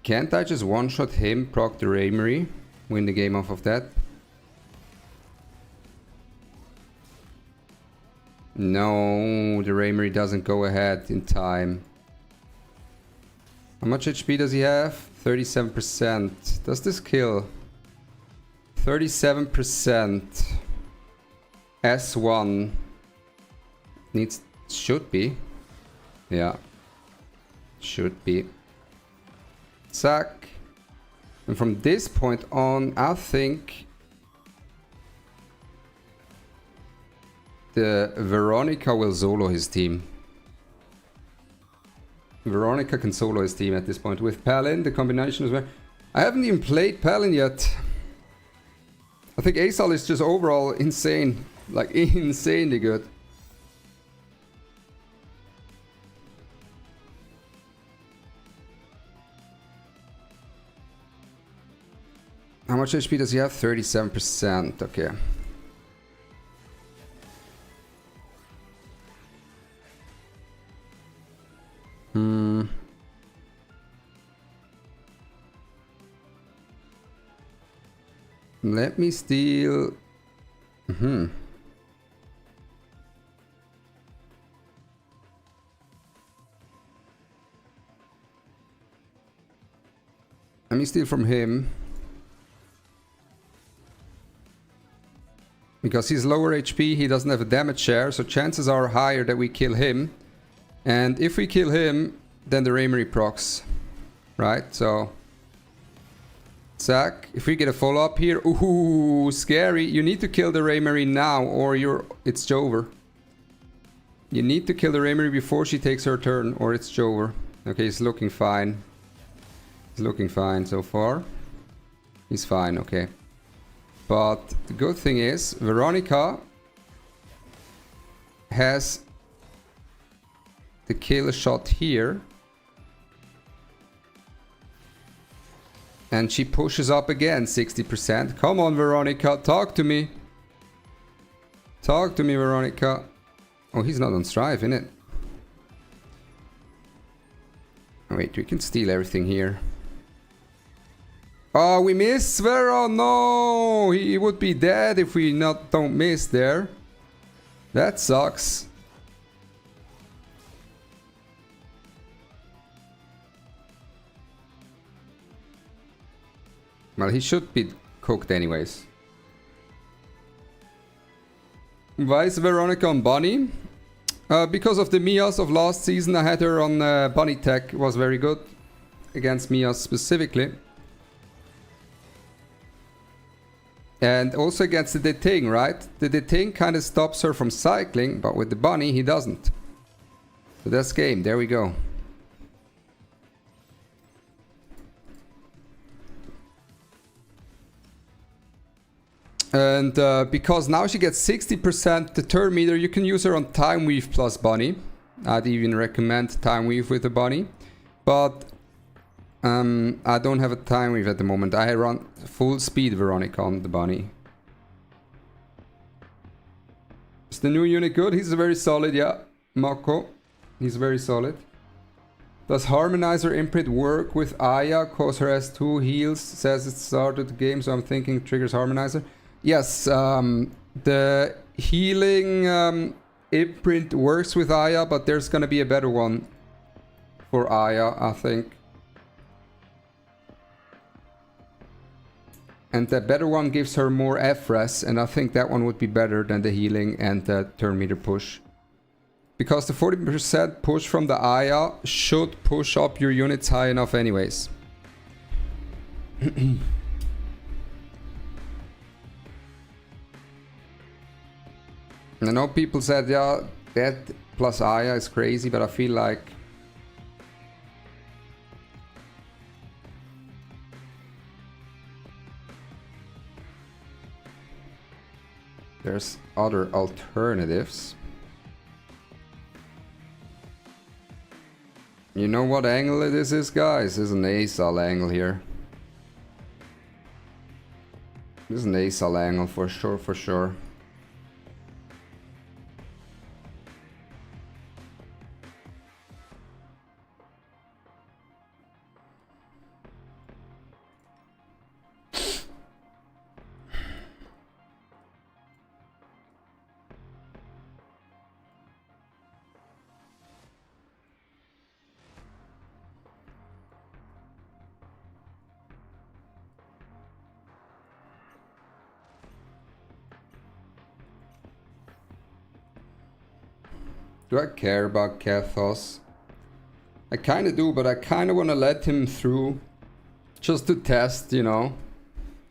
Can't I just one-shot him, proc the Raimery, win the game off of that? No, the Raimery doesn't go ahead in time. How much HP does he have? 37%. Does this kill? 37%. S1 needs, should be. Yeah, should be. Sack. And from this point on, I think the Veronica will solo his team. Veronica can solo his team at this point. With Palin, the combination is very... I haven't even played Palin yet. I think Asal is just overall insane. Like, insanely good. How much HP does he have? 37%. Okay. Let me steal... Let me steal from him. Because he's lower HP, he doesn't have a damage share, so chances are higher that we kill him. And if we kill him, then the Raimery procs. Right, so... Zack, if we get a follow-up here... Ooh, scary. You need to kill the Raimery now, or it's over. You need to kill the Raimery before she takes her turn, or it's over. Okay, he's looking fine. He's looking fine so far. He's fine, okay. But the good thing is, Veronica has the kill shot here. And she pushes up again, 60%. Come on, Veronica, talk to me. Talk to me, Veronica. Oh, he's not on Strive, innit? Oh, wait, we can steal everything here. Oh, we miss Vero. No, he would be dead if we don't miss there. That sucks. Well, he should be cooked anyways. Why is Veronica on Bunny? Because of the Mias of last season, I had her on Bunny Tech. It was very good against Mias specifically. And also against the Deting, right? The Deting kind of stops her from cycling, but with the Bunny, he doesn't. So that's game. There we go. And because now she gets 60% the turn meter, you can use her on Time Weave plus Bunny. I'd even recommend Time Weave with the Bunny. But I don't have a Time Weave at the moment. I run full speed Veronica on the Bunny. Is the new unit good? He's very solid, yeah. Mako. He's very solid. Does Harmonizer Imprint work with Aya? Cause her S2 heals. Says it started the game, so I'm thinking triggers Harmonizer. Yes, the healing imprint works with Aya, but there's gonna be a better one for Aya, I think. And the better one gives her more F-res, and I think that one would be better than the healing and the turn meter push. Because the 40% push from the Aya should push up your units high enough anyways. I know people said, yeah, that plus Aya is crazy, but I feel like there's other alternatives. You know what angle this is, guys? This is an ASAL angle here. This is an ASAL angle for sure, for sure. Do I care about Kathos? I kind of do, but I kind of want to let him through. Just to test, you know.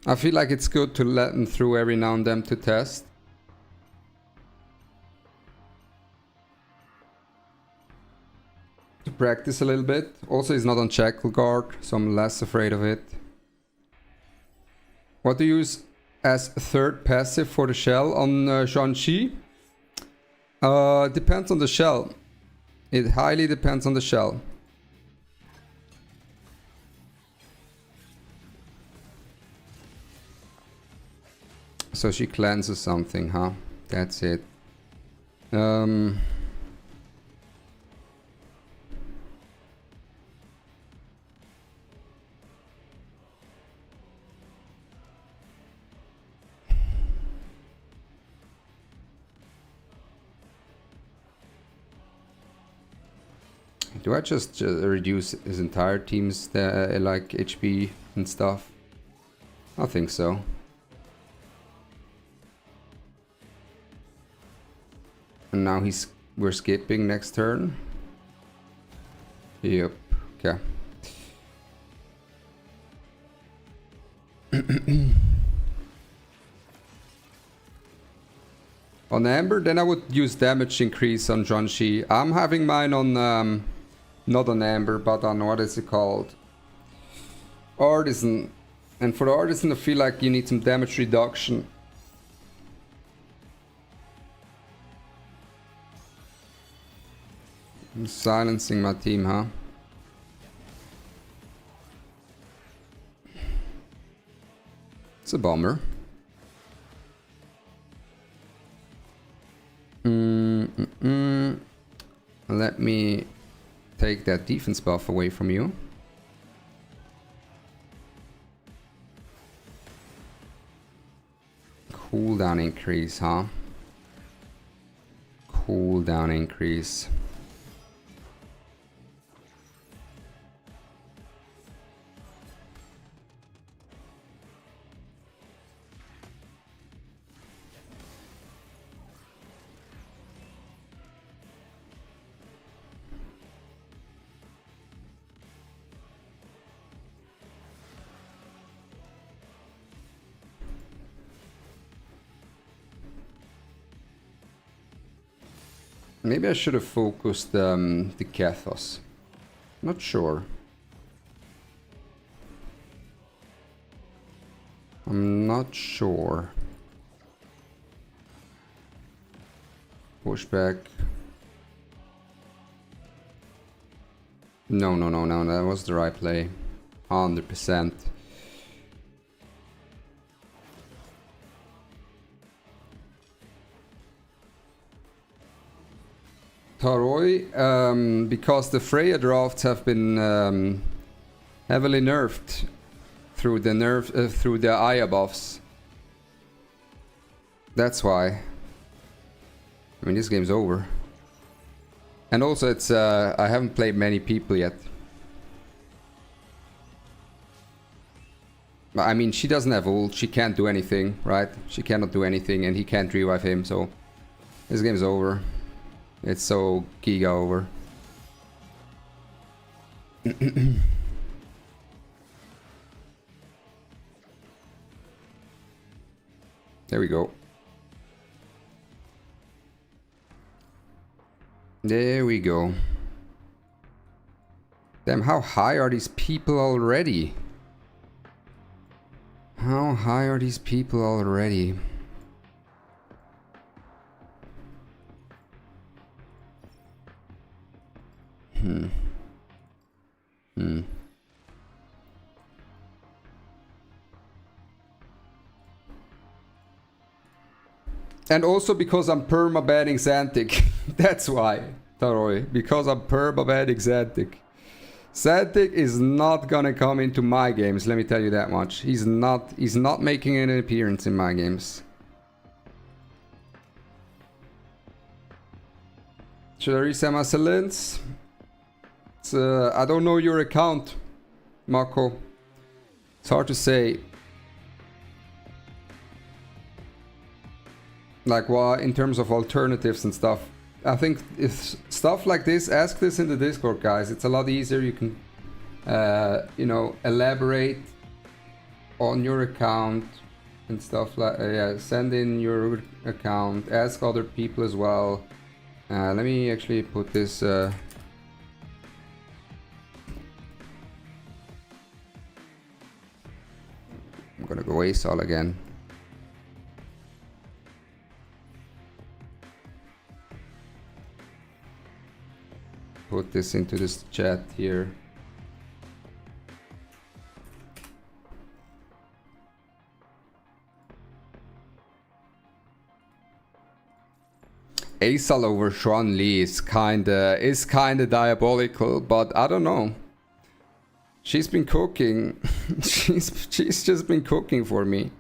I feel like it's good to let him through every now and then to test. To practice a little bit. Also, he's not on Shackle Guard, so I'm less afraid of it. What do you use as third passive for the shell on Xuan Chi? Depends on the shell. It highly depends on the shell. So she cleanses something, huh? That's it. Do I just reduce his entire team's like HP and stuff? I think so. And now we're skipping next turn. Yep. Okay. On Amber, then I would use damage increase on Xuan Chi. I'm having mine on not on Amber, but on what is it called? Artisan. And for the Artisan, I feel like you need some damage reduction. I'm silencing my team, huh? It's a bummer. Let me take that defense buff away from you. Cooldown increase, huh? Cooldown increase. Maybe I should have focused the Kathos. Not sure. I'm not sure. Pushback. No, that was the right play. 100%. Taroi, because the Freya drafts have been heavily nerfed through the Aya buffs. That's why. I mean, this game's over. And also, it's I haven't played many people yet. I mean, she doesn't have ult. She can't do anything, right? She cannot do anything, and he can't revive him. So this game's over. It's so giga over. There we go. There we go. Damn, how high are these people already? How high are these people already? And also because I'm perma-banning Xantic. That's why, Taroi. Because I'm perma-banning Xantic. Xantic is not gonna come into my games, let me tell you that much. He's not making an appearance in my games. Should I reset my silence? I don't know your account, Marco. It's hard to say. Like what in terms of alternatives and stuff. I think if stuff like this, ask this in the Discord, guys. It's a lot easier. You can, you know, elaborate on your account and stuff like yeah. Send in your account. Ask other people as well. Let me actually put this. I'm gonna go ASOL again. Put this into this chat here. ASOL over Xuan Li is kinda diabolical, but I don't know. She's been cooking. she's just been cooking for me.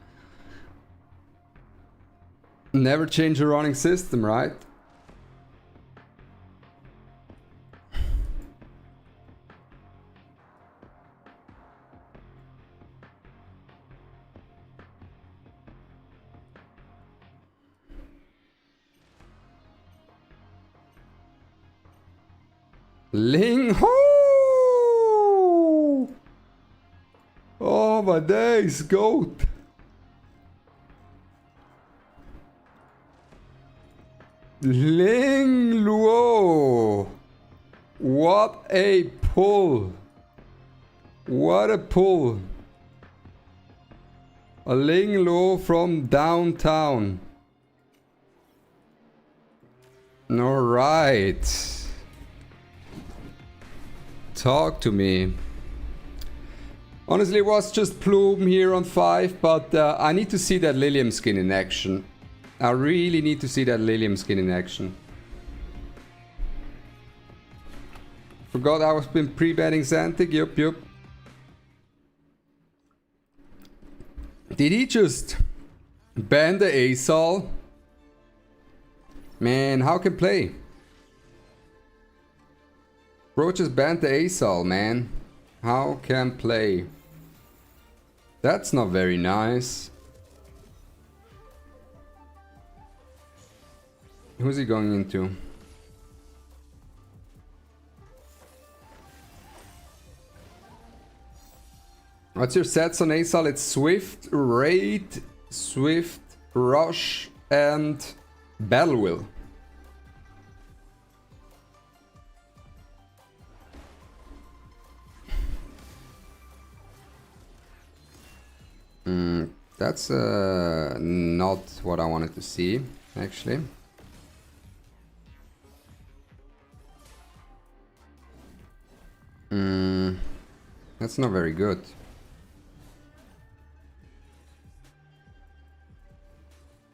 Never change a running system, right? Ling Ho! Oh my days, goat! Ling Luo! What a pull! What a pull! A Ling Luo from downtown. Alright. Talk to me. Honestly, it was just Plume here on 5, but I need to see that Lilium skin in action. I really need to see that Lilium skin in action. Forgot I was been pre-banning Xantic. Yup. Did he just ban the ASOL? Man, how can play? Bro just banned the ASOL, man. How can play? That's not very nice. Who's he going into? What's your sets on ASOL? It's Swift, Raid, Swift, Rush, and Battle Will. That's not what I wanted to see, actually. That's not very good.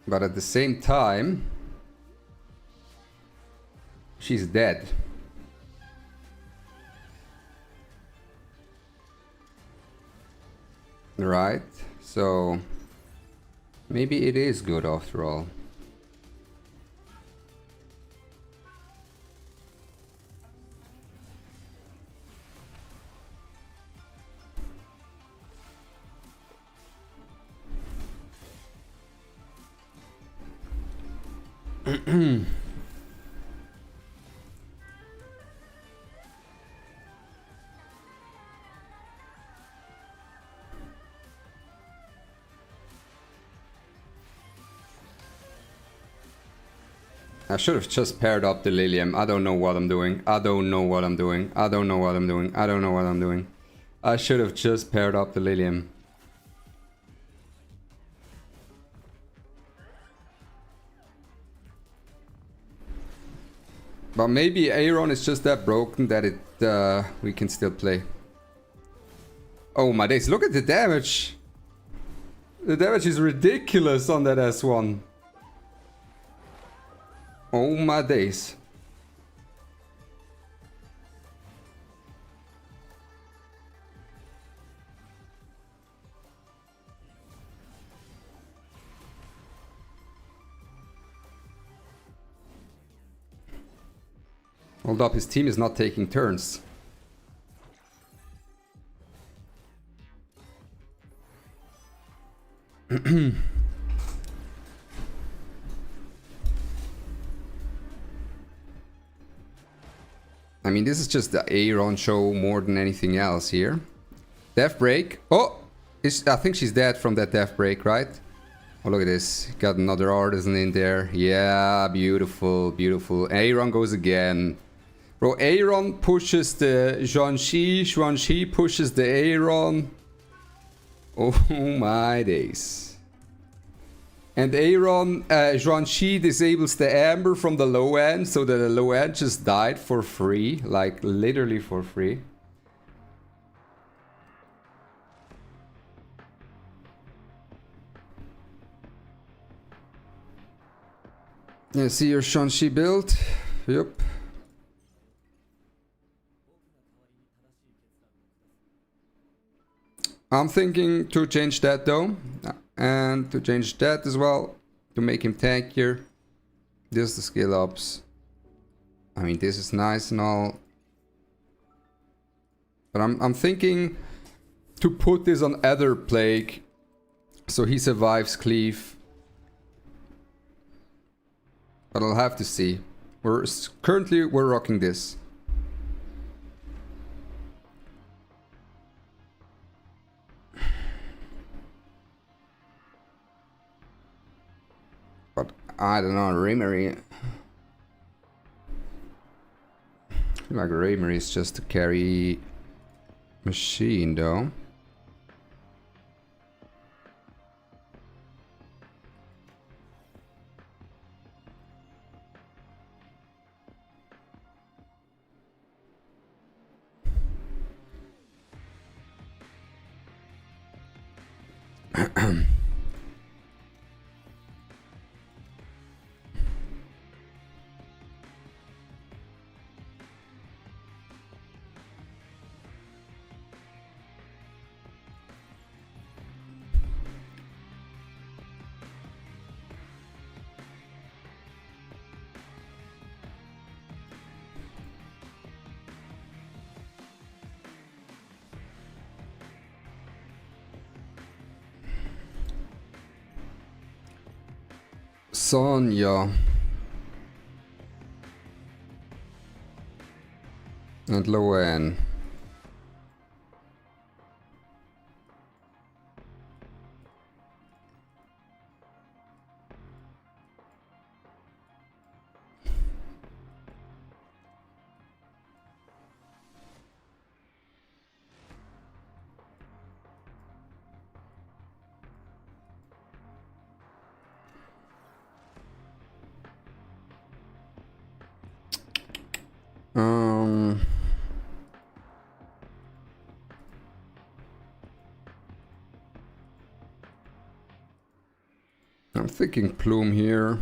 But at the same time, she's dead. Right? So maybe it is good after all. I should have just paired up the Lilium. I don't know what I'm doing. I don't know what I'm doing. I don't know what I'm doing. I don't know what I'm doing. I should have just paired up the Lilium. But maybe Aaron is just that broken that it we can still play. Oh my days, look at the damage. The damage is ridiculous on that S1. Oh my days. Hold up, his team is not taking turns. I mean, this is just the Aaron show more than anything else here. Death break. Oh! I think she's dead from that death break, right? Oh, look at this. Got another artisan in there. Yeah, beautiful, beautiful. Aaron goes again. Bro, Aaron pushes the Xuan Chi. Xuan Chi pushes the Aaron. Oh my days. And Aaron, Xuan Chi disables the Amber from the low end, so that the low end just died for free. Like, literally for free. Yeah, see your Xuan Chi build? Yup. I'm thinking to change that though. And to change that as well. To make him tankier. This is the skill ups. I mean, this is nice and all. But I'm thinking to put this on Ether Plague. So he survives Cleave. But I'll have to see. Currently we're rocking this. But I don't know, Remery. I feel like Remery is just to carry machine though. Sonya and Loan. I'm thinking Plume here.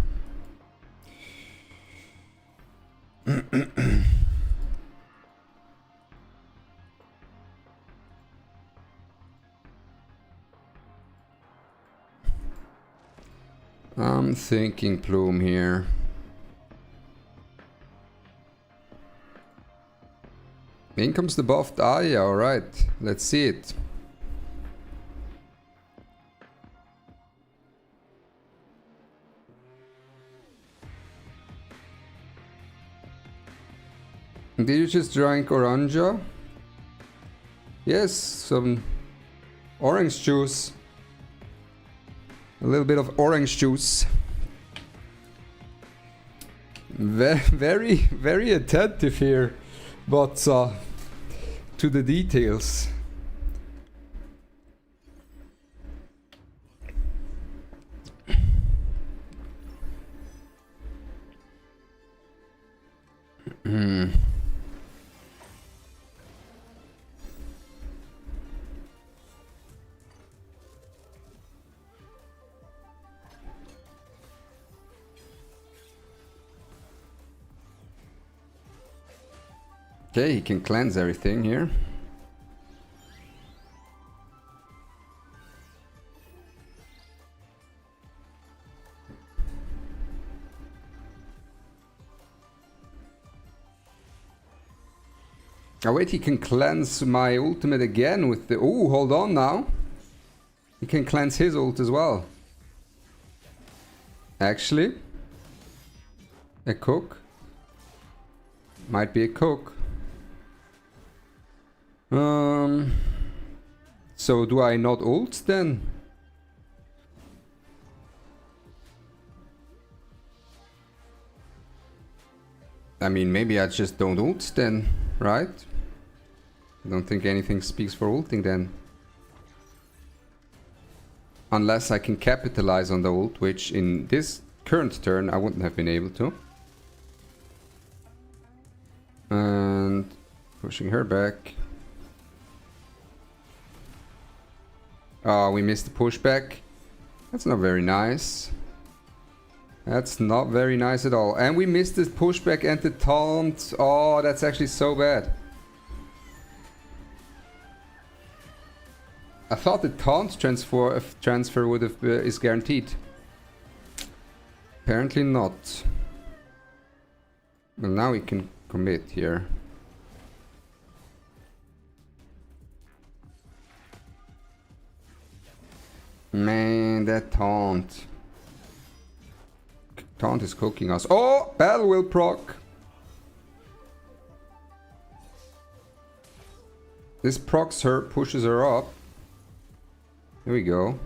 I'm thinking Plume here. In comes the buffed Aya, alright. Let's see it. Did you just drink oranja? Yes, some orange juice. A little bit of orange juice. Very, very attentive here, but to the details. Okay, he can cleanse everything here. Oh wait, he can cleanse my ultimate again with the... Oh, hold on now. He can cleanse his ult as well. Actually, a cook. Might be a cook. So do I not ult then? I mean, maybe I just don't ult then, right? I don't think anything speaks for ulting then. Unless I can capitalize on the ult, which in this current turn I wouldn't have been able to. And pushing her back. Oh, we missed the pushback. That's not very nice. That's not very nice at all. And we missed the pushback and the taunt. Oh, that's actually so bad. I thought the taunt transfer would have is guaranteed. Apparently not. Well, now we can commit here. Man, that taunt. Taunt is cooking us. Oh, battle will proc. This procs her, pushes her up. Here we go.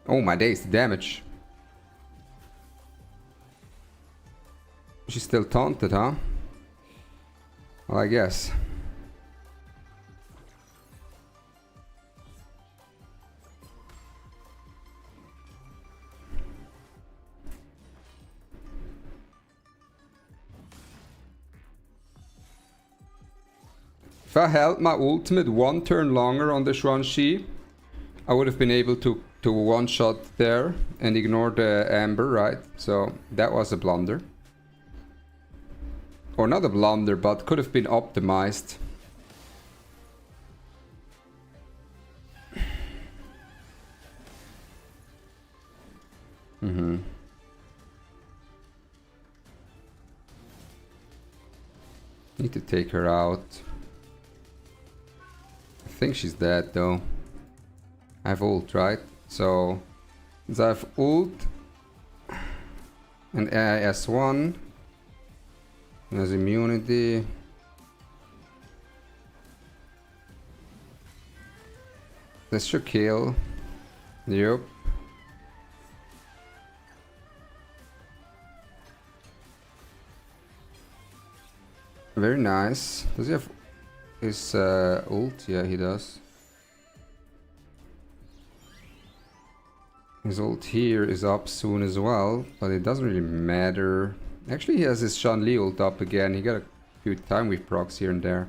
Oh my days, the damage. She's still taunted, huh? Well, I guess. If I held my ultimate one turn longer on the Xuan Chi, I would have been able to one-shot there and ignore the Amber, right? So that was a blunder. Or not a blunder, but could have been optimized. Need to take her out. I think she's dead though. I have ult, right? So since I have ult and AIS1 has immunity. This should kill. Yep. Very nice. Does he have his ult? Yeah, he does. His ult here is up soon as well, but it doesn't really matter. Actually, he has his Shani ult up again. He got a few time with procs here and there.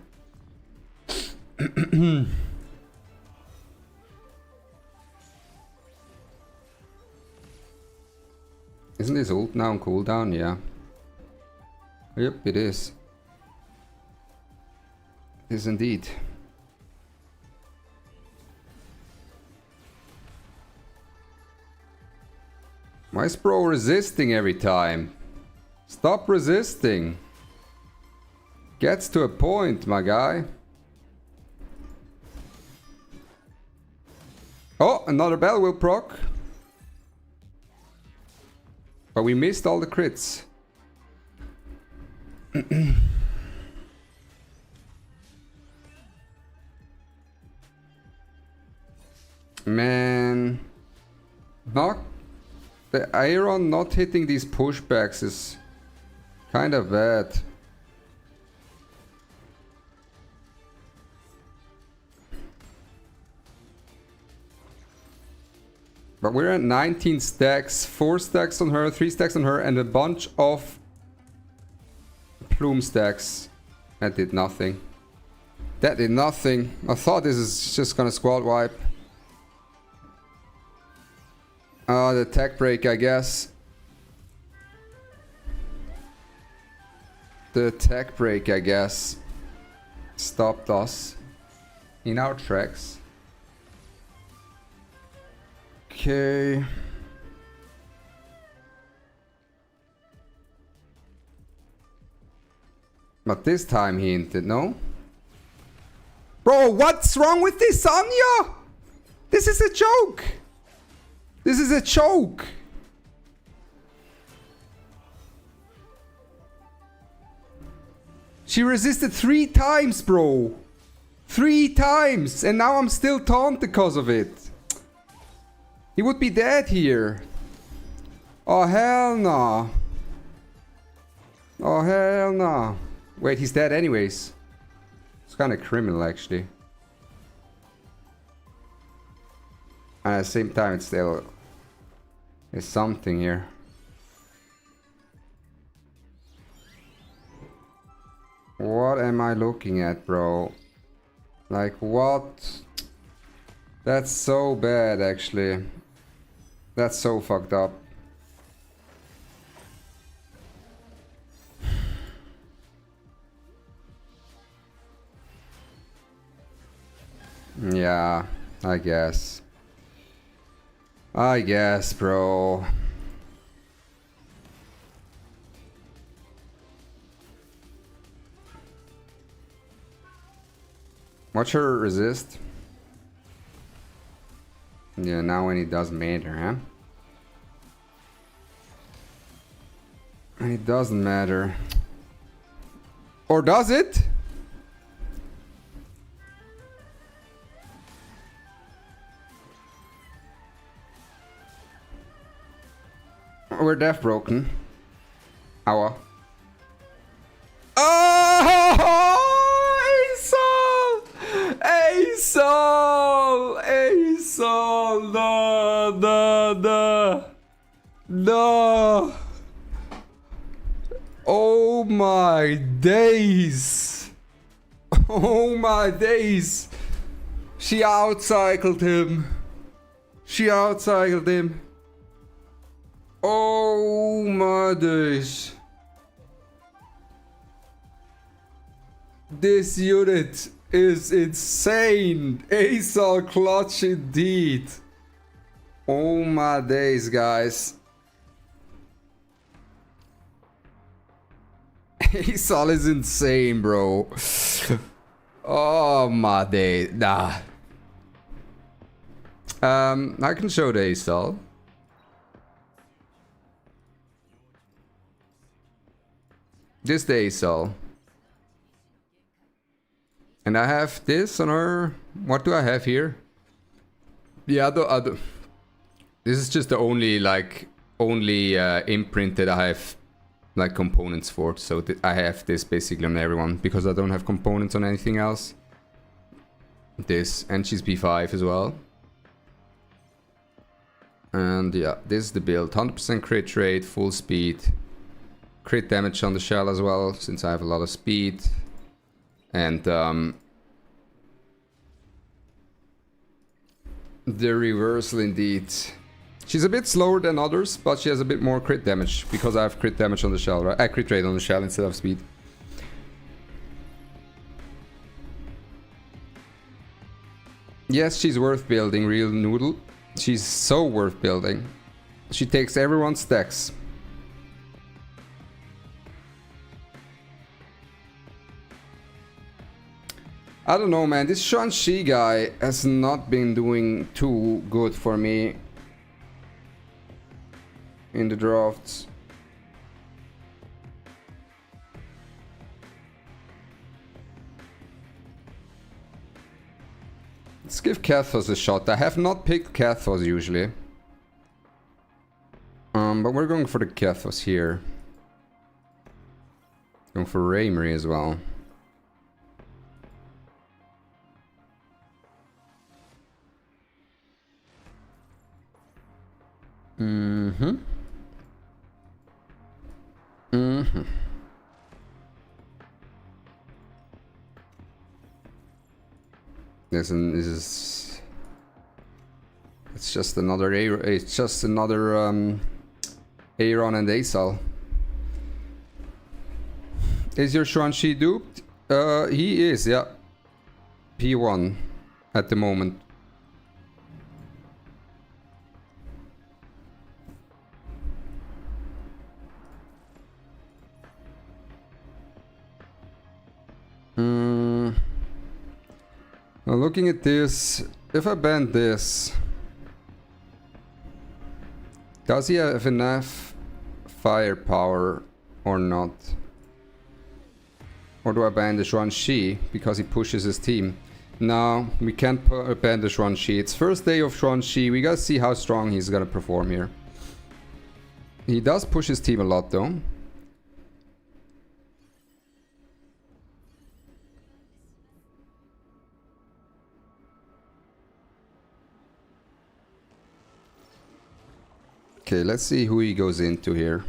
Isn't his ult now on cooldown? Yeah. Yep, it is. It is indeed. Why is bro resisting every time? Stop resisting. Gets to a point, my guy. Oh, another bell will proc. But we missed all the crits. Man. Not... The iron not hitting these pushbacks is kind of bad. But we're at 19 stacks, 4 stacks on her, 3 stacks on her, and a bunch of plume stacks. That did nothing. That did nothing. I thought this is just gonna squad wipe. The tech break, I guess. The tech break, I guess, stopped us in our tracks. Okay. But this time he hinted, no? Bro, what's wrong with this Anya? This is a joke. This is a joke. She resisted 3 times, bro. 3 times. And now I'm still taunted because of it. He would be dead here. Oh, hell no. Oh, hell no. Wait, he's dead anyways. It's kind of criminal, actually. And at the same time, it's still... There's something here. What am I looking at, bro? Like, what? That's so bad, actually. That's so fucked up. Yeah, I guess. I guess, bro. Watch her resist. Yeah, now when it doesn't matter, huh? And it doesn't matter. Or does it? We're deaf broken. Aua. Oh! ASOL! ASOL! No, no, no. No. Oh my days. Oh my days. She outcycled him. She outcycled him. Oh my days. This unit is insane. ASOL clutch indeed. Oh my days, guys. ASOL is insane, bro. Oh my days. Nah. I can show the ASOL. This the ASOL. And I have this on her. What do I have here? Yeah, this is just the only imprint that I have like components for. So I have this basically on everyone because I don't have components on anything else. This, and she's B5 as well. And yeah, this is the build. 100% crit rate, full speed. Crit damage on the shell as well, since I have a lot of speed. And the reversal indeed. She's a bit slower than others, but she has a bit more crit damage because I have crit damage on the shell, right? Crit rate on the shell instead of speed. Yes, she's worth building, real noodle. She's so worth building. She takes everyone's stacks. I don't know, man. This Xuan Chi guy has not been doing too good for me in the drafts. Let's give Kathos a shot. I have not picked Kathos usually. But we're going for the Kathos here. Going for Raymery as well. Mm-hmm. Mm-hmm. This is... It's just another Aaron and ASOL. Is your Xuan Chi duped? He is, yeah. P1 at the moment. Now looking at this, if I ban this, does he have enough firepower or not? Or do I ban the Xuan Chi because he pushes his team? No, we can't ban the Xuan Chi. It's first day of Xuan Chi. We gotta see how strong he's gonna perform here. He does push his team a lot though. Okay, let's see who he goes into here.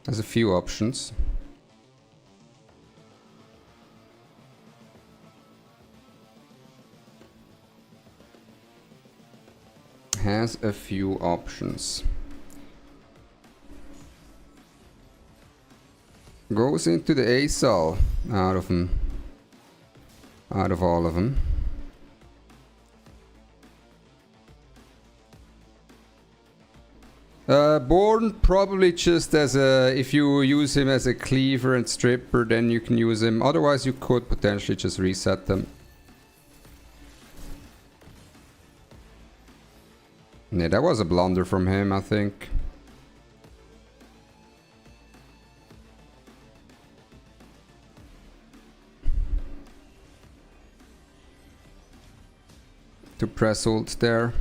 Has a few options. Has a few options. Goes into the ASAL out of them. Out of all of them. Born probably just as a, if you use him as a cleaver and stripper, then you can use him. Otherwise you could potentially just reset them. Yeah, that was a blunder from him, I think. To press ult there.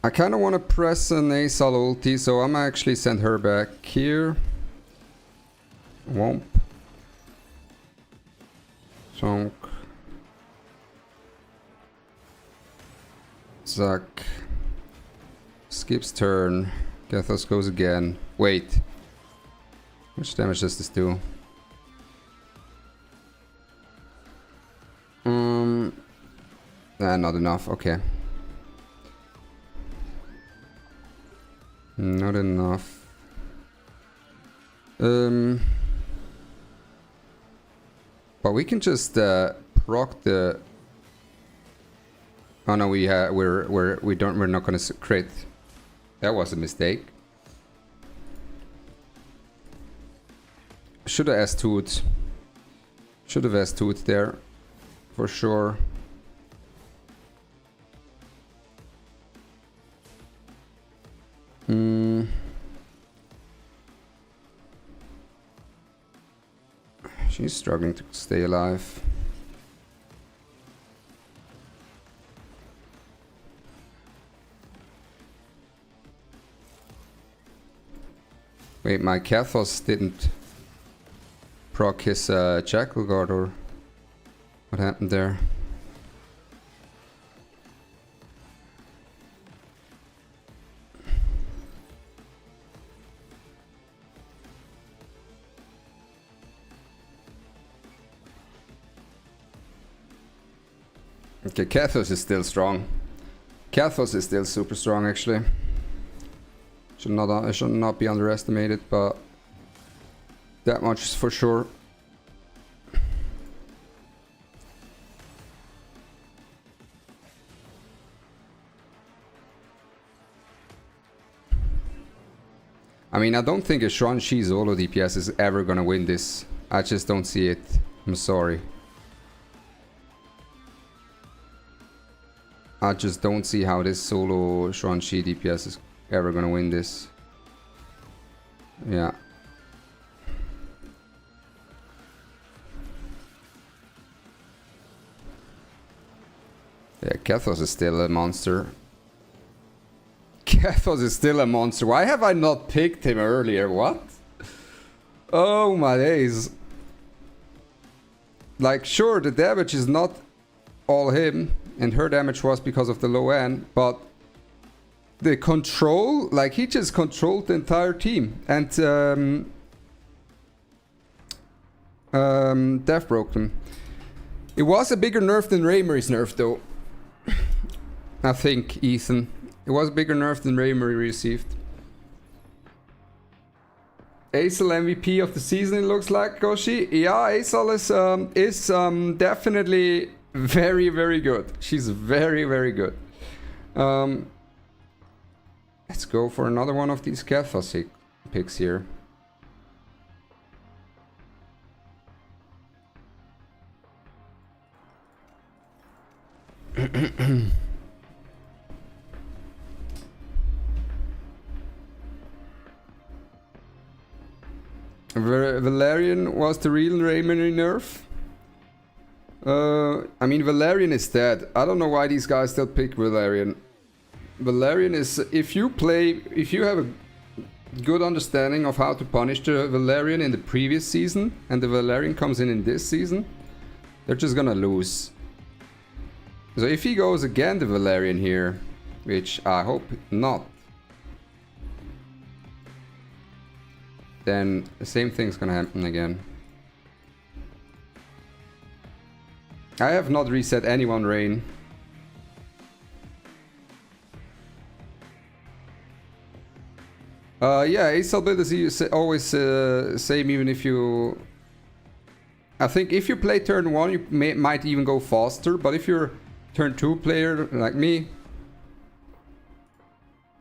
I kind of want to press an ASAL ulti, so I'm actually send her back here. Womp. Chonk. Zack. Skips turn. Gathos goes again. Wait. How much damage does this do? Not enough. Okay. Not enough. But we can just proc the. Oh no, we're not gonna crit. That was a mistake. Should have S2'd. Should have S2'd there, for sure. She's struggling to stay alive. Wait, my Kathos didn't proc his Jackal Guard, or what happened there? Okay, Kathos is still strong. Kathos is still super strong, actually. Should not be underestimated, but that much is for sure. I mean, I don't think a Xuan Chi solo DPS is ever gonna win this. I just don't see it. I'm sorry. I just don't see how this solo Xuan Chi DPS is ever gonna win this. Yeah. Yeah, Kathos is still a monster. Kathos is still a monster. Why have I not picked him earlier? What? Oh my days. Like, sure, the damage is not all him, and her damage was because of the low end, but the control, like, he just controlled the entire team, and Death broke him. It was a bigger nerf than Raymary's nerf, though. I think, Ethan. It was a bigger nerf than Raymery received. Aesol MVP of the season, it looks like, Goshi. Yeah, Aesol is definitely very, very good. She's very, very good. Let's go for another one of these Kathos picks here. Valerian was the real Raymond nerf. I mean, Valerian is dead. I don't know why these guys still pick Valerian. Valerian is, if you have a good understanding of how to punish the Valerian in the previous season, and the Valerian comes in this season, they're just gonna lose. So if he goes again, the Valerian here, which I hope not, then the same thing's gonna happen again. I have not reset anyone Rain. Yeah, Aesol build is always same even if you... I think if you play turn 1 you might even go faster, but if you're turn 2 player like me...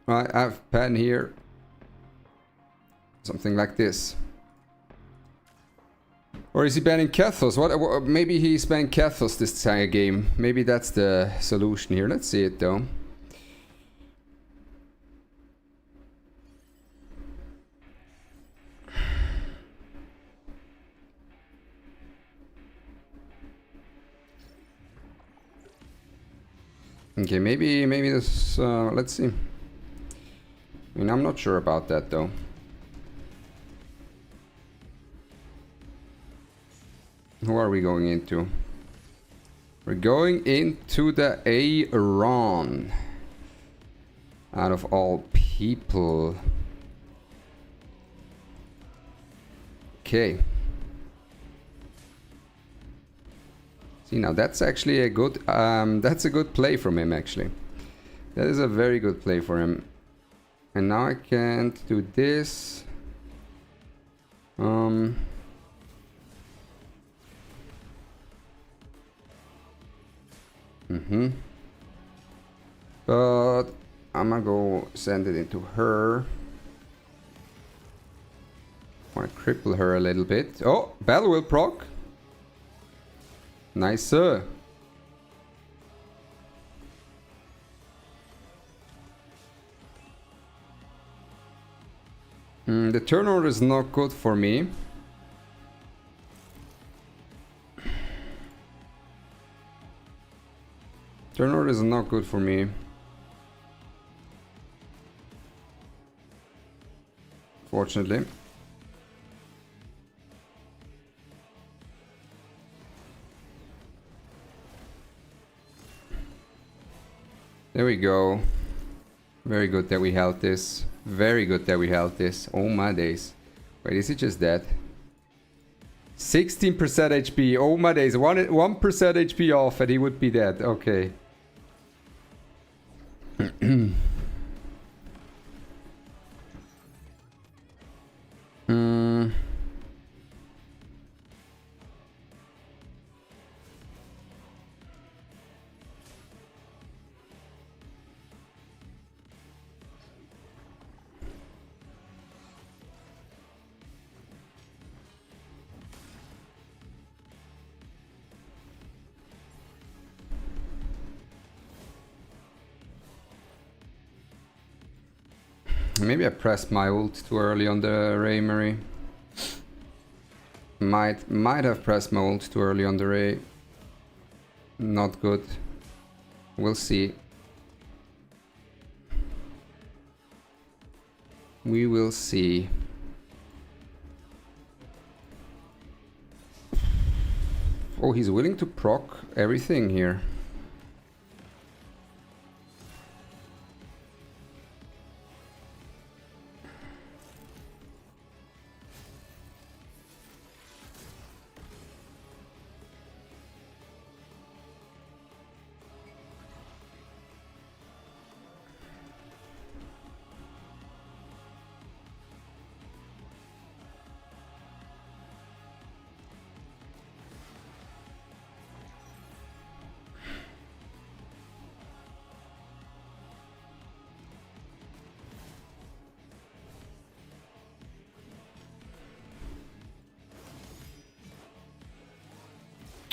I have pen here. Something like this. Or is he banning Kathos? What, maybe he's banning Kathos this game. Maybe that's the solution here. Let's see it though. Okay, maybe this... let's see. I mean, I'm not sure about that though. Who are we going into? We're going into the Aaron. Out of all people. Okay. See, now that's actually a good that's a good play from him actually. That is a very good play for him. And now I can't do this. But I'm gonna go send it into her. Want to cripple her a little bit. Oh, battle will proc. Nice, sir. The turn order is not good for me. Turn order is not good for me. Fortunately. There we go. Very good that we held this. Very good that we held this. Oh my days. Wait, is it just that? 16% HP. Oh my days. 1% HP off and he would be dead. Okay. Maybe I pressed my ult too early on the Ray Murray. Might have pressed my ult too early on the Ray. Not good. We'll see. We will see. Oh, he's willing to proc everything here.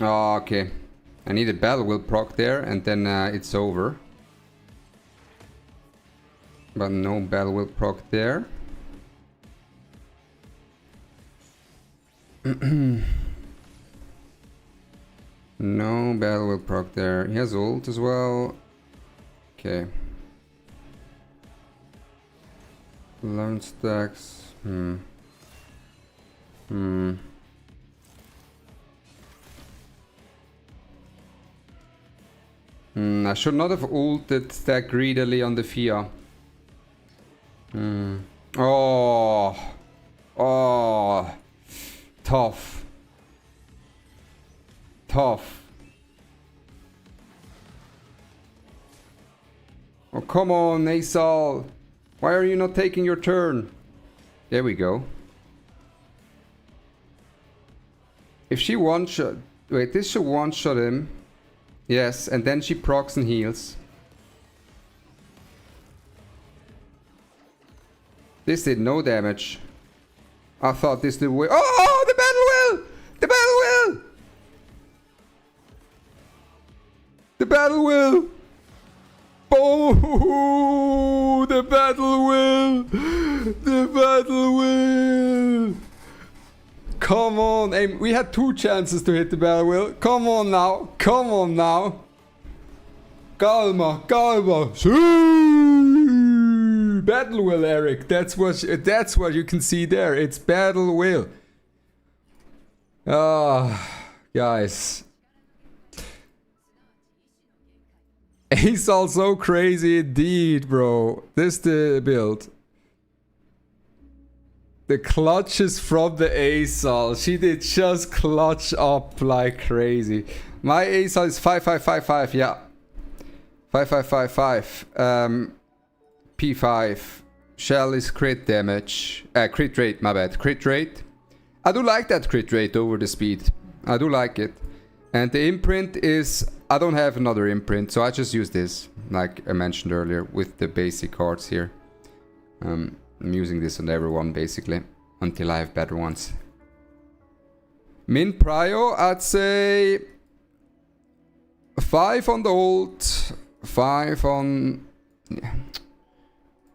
Oh, okay. I need a battle will proc there, and then it's over. But no battle will proc there. No battle will proc there. He has ult as well. Okay. 11 stacks. I should not have ulted that greedily on the Fia. Oh. Oh. Tough. Tough. Oh, come on, Nasal. Why are you not taking your turn? There we go. If she one-shot... Wait, this should one-shot him. Yes, and then she procs and heals. This did no damage. I thought this did way... Oh, the battle will! The battle will! The battle will! Oh, the battle will! The battle will! Come on, aim. We had 2 chances to hit the battle will. Come on now. Come on now. Calma, calma. Battle will, Eric. That's what you can see there. It's battle will. Ah, guys. Ace also crazy indeed, bro. This the build. The clutches from the ASOL. She did just clutch up like crazy. My ASOL is 5555, yeah. 5555. P5. Shell is crit damage. Crit rate, my bad. Crit rate. I do like that crit rate over the speed. I do like it. And the imprint is... I don't have another imprint, so I just use this. Like I mentioned earlier, with the basic cards here. I'm using this on everyone, basically. Until I have better ones. Min prio, I'd say... 5 on the ult. 5 on...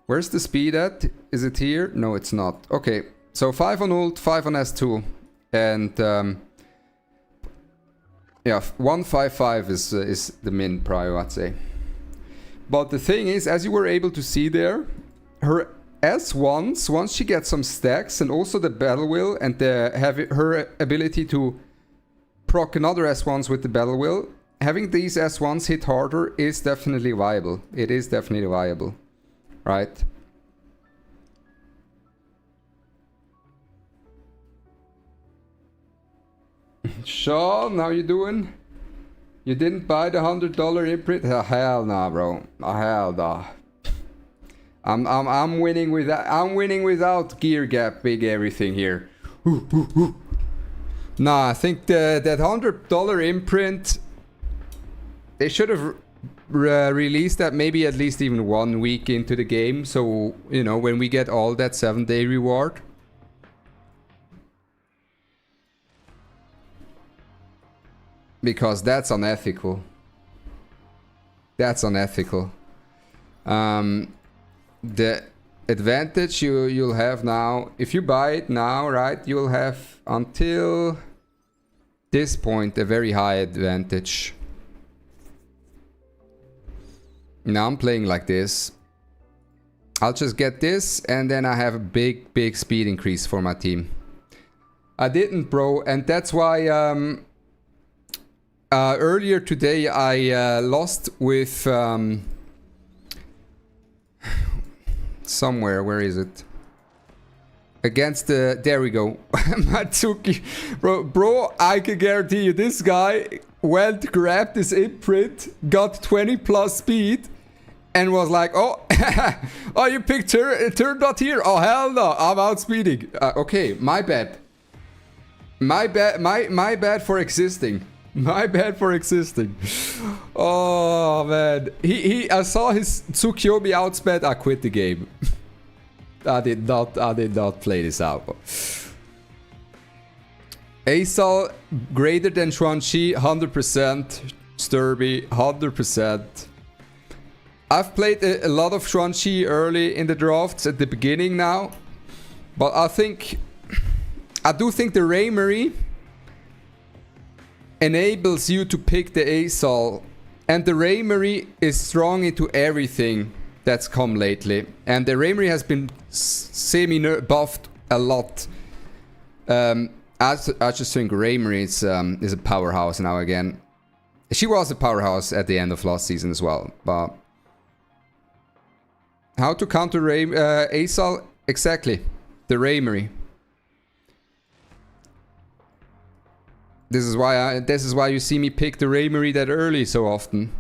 Where's the speed at? Is it here? No, it's not. Okay, so 5 on ult, 5 on S2. And... yeah, 155 is the min prio, I'd say. But the thing is, as you were able to see there, her S1s, once she gets some stacks, and also the battle will, and her ability to proc another S1s with the battle will, having these S1s hit harder is definitely viable. It is definitely viable, right? Sean, how you doing? You didn't buy the $100 imprint? Hell nah, bro. Hell nah. I'm winning with that. I'm winning without gear gap, big everything here. Nah, I think that $100 imprint. They should have released that maybe at least even 1 week into the game. So you know when we get all that 7-day reward. Because that's unethical. That's unethical. The advantage you'll have now, if you buy it now, right, you'll have until this point a very high advantage. Now I'm playing like this. I'll just get this and then I have a big speed increase for my team. I didn't, bro, and that's why earlier today I lost with somewhere, where is it? Against the, there we go. Matsuki. Bro, I can guarantee you this guy went, grabbed this imprint, got 20 plus speed and was like, oh, oh, you picked turn dot here? Oh, hell no, I'm outspeeding. Okay, my bad. My bad for existing. My bad for existing. Oh man, I saw his Tsukiyomi outsped. I quit the game. I did not play this out. Asal greater than Xuan Chi, 100%. Sturby, 100%. I've played a lot of Xuan Chi early in the drafts at the beginning now. But I do think the Raymery enables you to pick the Asal. And the Raymery is strong into everything that's come lately. And the Raymery has been semi-buffed a lot. I just think Raymery is a powerhouse now again. She was a powerhouse at the end of last season as well. But how to counter Asal? Exactly. The Raymery. This is why you see me pick the Raymery that early so often.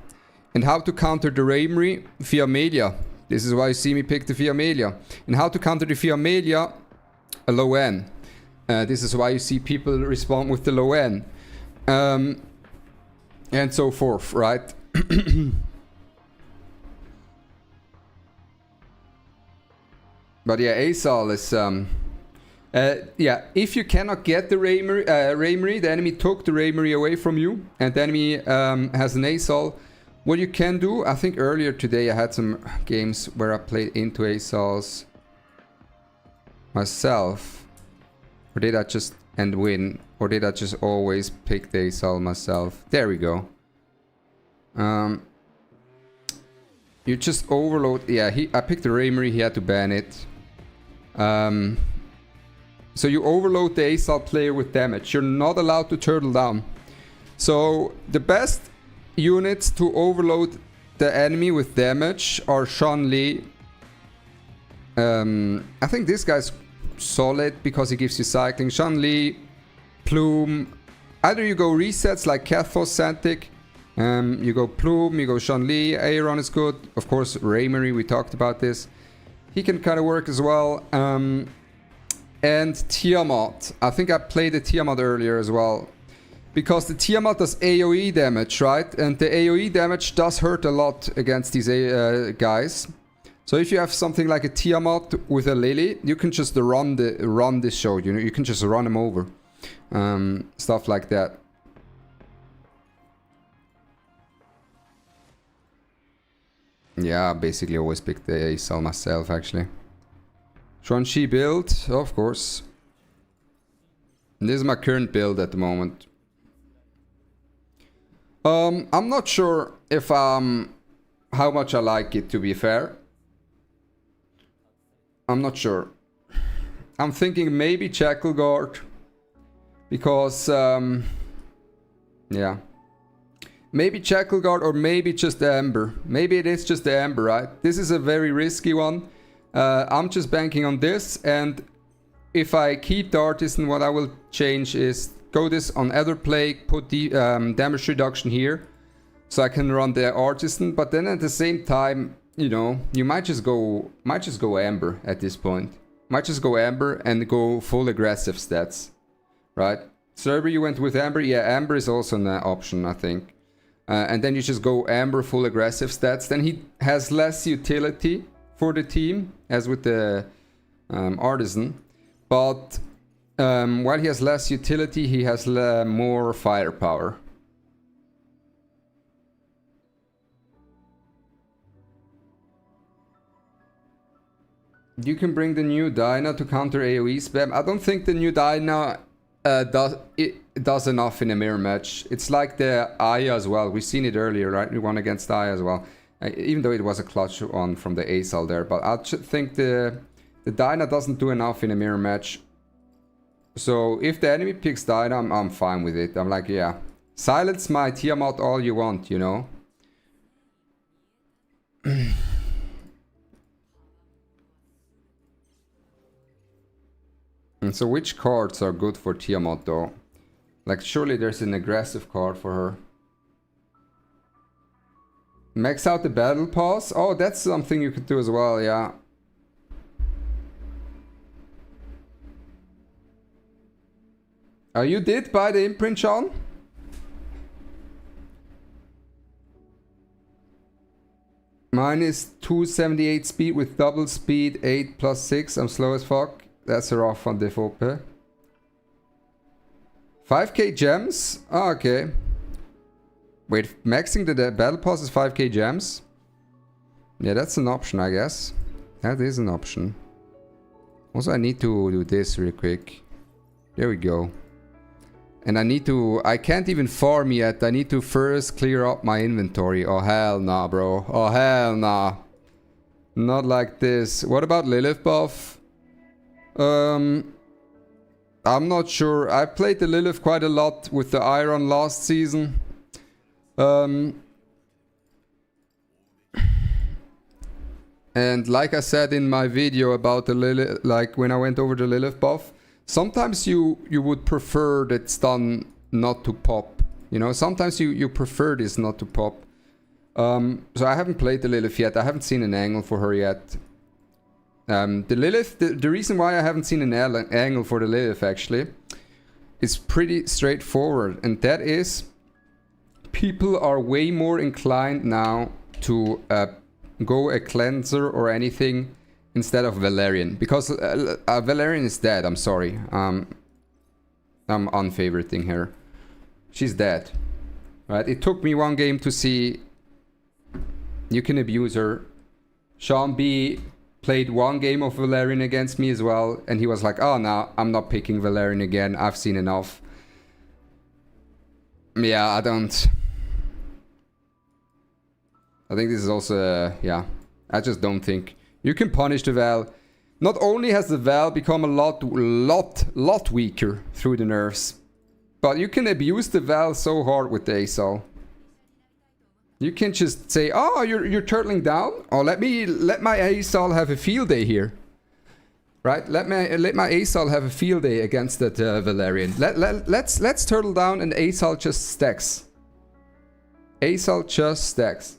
And how to counter the Raymery? Fiamelia. This is why you see me pick the Fiamelia. And how to counter the Fiamelia? A low N. This is why you see people respond with the low N. And so forth, right? But yeah, Asal is... yeah, if you cannot get the Raymery, the enemy took the Raymery away from you, and the enemy has an Asal, what you can do, I think earlier today I had some games where I played into Asals myself. Or did I just end win? Or did I just always pick the Asal myself? There we go. You just overload... Yeah, I picked the Raymery, he had to ban it. So you overload the Asal player with damage. You're not allowed to turtle down. So the best units to overload the enemy with damage are Shani. I think this guy's solid because he gives you cycling. Shani, Plume. Either you go resets like Kathos, Santic. You go Plume, you go Shani. Aeron is good. Of course, Raymery, we talked about this. He can kind of work as well. And Tiamat. I think I played the Tiamat earlier as well. Because the Tiamat does AoE damage, right? And the AoE damage does hurt a lot against these guys. So if you have something like a Tiamat with a Lily, you can just run this show. You know, you can just run him over. Stuff like that. Yeah, I basically always pick the Asal myself, actually. Xuan Chi build, of course. And this is my current build at the moment. I'm not sure if how much I like it, to be fair. I'm not sure. I'm thinking maybe Jackal Guard. Because, yeah. Maybe Jackal Guard or maybe just the Ember. Maybe it is just the Ember, right? This is a very risky one. I'm just banking on this, and if I keep the Artisan, what I will change is go this on Ether Plague, put the damage reduction here, so I can run the Artisan. But then at the same time, you know, you might just go Amber at this point. Might just go Amber and go full aggressive stats, right? Server, you went with Amber. Yeah, Amber is also an option, I think. And then you just go Amber full aggressive stats. Then he has less utility for the team, as with the Artisan. But while he has less utility, he has more firepower. You can bring the new Dyna to counter AoE spam. I don't think the new Dyna does enough in a mirror match. It's like the Aya as well. We've seen it earlier, right? We won against Aya as well. Even though it was a clutch one from the Asal there. But I think the Dyna doesn't do enough in a mirror match. So if the enemy picks Dyna, I'm fine with it. I'm like, yeah. Silence my Tiamat all you want, you know? And so which cards are good for Tiamat though? Like surely there's an aggressive card for her. Max out the battle pass? Oh, that's something you could do as well, yeah. You did buy the imprint, Sean? Mine is 278 speed with double speed, 8 plus 6. I'm slow as fuck. That's a rough on default pair. 5k gems? Oh, okay. Wait, maxing the battle pass is 5k gems? Yeah, that's an option, I guess. That is an option. Also, I need to do this real quick. There we go. And I can't even farm yet. I need to first clear up my inventory. Oh, hell nah, bro. Oh, hell nah. Not like this. What about Lilith buff? I'm not sure. I played the Lilith quite a lot with the Iron last season. And like I said in my video about the Lilith, like when I went over the Lilith buff, sometimes you would prefer that stun not to pop. You know, sometimes you prefer this not to pop. So I haven't played the Lilith yet. I haven't seen an angle for her yet. The Lilith, the reason why I haven't seen an angle for the Lilith actually is pretty straightforward. And that is, people are way more inclined now to go a cleanser or anything instead of Valerian, because Valerian is dead. I'm sorry. I'm unfavoriting her. She's dead, right? It took me one game to see you can abuse her. Sean B played one game of Valerian against me as well, and he was like, "Oh no, I'm not picking Valerian again. I've seen enough." Yeah, I don't. I think this is also, yeah, I just don't think. You can punish the Val. Not only has the Val become a lot weaker through the nerfs, but you can abuse the Val so hard with the ASOL. You can just say, oh, you're turtling down? Oh, let my ASOL have a field day here. Right? Let my ASOL have a field day against that Valerian. Let's turtle down and ASOL just stacks. ASOL just stacks.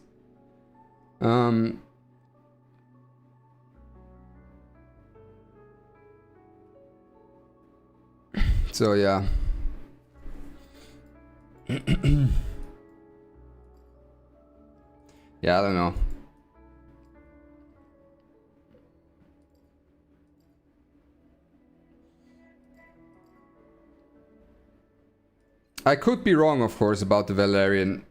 So yeah. Yeah, I don't know. I could be wrong, of course, about the Valerian.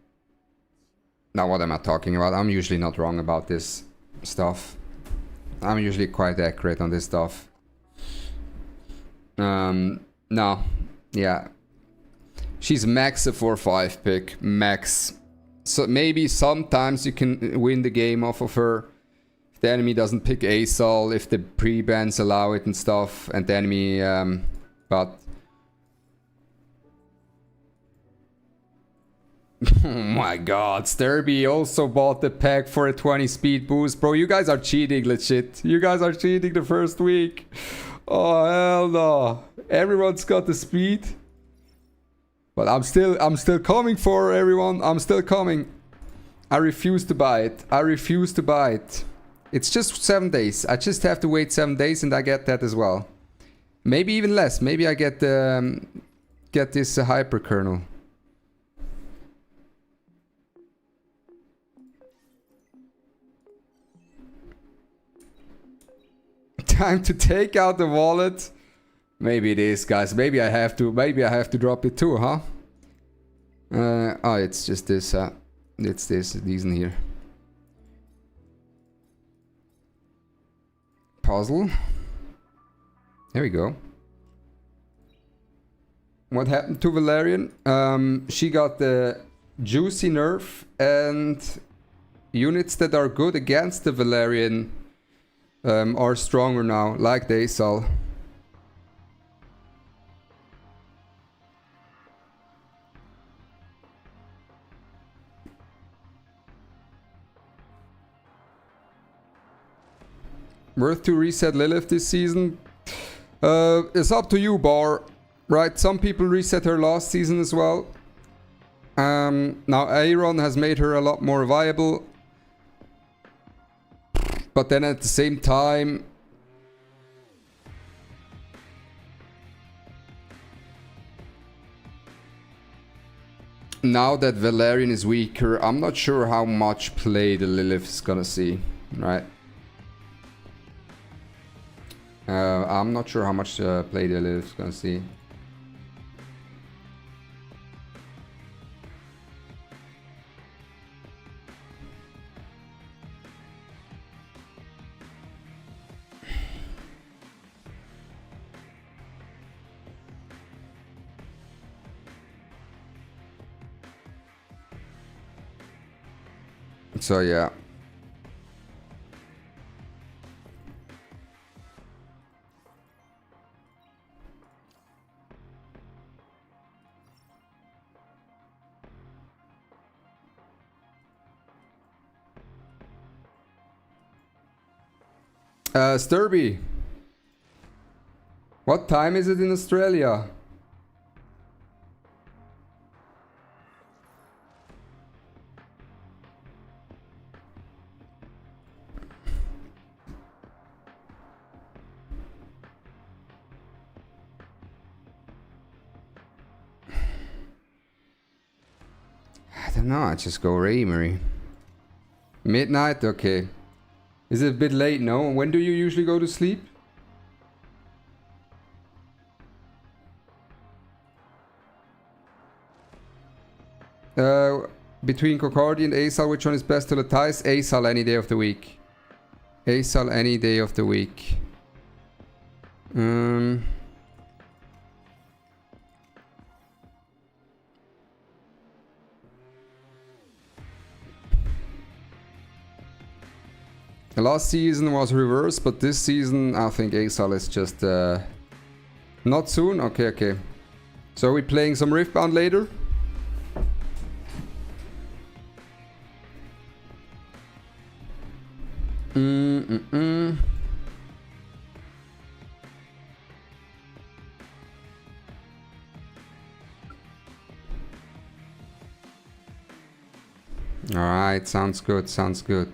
Now, what am I talking about? I'm usually not wrong about this stuff. I'm usually quite accurate on this stuff. No. Yeah. She's max a 4-5 pick. Max. So maybe sometimes you can win the game off of her. If the enemy doesn't pick ASOL, if the pre-bans allow it and stuff, and the enemy... but... Oh my god, Sturby also bought the pack for a 20 speed boost. Bro, you guys are cheating, legit. You guys are cheating the first week. Oh, hell no. Everyone's got the speed. But I'm still coming for everyone. I'm still coming. I refuse to buy it. I refuse to buy it. It's just 7 days. I just have to wait 7 days and I get that as well. Maybe even less. Maybe I get this hyper kernel. Time to take out the wallet. Maybe it is, guys. Maybe I have to drop it too, huh? Oh, it's just this. It's these in here. Puzzle. There we go. What happened to Valerian? She got the juicy nerf, and units that are good against the Valerian are stronger now, like the ASOL. Worth to reset Lilith this season? It's up to you, Bar. Right, some people reset her last season as well. Now Aaron has made her a lot more viable. But then at the same time... Now that Valerian is weaker, I'm not sure how much play the Lilith is gonna see, right? I'm not sure how much play the Lilith is gonna see. So yeah. Sturby. What time is it in Australia? I don't know, I just go Raymery. Midnight? Okay. Is it a bit late? No? When do you usually go to sleep? Between Kokardi and Asal, which one is best to Latize? Asal any day of the week. Asal any day of the week. The last season was reversed, but this season I think Asal is just not soon. Okay, okay. So are we playing some Riftbound later? Alright, sounds good, sounds good.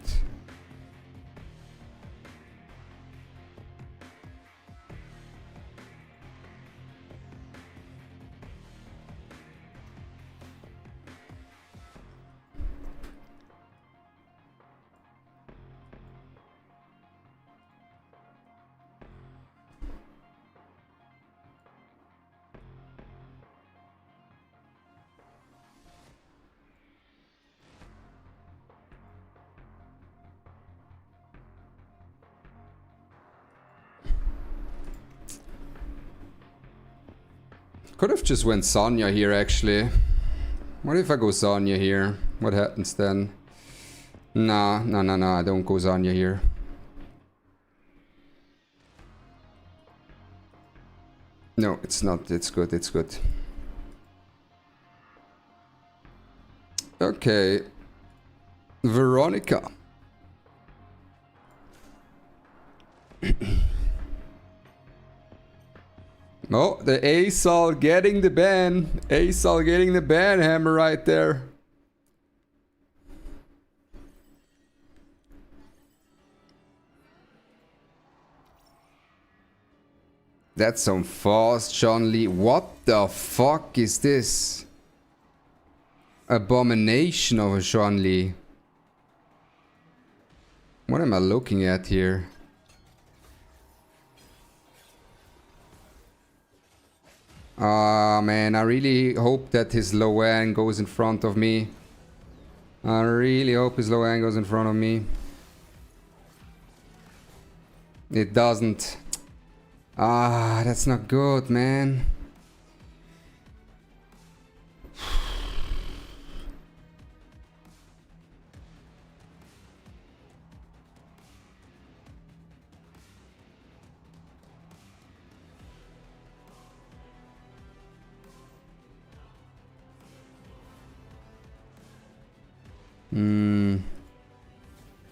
Could have just went Sonya here, actually. What if I go Sonya here? What happens then? Nah, I don't go Sonya here. No, it's not. It's good, it's good. Okay. Veronica. Oh, the Asal getting the ban. Asal getting the ban hammer right there. That's some fast Sean Lee. What the fuck is this? Abomination of a Sean Lee. What am I looking at here? Ah, man, I really hope that his Loan goes in front of me. I really hope his Loan goes in front of me. It doesn't. Ah, that's not good, man.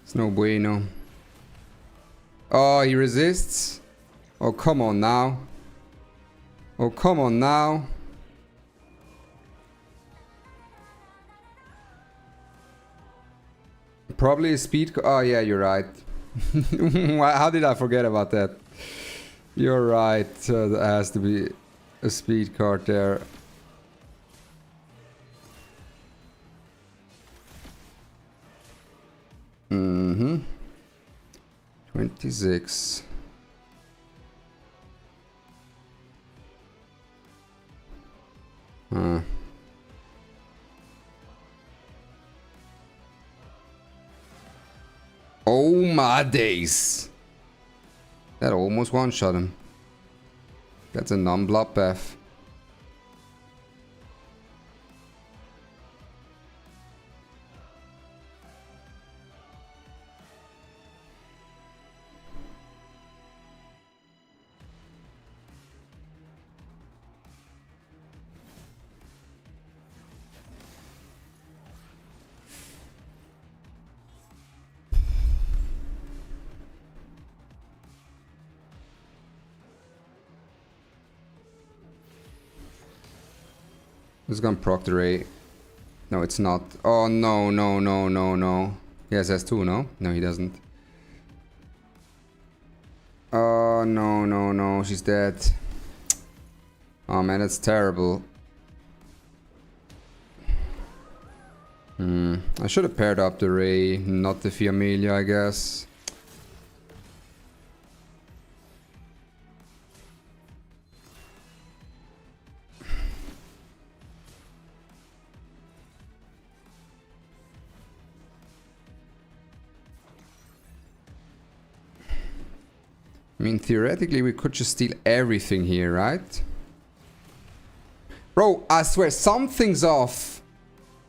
It's no bueno. Oh, he resists. Oh, come on now. Oh, come on now. Probably a speed. Oh, yeah, you're right. How did I forget about that? You're right. There has to be a speed card there. Mm-hmm. 26. Oh my days. That almost one-shot him. That's a non-bloodbath. It's gonna proc the ray. No, it's not. Oh, no, no, no, no, no. He has S2, no? No, he doesn't. Oh, no, no, no. She's dead. Oh, man, that's terrible. I should have paired up the ray, not the Fiamelia, I guess. I mean, theoretically, we could just steal everything here, right? Bro, I swear, something's off.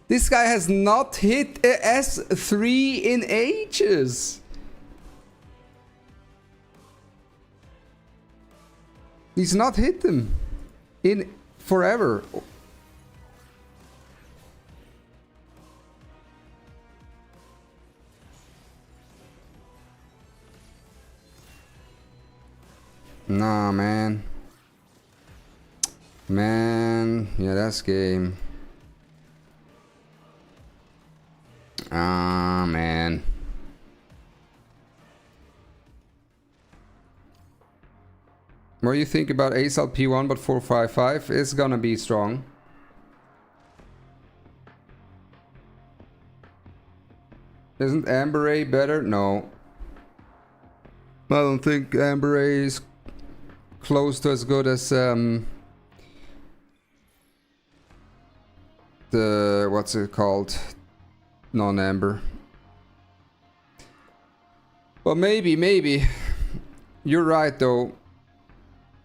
This guy has not hit a S3 in ages. He's not hit them in forever. Nah, man. Man, yeah, that's game. Ah, man. What do you think about ASAL P1 but 455? It's gonna be strong. Isn't Amber Ray better? No. I don't think Amber Ray is close to as good as the what's it called? Non-Amber. But maybe. You're right though.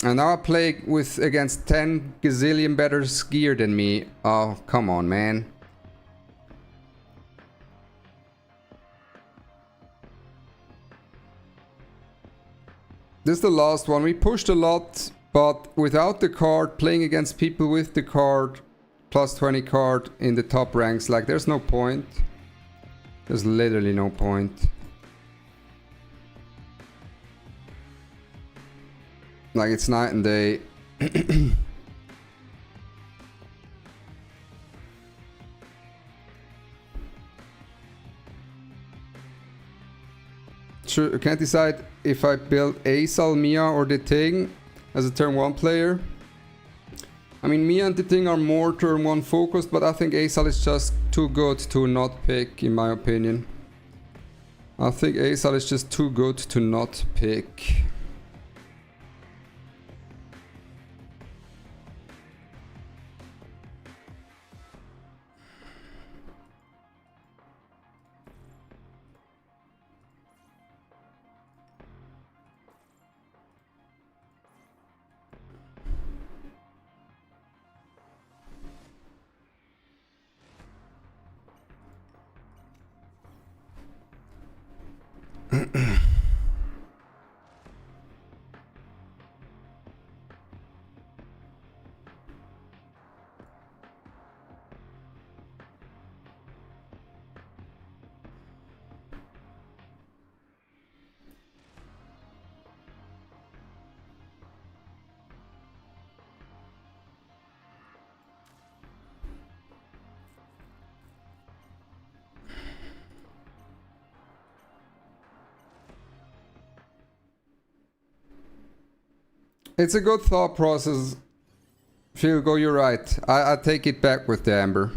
And now I play with against 10 gazillion better skier than me. Oh, come on, man. This is the last one. We pushed a lot, but without the card, playing against people with the card, plus 20 card in the top ranks, like there's no point. There's literally no point. Like it's night and day. Sure, can't decide if I build ASAL, Mia or the Ting as a turn 1 player. I mean, Mia and the Ting are more turn 1 focused, but I think ASAL is just too good to not pick, in my opinion. I think ASAL is just too good to not pick. It's a good thought process. Philgo, you're right. I take it back with the Amber.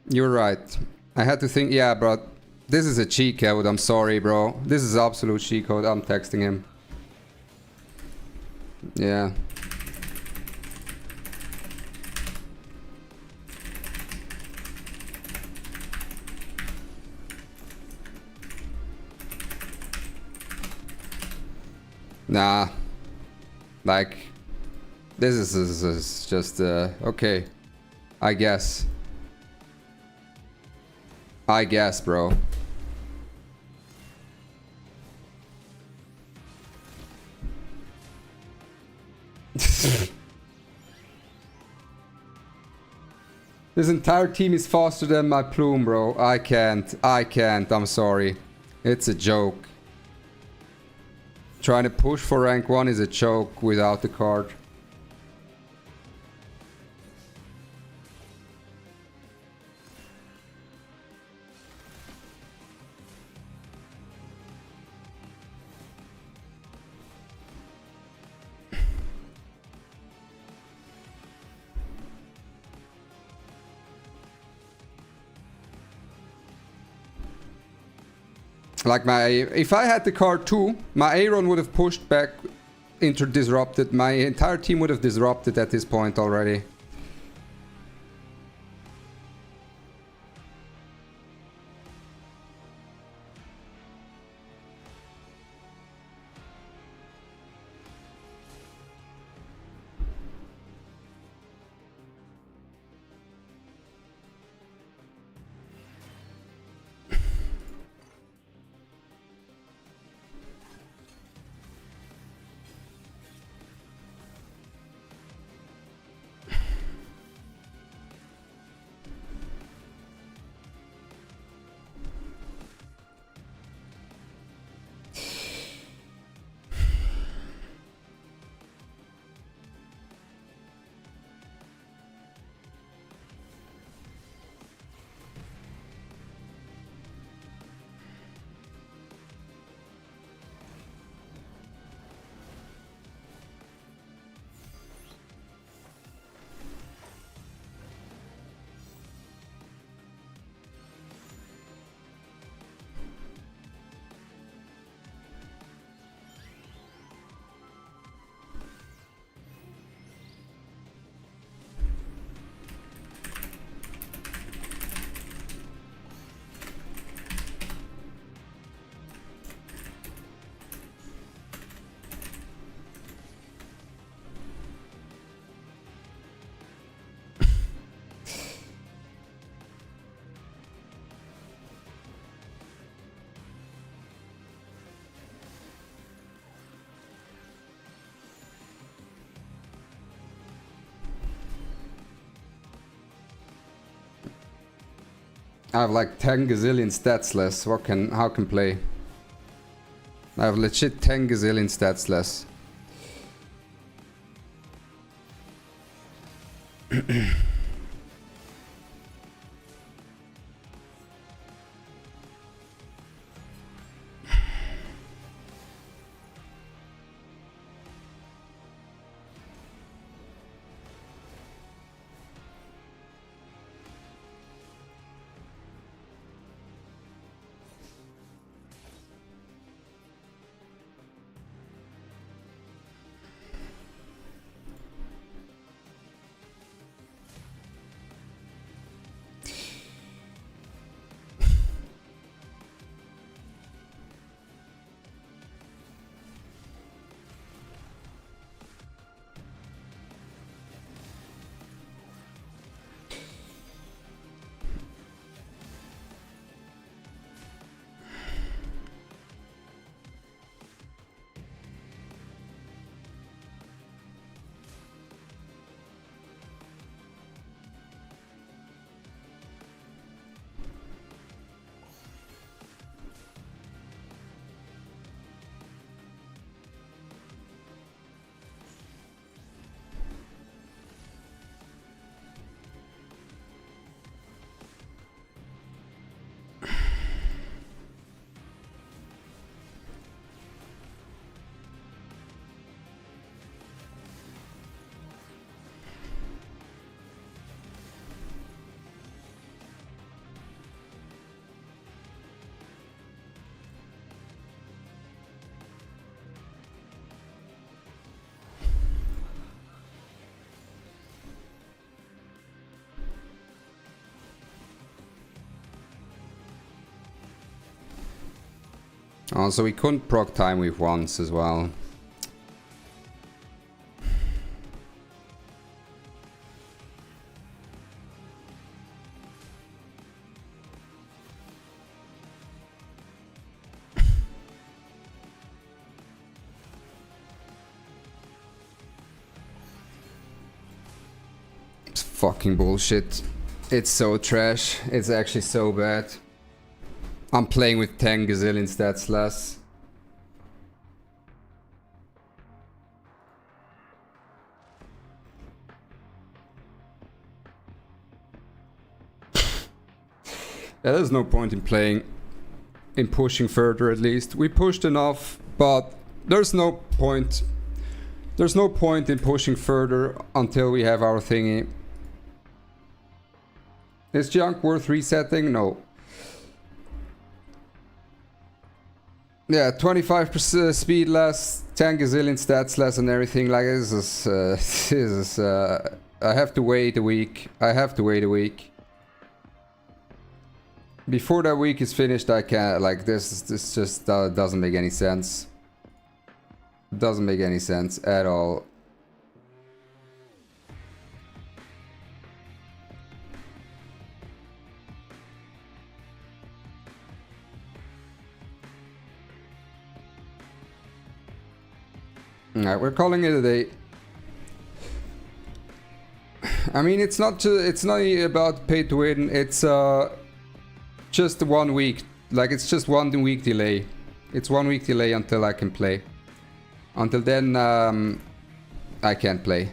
You're right. I had to think, yeah, bro. This is a cheat code. I'm sorry, bro. This is absolute cheat code. I'm texting him. Yeah. Nah. Like, this is just, okay. I guess. I guess, bro. This entire team is faster than my plume, bro. I can't. I'm sorry. It's a joke. Trying to push for rank 1 is a joke without the card. Like if I had the card too, my Aaron would have pushed back into disrupted. My entire team would have disrupted at this point already. I have like 10 gazillion stats less. How can play? I have legit 10 gazillion stats less. Also, we couldn't proc time with once as well. It's fucking bullshit. It's so trash. It's actually so bad. I'm playing with 10 gazillion stats less. There's no point in playing, in pushing further at least. We pushed enough, but there's no point. There's no point in pushing further until we have our thingy. Is junk worth resetting? No. Yeah, 25% speed less, 10 gazillion stats less and everything. Like, this is, I have to wait a week. I have to wait a week. Before that week is finished, I can't, like, this just doesn't make any sense. Doesn't make any sense at all. Alright, we're calling it a day. I mean, it's not about pay to win. It's just 1 week. Like, it's just 1 week delay. It's 1 week delay until I can play. Until then, I can't play.